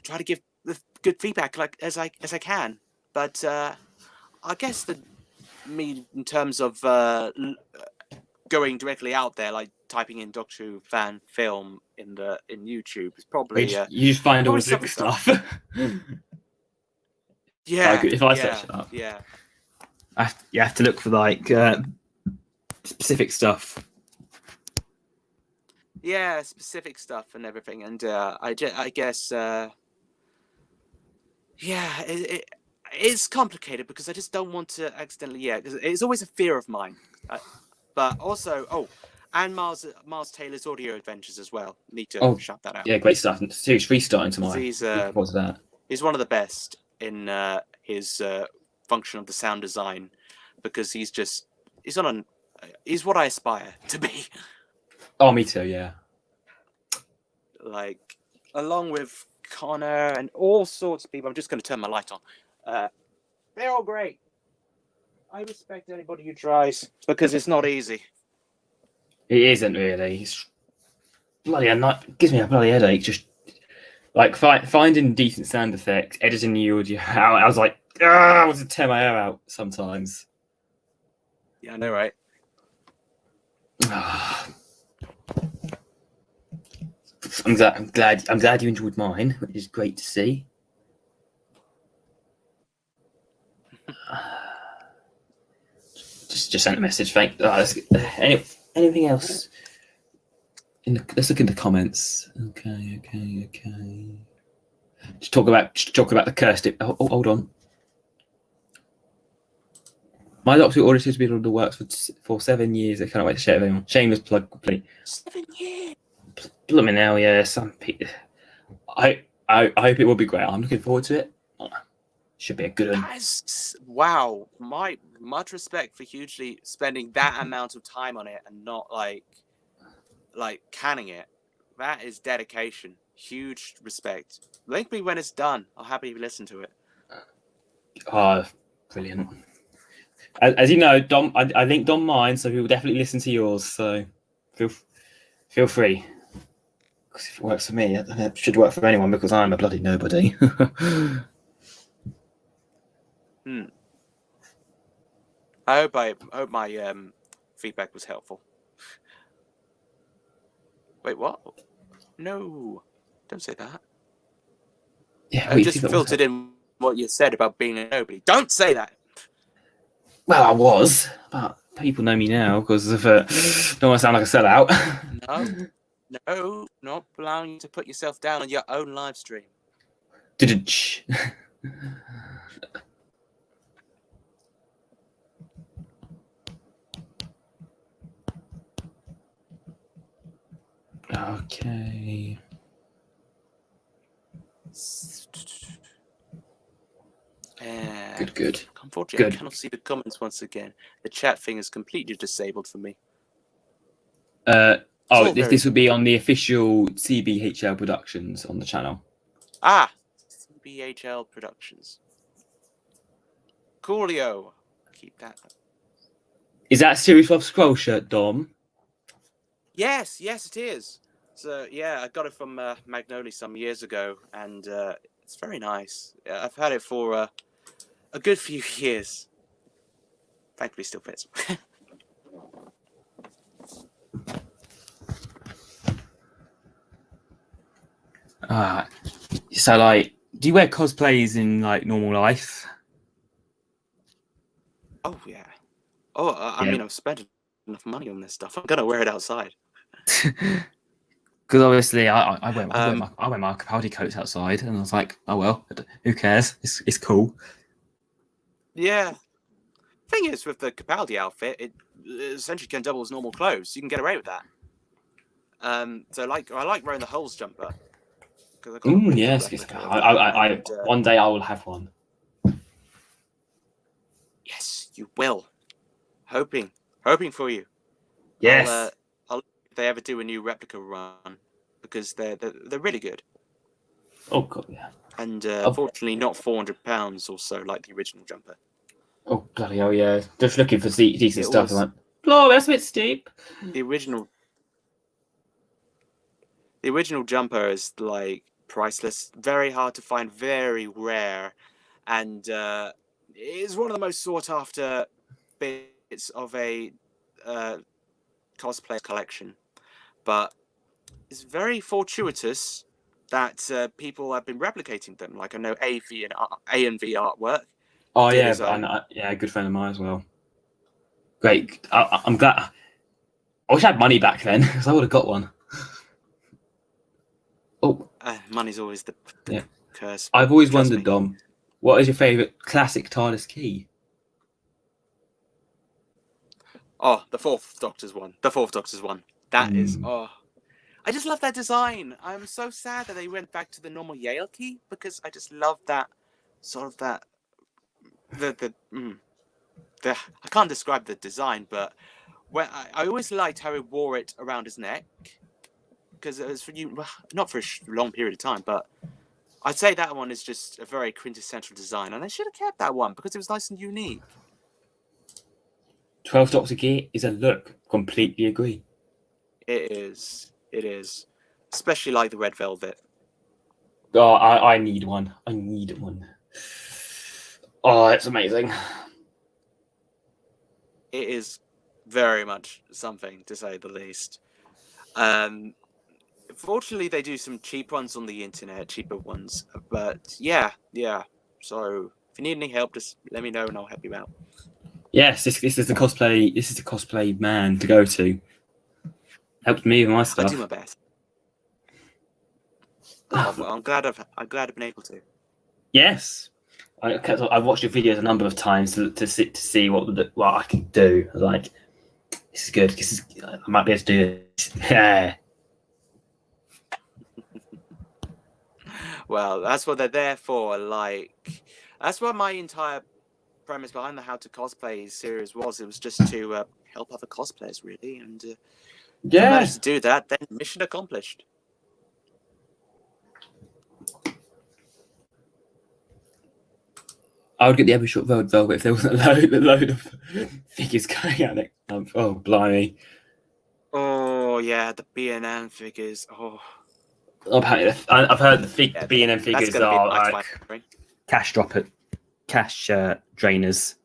[SPEAKER 2] try to give good feedback as I can. But I guess in terms of going directly out there, like typing in Doctor Who fan film in YouTube is probably
[SPEAKER 1] you find all the good stuff.
[SPEAKER 2] Yeah,
[SPEAKER 1] if I search it up, you have to look for like specific stuff.
[SPEAKER 2] Yeah, specific stuff and everything, and I guess it's complicated because I just don't want to accidentally. Yeah, it's always a fear of mine. But also, and Mars Taylor's audio adventures as well. Need to shout that out.
[SPEAKER 1] Yeah, great stuff. Series restarting tomorrow.
[SPEAKER 2] What's that? He's one of the best in his function of the sound design because he's what I aspire to be.
[SPEAKER 1] Oh, me too. Yeah.
[SPEAKER 2] Like, along with Connor and all sorts of people. I'm just going to turn my light on. They're all great. I respect anybody who tries because it's not easy.
[SPEAKER 1] It isn't really. It's bloody it gives me a bloody headache. Just like finding decent sound effects, editing the audio out. I was like, I want to tear my hair out sometimes.
[SPEAKER 2] Yeah, I know, right?
[SPEAKER 1] I'm glad you enjoyed mine, which is great to see. Just sent a message. Anything else Let's look in the comments. Okay. Just talk about the curse tip. Oh, hold on. My doctor ordered to be able to work for 7 years. I can't wait to share it with everyone. Shameless plug complete.
[SPEAKER 2] 7 years.
[SPEAKER 1] Blooming hell, yeah. Some people. I hope it will be great. I'm looking forward to it. Should be a good one.
[SPEAKER 2] Wow. Much respect for hugely spending that amount of time on it and not like canning it. That is dedication. Huge respect. Link me when it's done. I'll happily listen to it.
[SPEAKER 1] Oh, brilliant. As you know, Dom, I linked on mine, so he will definitely listen to yours. So feel free. Because if it works for me, it should work for anyone because I'm a bloody nobody.
[SPEAKER 2] I hope my feedback was helpful. Wait, what? No, don't say that.
[SPEAKER 1] Yeah,
[SPEAKER 2] I just filtered in what you said about being a nobody. Don't say that.
[SPEAKER 1] Well, I was, but people know me now because of don't want to sound like a sellout.
[SPEAKER 2] No, not allowing you to put yourself down on your own live stream.
[SPEAKER 1] Okay. Good.
[SPEAKER 2] Unfortunately, I cannot see the comments once again. The chat thing is completely disabled for me.
[SPEAKER 1] This would be on the official CBHL Productions on the channel.
[SPEAKER 2] CBHL Productions. Coolio. Keep that.
[SPEAKER 1] Is that Series 12 scroll shirt, Dom?
[SPEAKER 2] Yes, it is. So yeah, I got it from Magnoli some years ago, and it's very nice. I've had it for a good few years. Thankfully, still fits.
[SPEAKER 1] So like, do you wear cosplays in like normal life?
[SPEAKER 2] Oh yeah. I mean, I've spent enough money on this stuff. I'm gonna wear it outside.
[SPEAKER 1] Because obviously, I wear my Capaldi coats outside, and I was like, oh well, who cares? It's cool.
[SPEAKER 2] Yeah. Thing is, with the Capaldi outfit, it essentially can double as normal clothes. You can get away with that. So I like wearing the Holes jumper.
[SPEAKER 1] Yes. One day I will have one.
[SPEAKER 2] Yes, you will. Hoping for you.
[SPEAKER 1] Yes.
[SPEAKER 2] I'll if they ever do a new replica run, because they're really good.
[SPEAKER 1] Oh god, yeah.
[SPEAKER 2] And unfortunately, not £400 or so like the original jumper.
[SPEAKER 1] Oh bloody hell, yeah! Just looking for decent stuff. I'm like, oh, that's a bit steep.
[SPEAKER 2] The original jumper is like priceless, very hard to find, very rare, and is one of the most sought after bits of a cosplay collection. But it's very fortuitous that people have been replicating them. Like I know A and V artwork.
[SPEAKER 1] Oh yeah, a good friend of mine as well. Great. I'm glad. I wish I had money back then because I would have got one. Oh,
[SPEAKER 2] money's always the curse.
[SPEAKER 1] I've always wondered, Dom, what is your favourite classic Tardis key?
[SPEAKER 2] Oh, the fourth Doctor's one. That is. Oh, I just love that design. I'm so sad that they went back to the normal Yale key because I just love that sort of that. I can't describe the design, but I always liked how he wore it around his neck because it was for you, not for a long period of time, but I'd say that one is just a very quintessential design, and they should have kept that one because it was nice and unique.
[SPEAKER 1] 12th Doctor gear is a look. Completely agree.
[SPEAKER 2] It is, especially like the red velvet.
[SPEAKER 1] Oh, I need one. Oh, it's amazing.
[SPEAKER 2] It is very much something, to say the least. Fortunately, they do some cheap ones on the internet, cheaper ones. But yeah. So if you need any help, just let me know and I'll help you out.
[SPEAKER 1] Yes, this is the cosplay. This is the cosplay man to go to. Helped me with my
[SPEAKER 2] I
[SPEAKER 1] stuff.
[SPEAKER 2] do my best. Oh, well, I'm glad I've been able to.
[SPEAKER 1] Yes. I've watched your videos a number of times to see what I can do. I was like, this is good. I might be able to do this. Yeah.
[SPEAKER 2] Well, that's what they're there for. Like, that's what my entire premise behind the How to Cosplay series was. It was just to help other cosplayers, really. And if I managed to do that, then mission accomplished.
[SPEAKER 1] I would get the Every Short Road Velvet if there wasn't a load of figures going out next month. Oh, blimey.
[SPEAKER 2] Oh, yeah, the B&M figures. Oh.
[SPEAKER 1] I've heard the B&M figures are like cash drainers.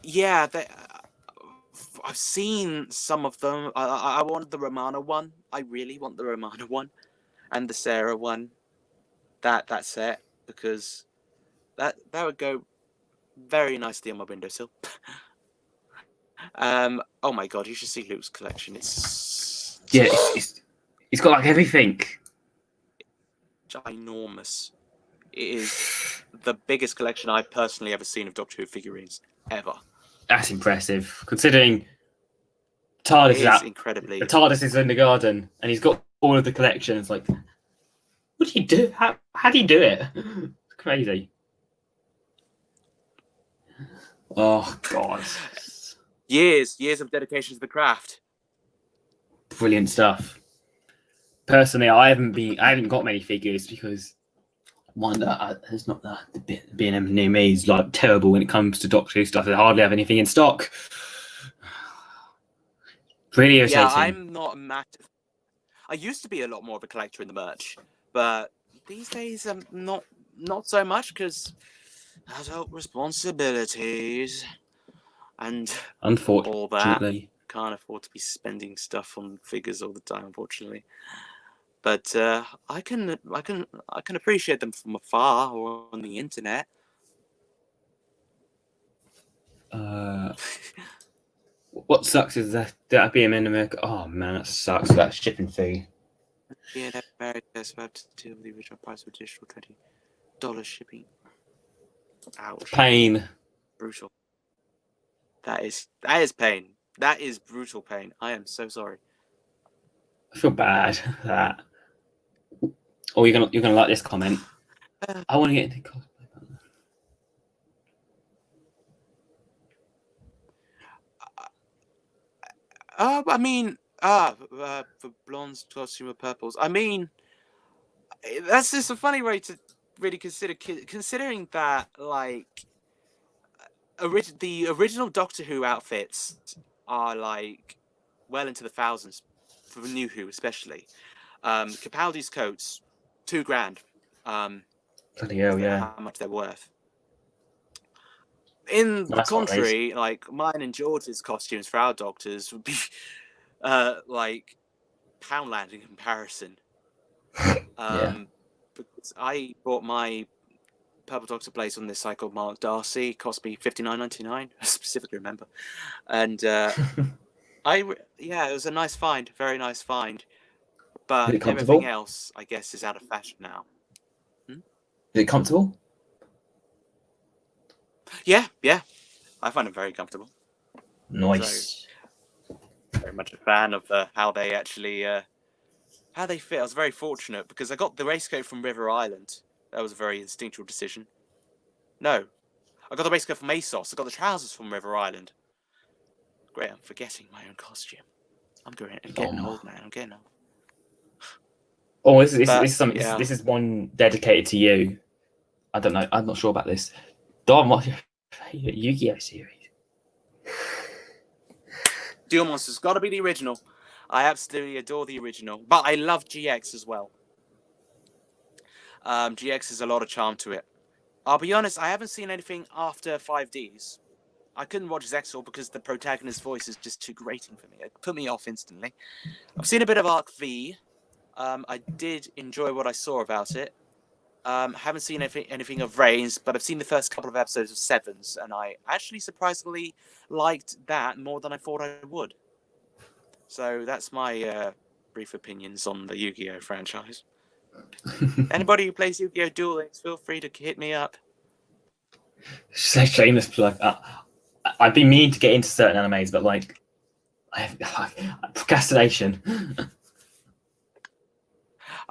[SPEAKER 2] Yeah, I've seen some of them. I wanted the Romana one. I really want the Romana one, and the Sarah one. That set, because that would go very nicely on my windowsill. Oh my god, you should see Luke's collection. It's
[SPEAKER 1] it's got like everything.
[SPEAKER 2] Ginormous. It is the biggest collection I've personally ever seen of Doctor Who figurines ever.
[SPEAKER 1] That's impressive, considering Tardis is out.
[SPEAKER 2] Incredibly.
[SPEAKER 1] The Tardis is in the garden, and he's got all of the collections. Like, what do you do? How do you do it? It's crazy. Oh god.
[SPEAKER 2] Years of dedication to the craft.
[SPEAKER 1] Brilliant stuff. Personally, I haven't got many figures because one, there's not the B&M near me is like terrible when it comes to Doctor Who stuff. They hardly have anything in stock. Really irritating.
[SPEAKER 2] Yeah, I'm not a massive. I used to be a lot more of a collector in the merch, but these days I'm not so much because adult responsibilities and all that. Can't afford to be spending stuff on figures all the time, unfortunately. But I can appreciate them from afar or on the internet.
[SPEAKER 1] What sucks is that BM in America. Oh man, that sucks. That shipping fee.
[SPEAKER 2] BM America is about to deal with the original price of additional $20 shipping. Ouch.
[SPEAKER 1] Pain.
[SPEAKER 2] Brutal. That is pain. That is brutal pain. I am so sorry.
[SPEAKER 1] I feel bad for that. Oh, you're gonna like this comment. I want to get into cosplay.
[SPEAKER 2] I mean, for blondes, costume of purples. I mean, that's just a funny way to really consider, considering that like the original Doctor Who outfits are like well into the thousands for New Who, especially. Capaldi's coats, $2,000.
[SPEAKER 1] Bloody hell, yeah.
[SPEAKER 2] How much they're worth. In the contrary, like mine and George's costumes for our doctors would be like Poundland in comparison. Because I bought my Purple Doctor place on this site called Mark Darcy. It cost me $59.99. I specifically remember, and it was a nice find, very nice find. But everything else, I guess, is out of fashion now.
[SPEAKER 1] Is it comfortable?
[SPEAKER 2] Yeah, I find it very comfortable.
[SPEAKER 1] Nice.
[SPEAKER 2] So, very much a fan of how they actually how they fit. I was very fortunate because I got the racecoat from River Island. That was a very instinctual decision. No, I got the racecoat from ASOS. I got the trousers from River Island. Great, I'm forgetting my own costume. I'm getting old, man. I'm getting old.
[SPEAKER 1] Oh, this is something. Yeah. This is one dedicated to you. I don't know. I'm not sure about this. Dom, what's your favorite Yu-Gi-Oh series?
[SPEAKER 2] Duel Monsters got to be the original. I absolutely adore the original, but I love GX as well. GX has a lot of charm to it. I'll be honest, I haven't seen anything after 5Ds. I couldn't watch Zexal because the protagonist's voice is just too grating for me. It put me off instantly. I've seen a bit of Arc V. I did enjoy what I saw about it. Haven't seen anything of Reigns, but I've seen the first couple of episodes of Sevens, and I actually surprisingly liked that more than I thought I would. So that's my brief opinions on the Yu-Gi-Oh franchise. Anybody who plays Yu-Gi-Oh Duel Links, feel free to hit me up.
[SPEAKER 1] So shameless plug. I've been meaning to get into certain animes, but like, procrastination.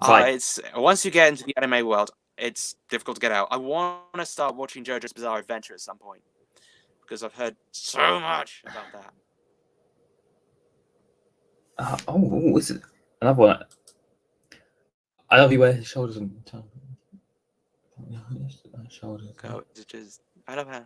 [SPEAKER 2] It's once you get into the anime world, it's difficult to get out. I want to start watching JoJo's Bizarre Adventure at some point because I've heard so much about that.
[SPEAKER 1] What's it? Another one. I love you wear his shoulders and shoulders.
[SPEAKER 2] I don't know.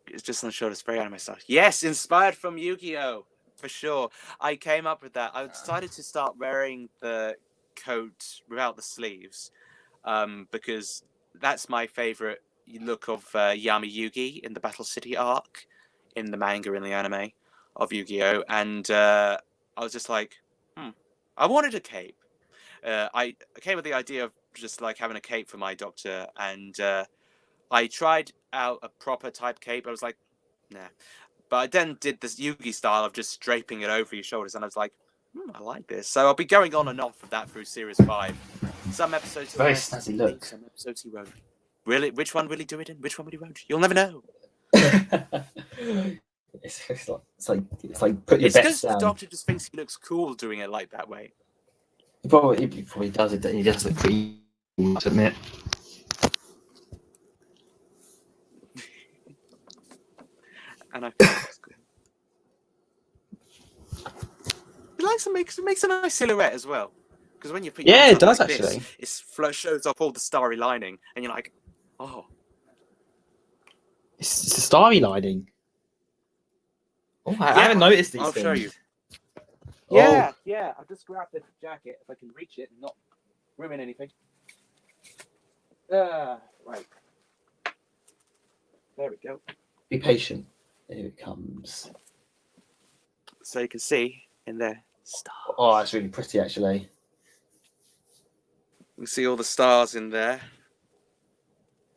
[SPEAKER 2] It's just on the shoulders, very anime stuff. Yes, inspired from Yu-Gi-Oh! For sure. I came up with that. I decided to start wearing the coat without the sleeves because that's my favorite look of Yami Yugi in the Battle City arc in the manga and the anime of Yu-Gi-Oh! And I was just like, I wanted a cape. I came with the idea of just like having a cape for my doctor, and I tried out a proper type cape. I was like, nah. But I then did this Yugi style of just draping it over your shoulders, and I was like, I like this. So I'll be going on and on from that through Series 5. Some episodes
[SPEAKER 1] very snazzy look.
[SPEAKER 2] Some episodes he won't. Really? Which one will he do it in? Which one will he won't? You'll never know.
[SPEAKER 1] It's like put your best down.
[SPEAKER 2] The doctor just thinks he looks cool doing it like that way.
[SPEAKER 1] He probably does it. He does look pretty cool, to admit.
[SPEAKER 2] And I think that's good. It makes a nice silhouette as well. Because when you put
[SPEAKER 1] it does
[SPEAKER 2] like
[SPEAKER 1] actually.
[SPEAKER 2] This, it shows off all the starry lining, and you're like, oh.
[SPEAKER 1] It's a starry lining. Oh, I haven't noticed these things.
[SPEAKER 2] I'll show you. Yeah. I'll just grab the jacket if I can reach it and not ruin anything. Right. There we go.
[SPEAKER 1] Be patient. Here it comes.
[SPEAKER 2] So you can see in there stars.
[SPEAKER 1] Oh, that's really pretty actually.
[SPEAKER 2] You can see all the stars in there.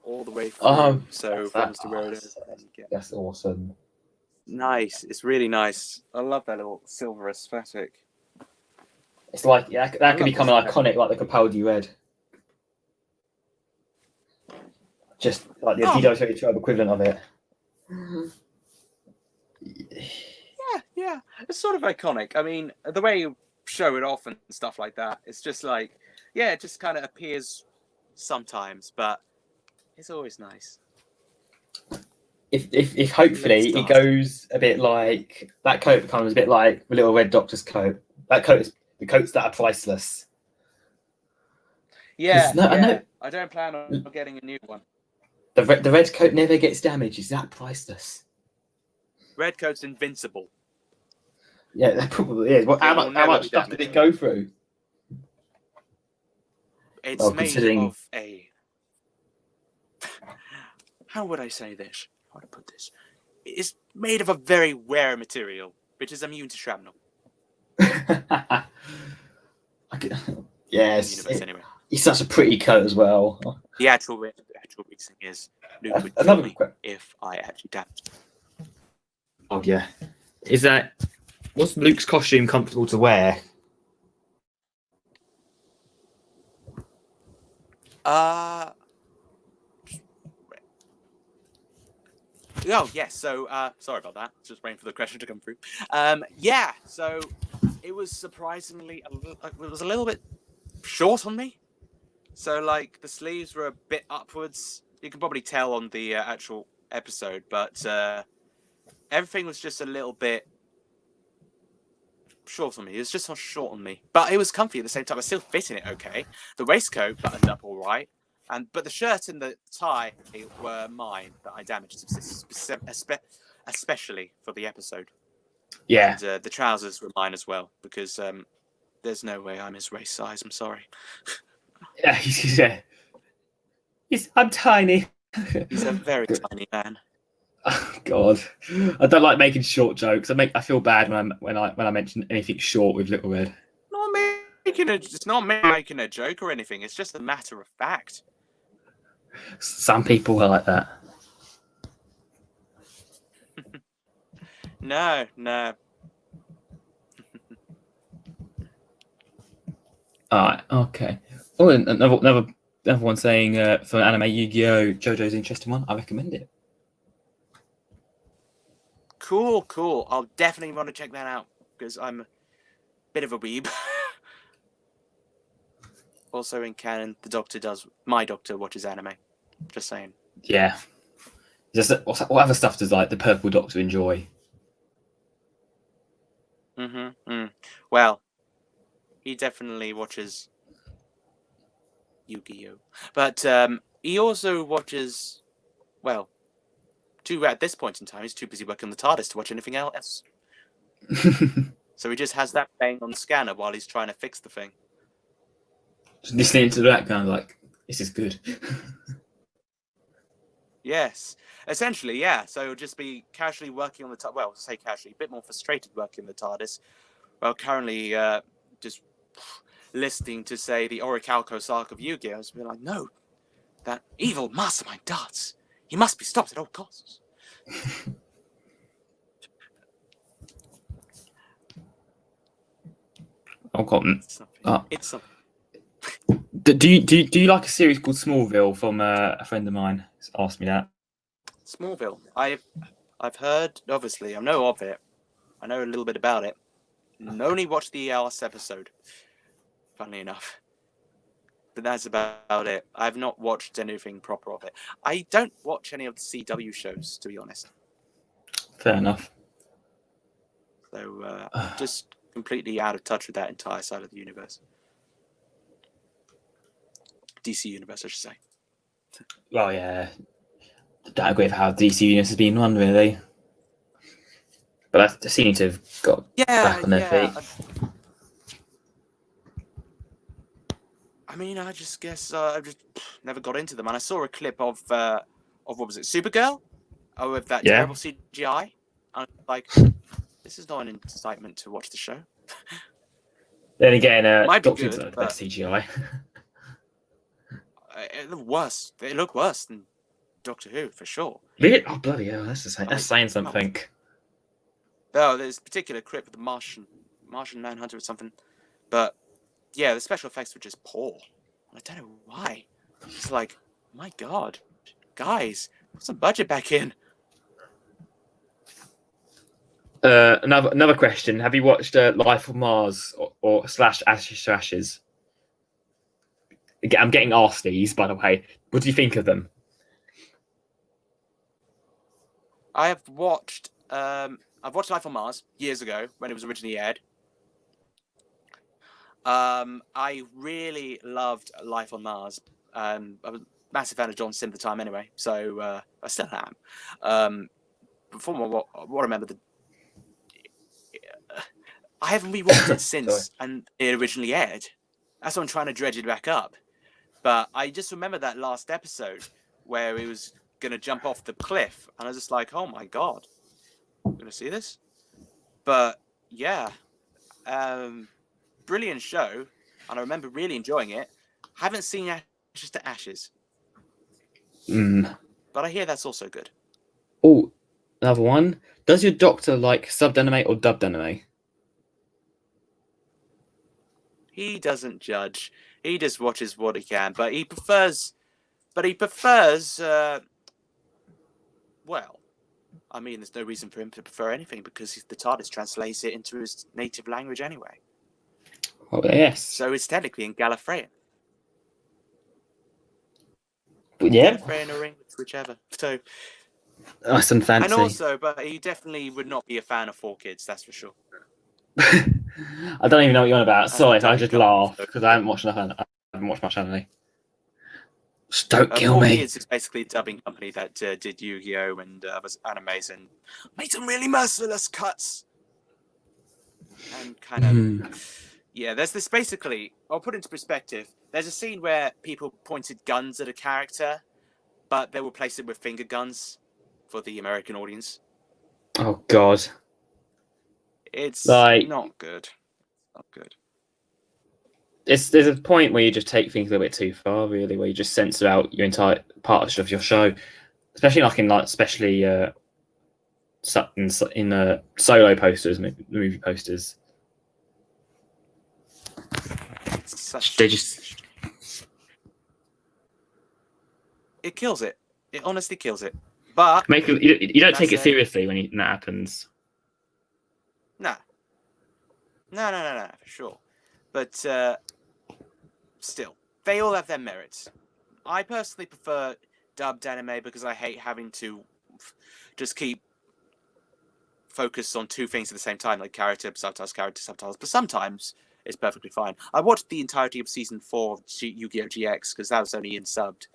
[SPEAKER 2] All the way through. So
[SPEAKER 1] that's awesome.
[SPEAKER 2] Nice. It's really nice. I love that little silver aesthetic.
[SPEAKER 1] It's like that could become an iconic like the Capaldi Red. Just like the Adidas 2012 equivalent of it.
[SPEAKER 2] Yeah. It's sort of iconic. I mean, the way you show it off and stuff like that, it's just like, it just kind of appears sometimes, but it's always nice.
[SPEAKER 1] If hopefully it goes a bit like that coat becomes a bit like the Little Red Doctor's coat. That coat is the coats that are priceless.
[SPEAKER 2] I don't plan on getting a new one.
[SPEAKER 1] The red coat never gets damaged. Is that priceless?
[SPEAKER 2] Red coat's invincible.
[SPEAKER 1] Yeah, that probably is. Well, how much stuff did it go through?
[SPEAKER 2] It's made of a. How would I say this? How to put this? It's made of a very rare material, which is immune to shrapnel.
[SPEAKER 1] Yes.
[SPEAKER 2] Anyway.
[SPEAKER 1] It's such a pretty coat as well.
[SPEAKER 2] The actual reason is Luke would kill me if I actually damaged it.
[SPEAKER 1] Oh yeah. Was Luke's costume comfortable to wear?
[SPEAKER 2] Oh, yes. So, sorry about that. Just waiting for the question to come through. So it was surprisingly, it was a little bit short on me. So, like, the sleeves were a bit upwards. You can probably tell on the actual episode, but everything was just a little bit short on me. It was just short on me. But it was comfy at the same time. I still fit in it okay. The waistcoat buttoned up all right. But the shirt and the tie were mine that I damaged, especially for the episode.
[SPEAKER 1] Yeah.
[SPEAKER 2] And the trousers were mine as well, because there's no way I'm his waist size. I'm sorry.
[SPEAKER 1] Yeah, I'm tiny.
[SPEAKER 2] He's a very tiny man.
[SPEAKER 1] Oh God, I don't like making short jokes. I feel bad when I mention anything short with Little Red.
[SPEAKER 2] It's not me making a joke or anything. It's just a matter of fact.
[SPEAKER 1] Some people are like that.
[SPEAKER 2] No.
[SPEAKER 1] Alright, okay. Oh, and another one saying for anime Yu-Gi-Oh! JoJo's an interesting one. I recommend it.
[SPEAKER 2] Cool. I'll definitely want to check that out because I'm a bit of a weeb. Also in canon, my doctor watches anime. Just saying.
[SPEAKER 1] Yeah. Just what other stuff does like the Purple Doctor enjoy?
[SPEAKER 2] Well, he definitely watches Yu-Gi-Oh! But he also watches, well, at this point in time, he's too busy working on the Tardis to watch anything else. So he just has that playing on the scanner while he's trying to fix the thing.
[SPEAKER 1] Just listening to that kind of like, this is good.
[SPEAKER 2] Yes, essentially, yeah. So he'll just be casually working on the TARDIS. Well, say casually, a bit more frustrated working on the TARDIS. Well, currently just listening to, say, the Orichalcos arc of Yu-Gi-Oh! It's been like, no, that evil mastermind Darts. He must be stopped at all costs.
[SPEAKER 1] Oh God!
[SPEAKER 2] It's something.
[SPEAKER 1] Do you like a series called Smallville from a friend of mine asked me that?
[SPEAKER 2] Smallville. I've heard, obviously, I know of it. I know a little bit about it. Only watched the last episode, funnily enough. But that's about it. I've not watched anything proper of it. I don't watch any of the CW shows, to be honest.
[SPEAKER 1] Fair enough.
[SPEAKER 2] So just completely out of touch with that entire side of the universe. DC universe, I should say.
[SPEAKER 1] Well, yeah. Don't agree with how DC Universe has been run, really. But they seem to have got back on their feet.
[SPEAKER 2] I mean, I just guess I just never got into them. And I saw a clip of what was it, Supergirl? Oh, with that terrible CGI. And I'm like, this is not an incitement to watch the show.
[SPEAKER 1] Then again,
[SPEAKER 2] might be
[SPEAKER 1] Doctor Who's
[SPEAKER 2] good,
[SPEAKER 1] not the best CGI.
[SPEAKER 2] They look worse than Doctor Who, for sure.
[SPEAKER 1] Really? Oh, bloody hell, that's saying something.
[SPEAKER 2] Oh, there's a particular clip of the Martian Manhunter or something. But, yeah, the special effects were just poor. I don't know why. It's like, my God, guys, put some budget back in.
[SPEAKER 1] Another question. Have you watched Life on Mars or / Ashes to Ashes? I'm getting asked these, by the way. What do you think of them?
[SPEAKER 2] I've watched Life on Mars years ago when it was originally aired. I really loved Life on Mars. I was a massive fan of John Sim at the time anyway, so I still am. From what I remember, I haven't rewatched it since and it originally aired. That's why I'm trying to dredge it back up. But I just remember that last episode where he was going to jump off the cliff. And I was just like, oh my God, I'm going to see this? But yeah, brilliant show. And I remember really enjoying it. Haven't seen Ashes to Ashes. But I hear that's also good.
[SPEAKER 1] Oh, another one. Does your doctor like subbed anime or dubbed anime?
[SPEAKER 2] He doesn't judge. He just watches what he can, but he prefers. Well, I mean, there's no reason for him to prefer anything because the TARDIS translates it into his native language anyway.
[SPEAKER 1] Oh yes.
[SPEAKER 2] So it's technically in Gallifreyan.
[SPEAKER 1] Yeah.
[SPEAKER 2] Gallifreyan or English, whichever. So.
[SPEAKER 1] Nice and fancy.
[SPEAKER 2] And also, but he definitely would not be a fan of 4Kids. That's for sure.
[SPEAKER 1] I don't even know what you're on about. Sorry if I just laugh because I haven't watched much anime. Just don't kill me.
[SPEAKER 2] 4Kids is basically a dubbing company that did Yu-Gi-Oh! And was animes and made some really merciless cuts. And kind of, yeah, there's this basically, I'll put it into perspective. There's a scene where people pointed guns at a character, but they will place it with finger guns for the American audience.
[SPEAKER 1] Oh, God.
[SPEAKER 2] It's not good. Not good.
[SPEAKER 1] there's a point where you just take things a little bit too far, really, where you just censor out your entire part of your show, especially in solo posters, movie posters.
[SPEAKER 2] It kills it. It honestly kills it. But
[SPEAKER 1] you don't take it seriously when that happens.
[SPEAKER 2] No, for sure. But still, they all have their merits. I personally prefer dubbed anime because I hate having to just keep focused on two things at the same time, like character subtitles. But sometimes it's perfectly fine. I watched the entirety of season 4 of Yu-Gi-Oh! GX because that was only in subbed,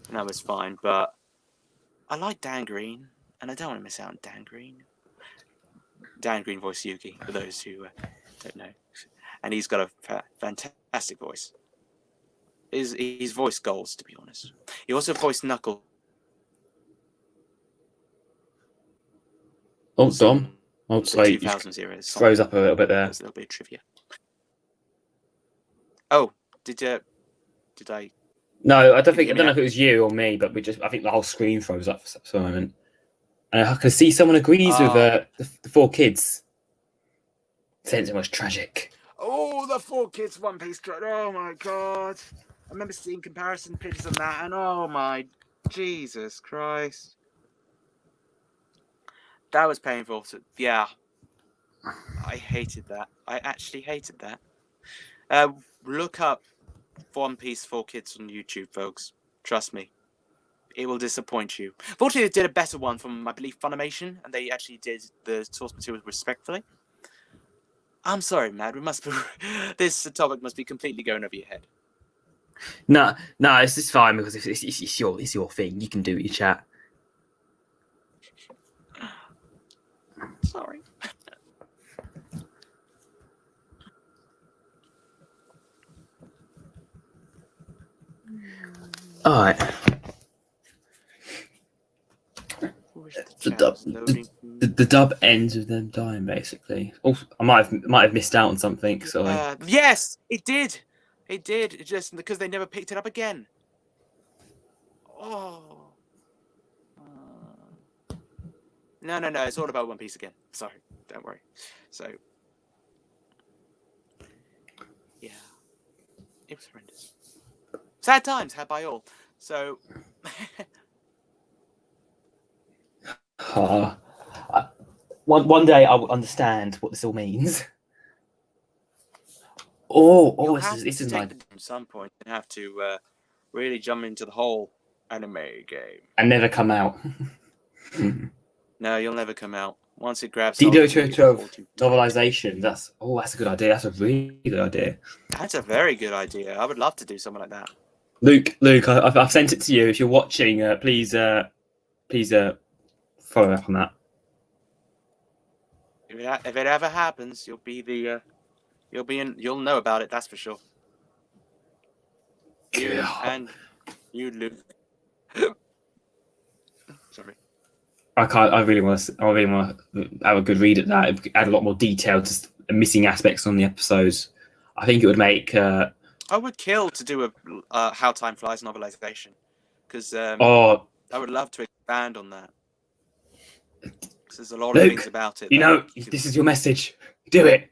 [SPEAKER 2] and that was fine. But I like Dan Green, and I don't want to miss out on Dan Green. Dan Green voiced Yugi, for those who don't know. And he's got a fantastic voice. He's voiced goals, to be honest. He also voiced Knuckles.
[SPEAKER 1] Oh, Dom. Oh, sorry.
[SPEAKER 2] 2000 series.
[SPEAKER 1] Froze up a little bit there.
[SPEAKER 2] There's a little bit of trivia. Oh, did I?
[SPEAKER 1] No, I don't know if it was you or me, but I think the whole screen froze up for a moment. And I can see someone agrees with the 4 kids. Saying it was tragic.
[SPEAKER 2] Oh, the 4 kids One Piece trailer. Oh my god. I remember seeing comparison pictures of that, and oh my Jesus Christ. That was painful. Yeah. I hated that. I actually hated that. Look up One Piece 4 Kids on YouTube, folks. Trust me. It will disappoint you. Fortunately, they did a better one from, I believe, Funimation, and they actually did the source material respectfully. I'm sorry, Matt. This topic must be completely going over your head.
[SPEAKER 1] No, it's just fine because it's your thing. You can do it, you chat.
[SPEAKER 2] Sorry.
[SPEAKER 1] All right. The dub ends with them dying, basically. Oh, I might have missed out on something. Sorry.
[SPEAKER 2] Yes, it did. It did. It just because they never picked it up again. Oh. No. It's all about One Piece again. Sorry, don't worry. So, yeah, it was horrendous. Sad times had by all. So.
[SPEAKER 1] One day I will understand what this all means. This is nice.
[SPEAKER 2] At some point, you have to really jump into the whole anime game
[SPEAKER 1] and never come out.
[SPEAKER 2] No, you'll never come out once it grabs.
[SPEAKER 1] Disscusion novelization. That's a good idea. That's a really good idea.
[SPEAKER 2] That's a very good idea. I would love to do something like that.
[SPEAKER 1] Luke, I've sent it to you. If you're watching, please follow up on that.
[SPEAKER 2] If it ever happens, you'll know about it. That's for sure. And you, Luke. Sorry.
[SPEAKER 1] I really want to have a good read at that. Add a lot more detail to missing aspects on the episodes. I think it would make.
[SPEAKER 2] I would kill to do a How Time Flies novelization because I would love to expand on that. There's a lot of things about it.
[SPEAKER 1] This is your message. Do it.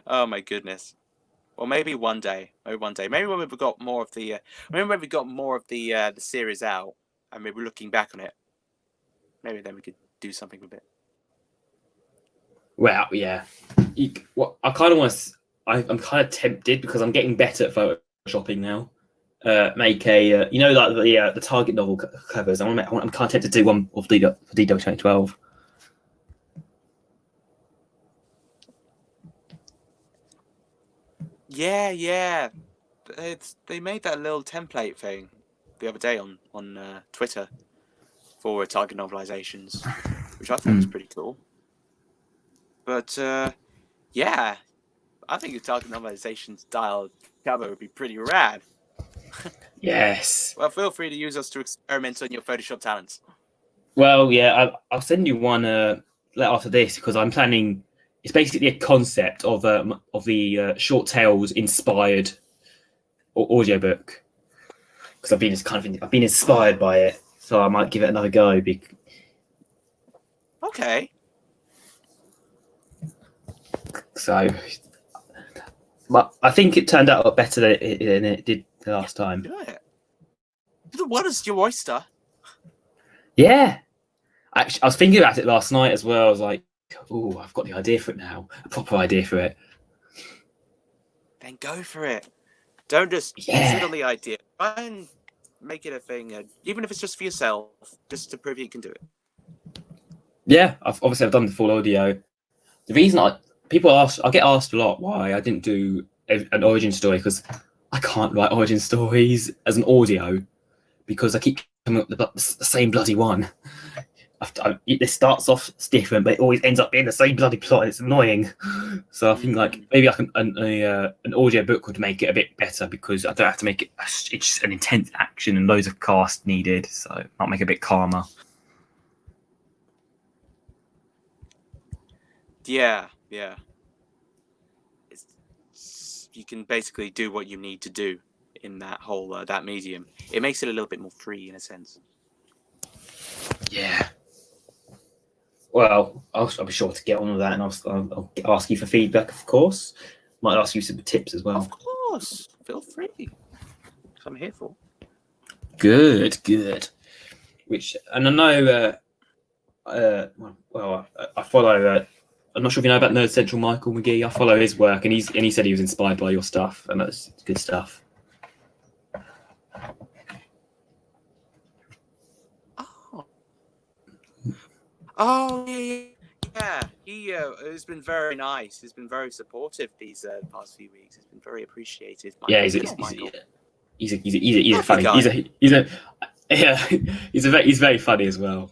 [SPEAKER 2] Oh my goodness. Well, maybe one day. Maybe when we've got more of the. The series out, and maybe looking back on it. Maybe then we could do something with it.
[SPEAKER 1] Well, yeah. I kind of want to. I'm kind of tempted because I'm getting better at photoshopping now. Make a like the Target novel covers. I'm kind of tempted to do one of DW 2012.
[SPEAKER 2] Yeah. They made that little template thing the other day on Twitter for Target novelizations, which I thought was pretty cool. But yeah, I think a Target novelization style cover would be pretty rad.
[SPEAKER 1] Yes.
[SPEAKER 2] Well, feel free to use us to experiment on your Photoshop talents.
[SPEAKER 1] Well, yeah, I'll send you one after this because I'm planning it's basically a concept of the Short Tales inspired audiobook, because I've been inspired by it, so I might give it another go.
[SPEAKER 2] Okay.
[SPEAKER 1] So, but I think it turned out a lot better than it did the last time.
[SPEAKER 2] Do it. What is your oyster?
[SPEAKER 1] Yeah. Actually, I was thinking about it last night as well. I was like, "Oh, I've got the idea for it now. A proper idea for it."
[SPEAKER 2] Then go for it. Don't just sit on the idea. Try and make it a thing, even if it's just for yourself, just to prove you can do it.
[SPEAKER 1] Yeah, I've done the full audio. The reason I get asked a lot why I didn't do an origin story, because I can't write origin stories as an audio, because I keep coming up with the same bloody one. It starts off different, but it always ends up being the same bloody plot. It's annoying. So I think maybe an audio book would make it a bit better, because I don't have to make it. It's just an intense action and loads of cast needed, so it might make it a bit calmer.
[SPEAKER 2] Yeah. You can basically do what you need to do in that whole that medium. It makes it a little bit more free in a sense.
[SPEAKER 1] Yeah. Well, I'll be sure to get on with that, and I'll ask you for feedback, of course. Might ask you some tips as well.
[SPEAKER 2] Of course, feel free. That's what I'm here for.
[SPEAKER 1] Good. And I know. I follow. I'm not sure if you know about Nerd Central Michael McGee. I follow his work, and he said he was inspired by your stuff, and that's good stuff.
[SPEAKER 2] Oh yeah. He has been very nice. He's been very supportive these past few weeks. It's been very appreciated.
[SPEAKER 1] Yeah, he's a funny guy. He's very funny as well.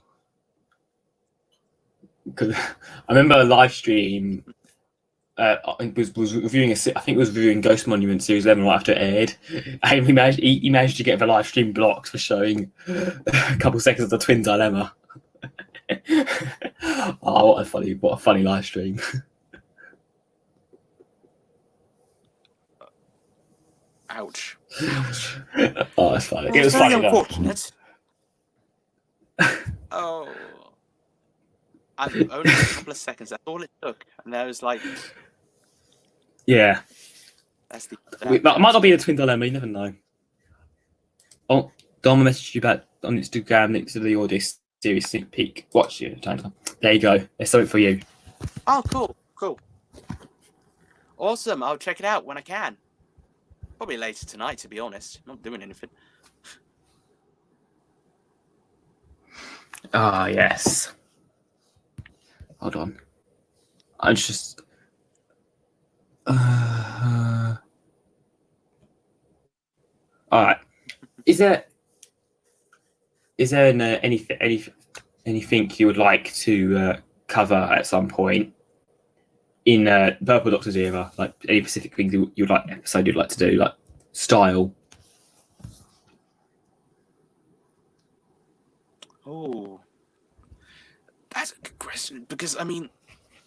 [SPEAKER 1] Because I remember a live stream. Was reviewing reviewing Ghost Monument Series 11 right after it aired. And he managed to get the live stream blocked for showing a couple seconds of the Twin Dilemma. Oh, what a funny live stream.
[SPEAKER 2] Ouch.
[SPEAKER 1] Oh, it's funny.
[SPEAKER 2] It was very unfortunate. Oh. Only a couple of seconds. That's all it took. And there was like...
[SPEAKER 1] Yeah.
[SPEAKER 2] That's
[SPEAKER 1] that might not be the Twin Dilemma, you never know. Oh, Dom messaged you back on Instagram next to the audio series sneak peek. Watch you, China. There you go. There's something for you.
[SPEAKER 2] Oh, cool. Awesome. I'll check it out when I can. Probably later tonight, to be honest. Not doing anything.
[SPEAKER 1] Ah, yes. Hold on. I just... All right. Is there anything you would like to cover at some point in Purple Doctor's era? Like any specific things you'd like to do, like style?
[SPEAKER 2] Oh, that's a good question, because I mean,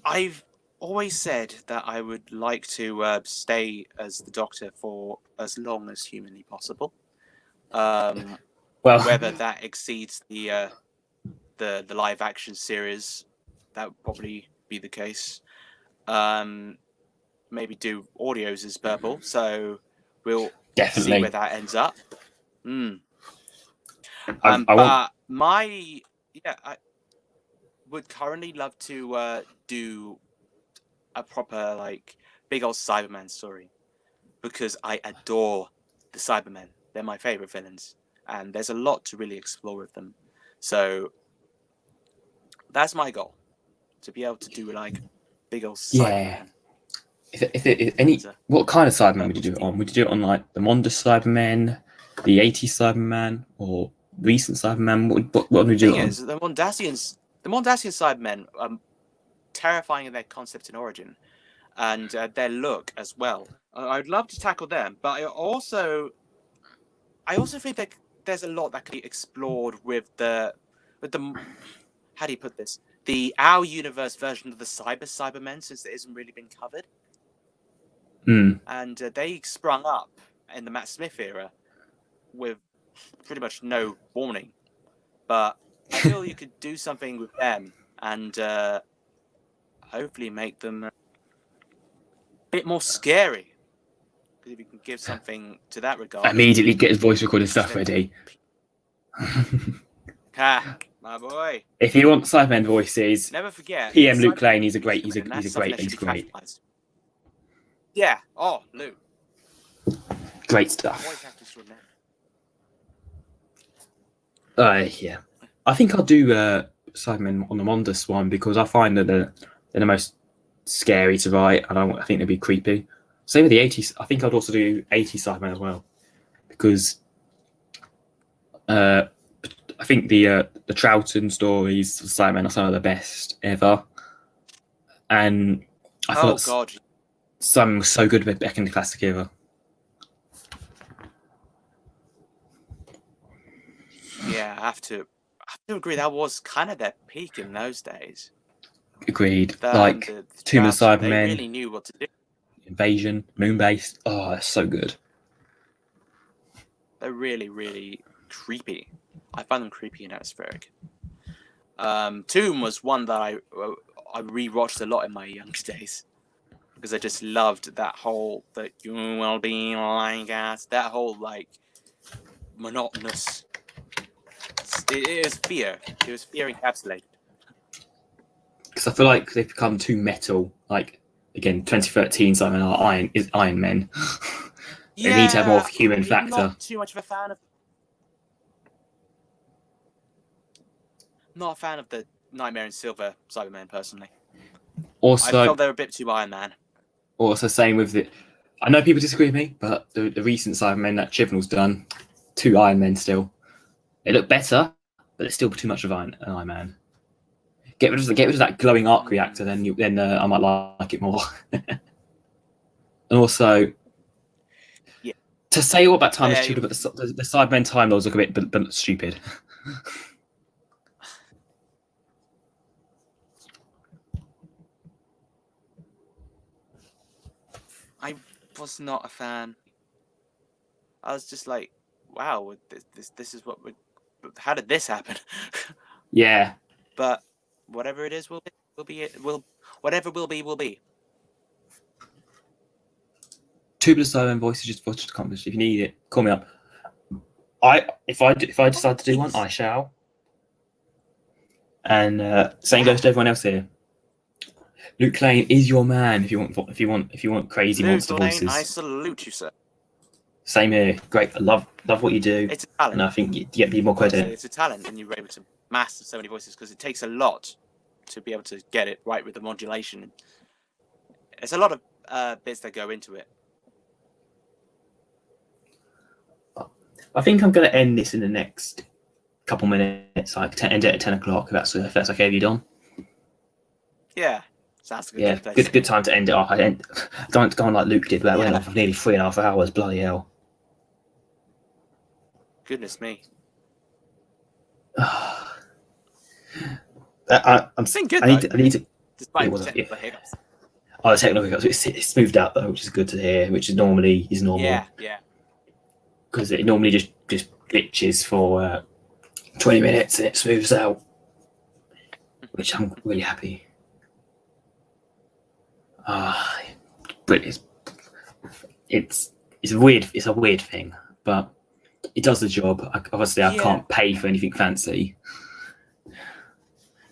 [SPEAKER 2] I've always said that I would like to stay as the Doctor for as long as humanly possible. Well, whether that exceeds the live action series, that would probably be the case. Maybe do audios as Purple, so we'll
[SPEAKER 1] definitely
[SPEAKER 2] see where that ends up. I would currently love to do a proper like big old Cyberman story, because I adore the Cybermen. They're my favorite villains, and there's a lot to really explore with them. So that's my goal, to be able to do like big old Cyberman.
[SPEAKER 1] What kind of Cyberman would you do it on? Would you do it on like the Monda Cybermen, the 80s Cyberman, or recent Cyberman? What would you do it on?
[SPEAKER 2] The Mondasian Cybermen are terrifying in their concept and origin, and their look as well. I'd love to tackle them, but I also think that there's a lot that could be explored with the how do you put this? our universe version of the Cybermen, since it hasn't really been covered. And they sprung up in the Matt Smith era with pretty much no warning. But I feel you could do something with them and hopefully make them a bit more scary. Because if you can give something to that regard...
[SPEAKER 1] Immediately get his voice recorded stuff ready.
[SPEAKER 2] My boy.
[SPEAKER 1] If you want Cybermen voices,
[SPEAKER 2] never forget.
[SPEAKER 1] PM Luke Lane. He's great. He's great.
[SPEAKER 2] Yeah. Oh, Luke.
[SPEAKER 1] Great stuff. Yeah. I think I'll do Cybermen on the Mondas one because I find that they're the most scary to write, and I think they'd be creepy. Same with the 80s. I think I'd also do 80s Cybermen as well because I think the Troughton stories of Cybermen are some of the best ever, and I thought some was so good back in the classic era.
[SPEAKER 2] Yeah, I have to agree. That was kind of their peak in those days.
[SPEAKER 1] Agreed. The Tomb of the Cybermen.
[SPEAKER 2] They really knew what to do.
[SPEAKER 1] Invasion, Moonbase. Oh, that's so good.
[SPEAKER 2] They're really, really creepy. I find them creepy and atmospheric. Tomb was one that I rewatched a lot in my younger days because I just loved that whole that you will be like us. That whole monotonous. It was fear. It was fear encapsulated.
[SPEAKER 1] Because I feel like they've become too metal. Again, 2013 Simon are Iron Men. They need to have more of a human factor.
[SPEAKER 2] Not too much of a fan of. Not a fan of the Nightmare in Silver Cybermen personally.
[SPEAKER 1] Also,
[SPEAKER 2] I felt they were a bit too Iron Man.
[SPEAKER 1] Also, same with the. I know people disagree with me, but the recent Cybermen that Chibnall's done, 2 Iron Men still. They look better, but it's still too much of an Iron Man. Get rid of that glowing arc reactor, then I might like it more. And also, to say all about time is stupid, but the Cybermen time laws look a bit but stupid.
[SPEAKER 2] I was not a fan. I was just like, wow, this is what how did this happen?
[SPEAKER 1] Yeah.
[SPEAKER 2] But whatever it is will be. Whatever will be.
[SPEAKER 1] Two of the Cybermen voices just for accomplished. If you need it, call me up. If I decide to do one, I shall. And same goes to everyone else here. Luke Lane is your man. If you want crazy
[SPEAKER 2] Luke
[SPEAKER 1] monster
[SPEAKER 2] Lane,
[SPEAKER 1] voices.
[SPEAKER 2] I salute you, sir.
[SPEAKER 1] Same here. Great. I love what you do.
[SPEAKER 2] It's a talent.
[SPEAKER 1] And I think you get more credit.
[SPEAKER 2] It's a talent, and you're able to master so many voices because it takes a lot to be able to get it right with the modulation. There's a lot of bits that go into it.
[SPEAKER 1] I think I'm going to end this in the next couple minutes. End it at 10 o'clock. If that's okay with you, Don.
[SPEAKER 2] Yeah. Sounds good.
[SPEAKER 1] Yeah, good time to end it off. I don't want to go on like Luke did, but I went off for nearly 3.5 hours. Bloody hell.
[SPEAKER 2] Goodness me.
[SPEAKER 1] I'm
[SPEAKER 2] saying good.
[SPEAKER 1] I need to.
[SPEAKER 2] Despite technical hiccups.
[SPEAKER 1] Oh, the technical hiccups. It's smoothed out though, which is good to hear. Which is normal.
[SPEAKER 2] Yeah.
[SPEAKER 1] Because it normally just glitches for 20 minutes and it smooths out, which I'm really happy. But it's a weird thing, but it does the job. I can't pay for anything fancy,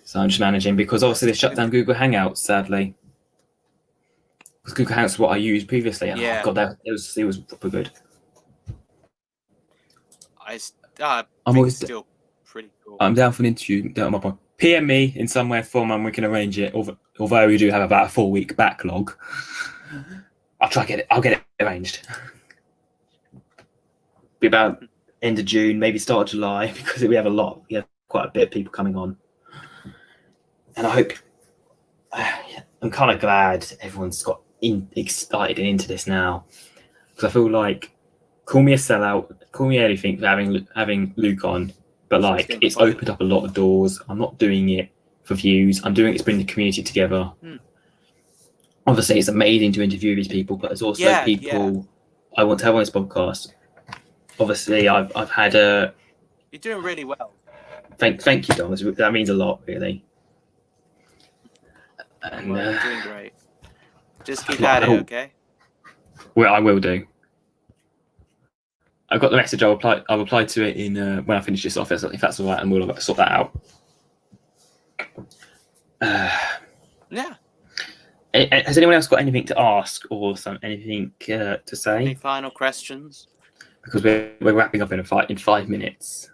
[SPEAKER 1] so I'm just managing because obviously they shut down Google Hangouts, sadly. Because Google Hangouts is what I used previously, and oh god, it was proper good.
[SPEAKER 2] I'm always still pretty cool.
[SPEAKER 1] I'm down for an interview. PM me in some way, form, and we can arrange it. Although we do have about a 4-week backlog, I'll get it arranged. Be about end of June, maybe start of July, because we have quite a bit of people coming on, and I hope. I'm kind of glad everyone's got excited and into this now, because I feel like call me a sellout, call me anything for having Luke on. But it's opened up a lot of doors. I'm not doing it for views. I'm doing it to bring the community together. Obviously, it's amazing to interview these people, but there's also people I want to have on this podcast. Obviously, I've had a.
[SPEAKER 2] You're doing really well.
[SPEAKER 1] Thank you, Dom. That means a lot, really. And
[SPEAKER 2] you're doing great. Just keep at it, okay?
[SPEAKER 1] Well, I will do. I've got the message. I'll reply to it in when I finish this off, if that's all right, and we'll sort that out.
[SPEAKER 2] Yeah.
[SPEAKER 1] Has anyone else got anything to ask or anything to say?
[SPEAKER 2] Any final questions?
[SPEAKER 1] Because we're wrapping up in 5 minutes.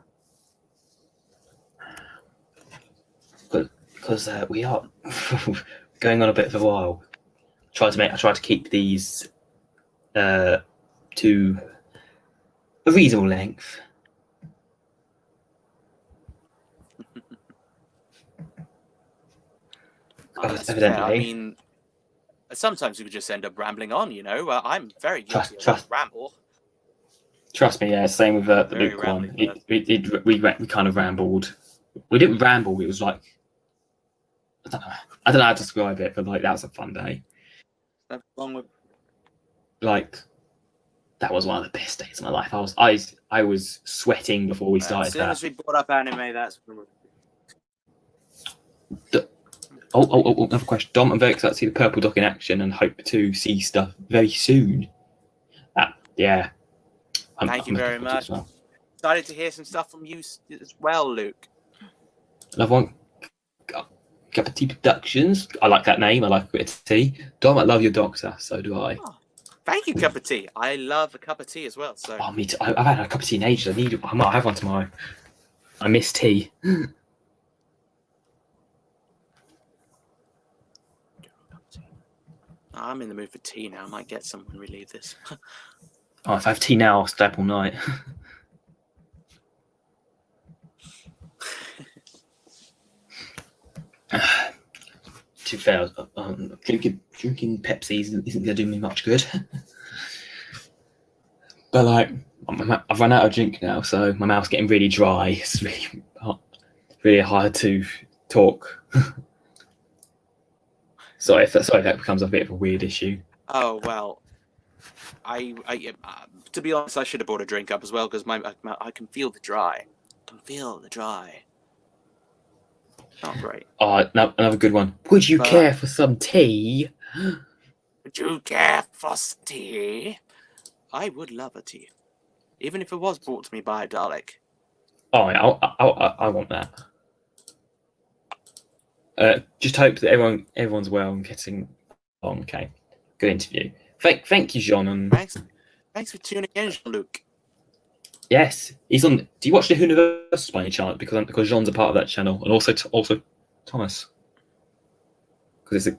[SPEAKER 1] Because we are going on a bit of a while. I try to keep these to a reasonable length. Evidently.
[SPEAKER 2] I mean, sometimes we could just end up rambling on, you know. I'm very guilty of ramble.
[SPEAKER 1] Trust me, yeah. Same with the Luke one. We kind of rambled. We didn't ramble. It was like I don't know how to describe it, but like that was a fun day.
[SPEAKER 2] Nothing wrong with.
[SPEAKER 1] Like that was one of the best days of my life. I was sweating before we started.
[SPEAKER 2] As soon as we brought up anime, that's.
[SPEAKER 1] Oh, another question. Dom, I'm very excited to see the Purple Dock in action and hope to see stuff very soon. Yeah.
[SPEAKER 2] Thank you very much. Well. Excited to hear some stuff from you as well, Luke.
[SPEAKER 1] Another one. Cup of Tea Productions. I like that name. I like a bit of tea. Dom, I love your doctor. So do I.
[SPEAKER 2] Oh, thank you, Cup of Tea. I love a cup of tea as well. So.
[SPEAKER 1] Oh, me too. I've had a cup of tea in ages. I might have one tomorrow. I miss tea.
[SPEAKER 2] I'm in the mood for tea now. I might get some when we leave this.
[SPEAKER 1] Oh, if I have tea now, I'll stay up all night. To be fair, drinking Pepsi isn't going to do me much good. But like, I've run out of drink now, so my mouth's getting really dry. It's really hard to talk. Sorry if that becomes a bit of a weird issue.
[SPEAKER 2] Oh well, I to be honest, I should have brought a drink up as well because I can feel the dry. Not great.
[SPEAKER 1] Oh, another good one. Would you care for some tea?
[SPEAKER 2] Would you care for some tea? I would love a tea, even if it was brought to me by a Dalek.
[SPEAKER 1] Oh, I want that. Just hope that everyone's well and getting on. Okay, good interview. Thank you, Jean. And
[SPEAKER 2] thanks for tuning in, Jean-Luc.
[SPEAKER 1] Yes, he's on. Do you watch the Universe by any chance? Because Jean's a part of that channel, and also Thomas. Because it's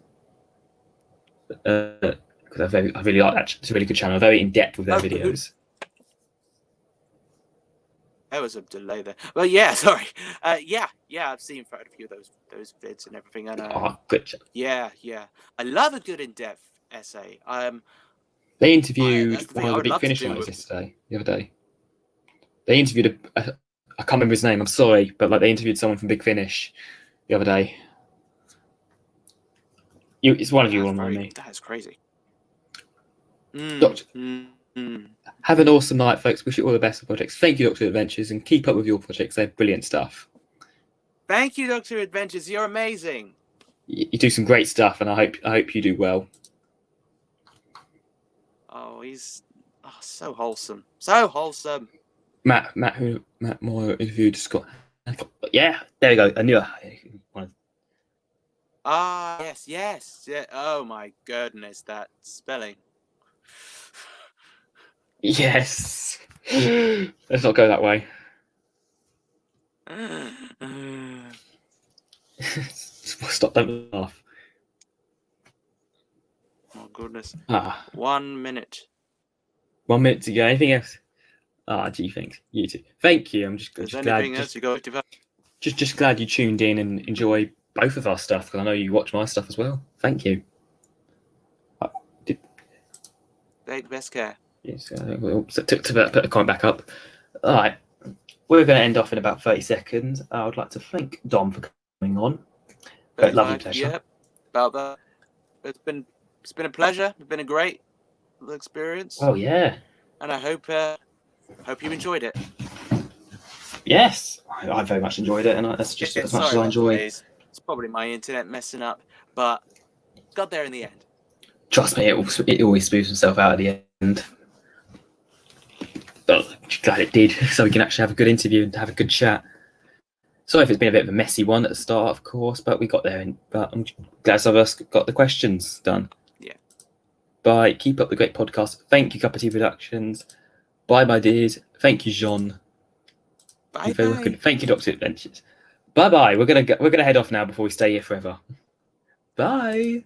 [SPEAKER 1] because I really like that. It's a really good channel. Very in depth with their videos.
[SPEAKER 2] There was a delay there. Well, yeah, sorry. Yeah, I've seen quite a few of those vids and everything. And
[SPEAKER 1] good.
[SPEAKER 2] Yeah. I love a good in-depth essay.
[SPEAKER 1] They interviewed one of the Big Finish writers yesterday, the other day. They interviewed I can't remember his name. I'm sorry, but like they interviewed someone from Big Finish the other day. It's one of you, on me.
[SPEAKER 2] That is crazy.
[SPEAKER 1] Doctor. Have an awesome night, folks. Wish you all the best for projects. Thank you, Doctor Adventures, and keep up with your projects. They're brilliant stuff.
[SPEAKER 2] Thank you, Doctor Adventures. You're amazing.
[SPEAKER 1] You do some great stuff, and I hope you do well.
[SPEAKER 2] Oh, he's so wholesome. So wholesome.
[SPEAKER 1] Matt Moore interviewed Scott. Yeah, there we go. I knew it.
[SPEAKER 2] Yes. Yeah. Oh my goodness, that spelling.
[SPEAKER 1] Yes. Let's not go that way. Stop, don't laugh.
[SPEAKER 2] Oh goodness.
[SPEAKER 1] 1
[SPEAKER 2] minute.
[SPEAKER 1] 1 minute to go. Anything else? Gee, thanks. You too. Thank you. I'm just glad. Just glad you tuned in and enjoy both of our stuff, because I know you watch my stuff as well. Thank you.
[SPEAKER 2] Take the best care.
[SPEAKER 1] Yes. To put the comment back up. All right. We're going to end off in about 30 seconds. I would like to thank Dom for coming on. Lovely pleasure.
[SPEAKER 2] Yeah, about that. It's been a pleasure. It's been a great experience.
[SPEAKER 1] Oh yeah.
[SPEAKER 2] And I hope you enjoyed it.
[SPEAKER 1] Yes, I very much enjoyed it, and that's just as much as I enjoy.
[SPEAKER 2] It's probably my internet messing up, but got there in the end.
[SPEAKER 1] Trust me, it always smooths itself out at the end. But glad it did, so we can actually have a good interview and have a good chat. Sorry if it's been a bit of a messy one at the start, of course, but we got there. But I'm glad some of us got the questions done.
[SPEAKER 2] Yeah.
[SPEAKER 1] Bye. Keep up the great podcast. Thank you, Cup of Tea Productions. Bye, my dears. Thank you, Jean.
[SPEAKER 2] Bye.
[SPEAKER 1] Thank you, Doctor Adventures. Bye bye. We're gonna head off now before we stay here forever. Bye.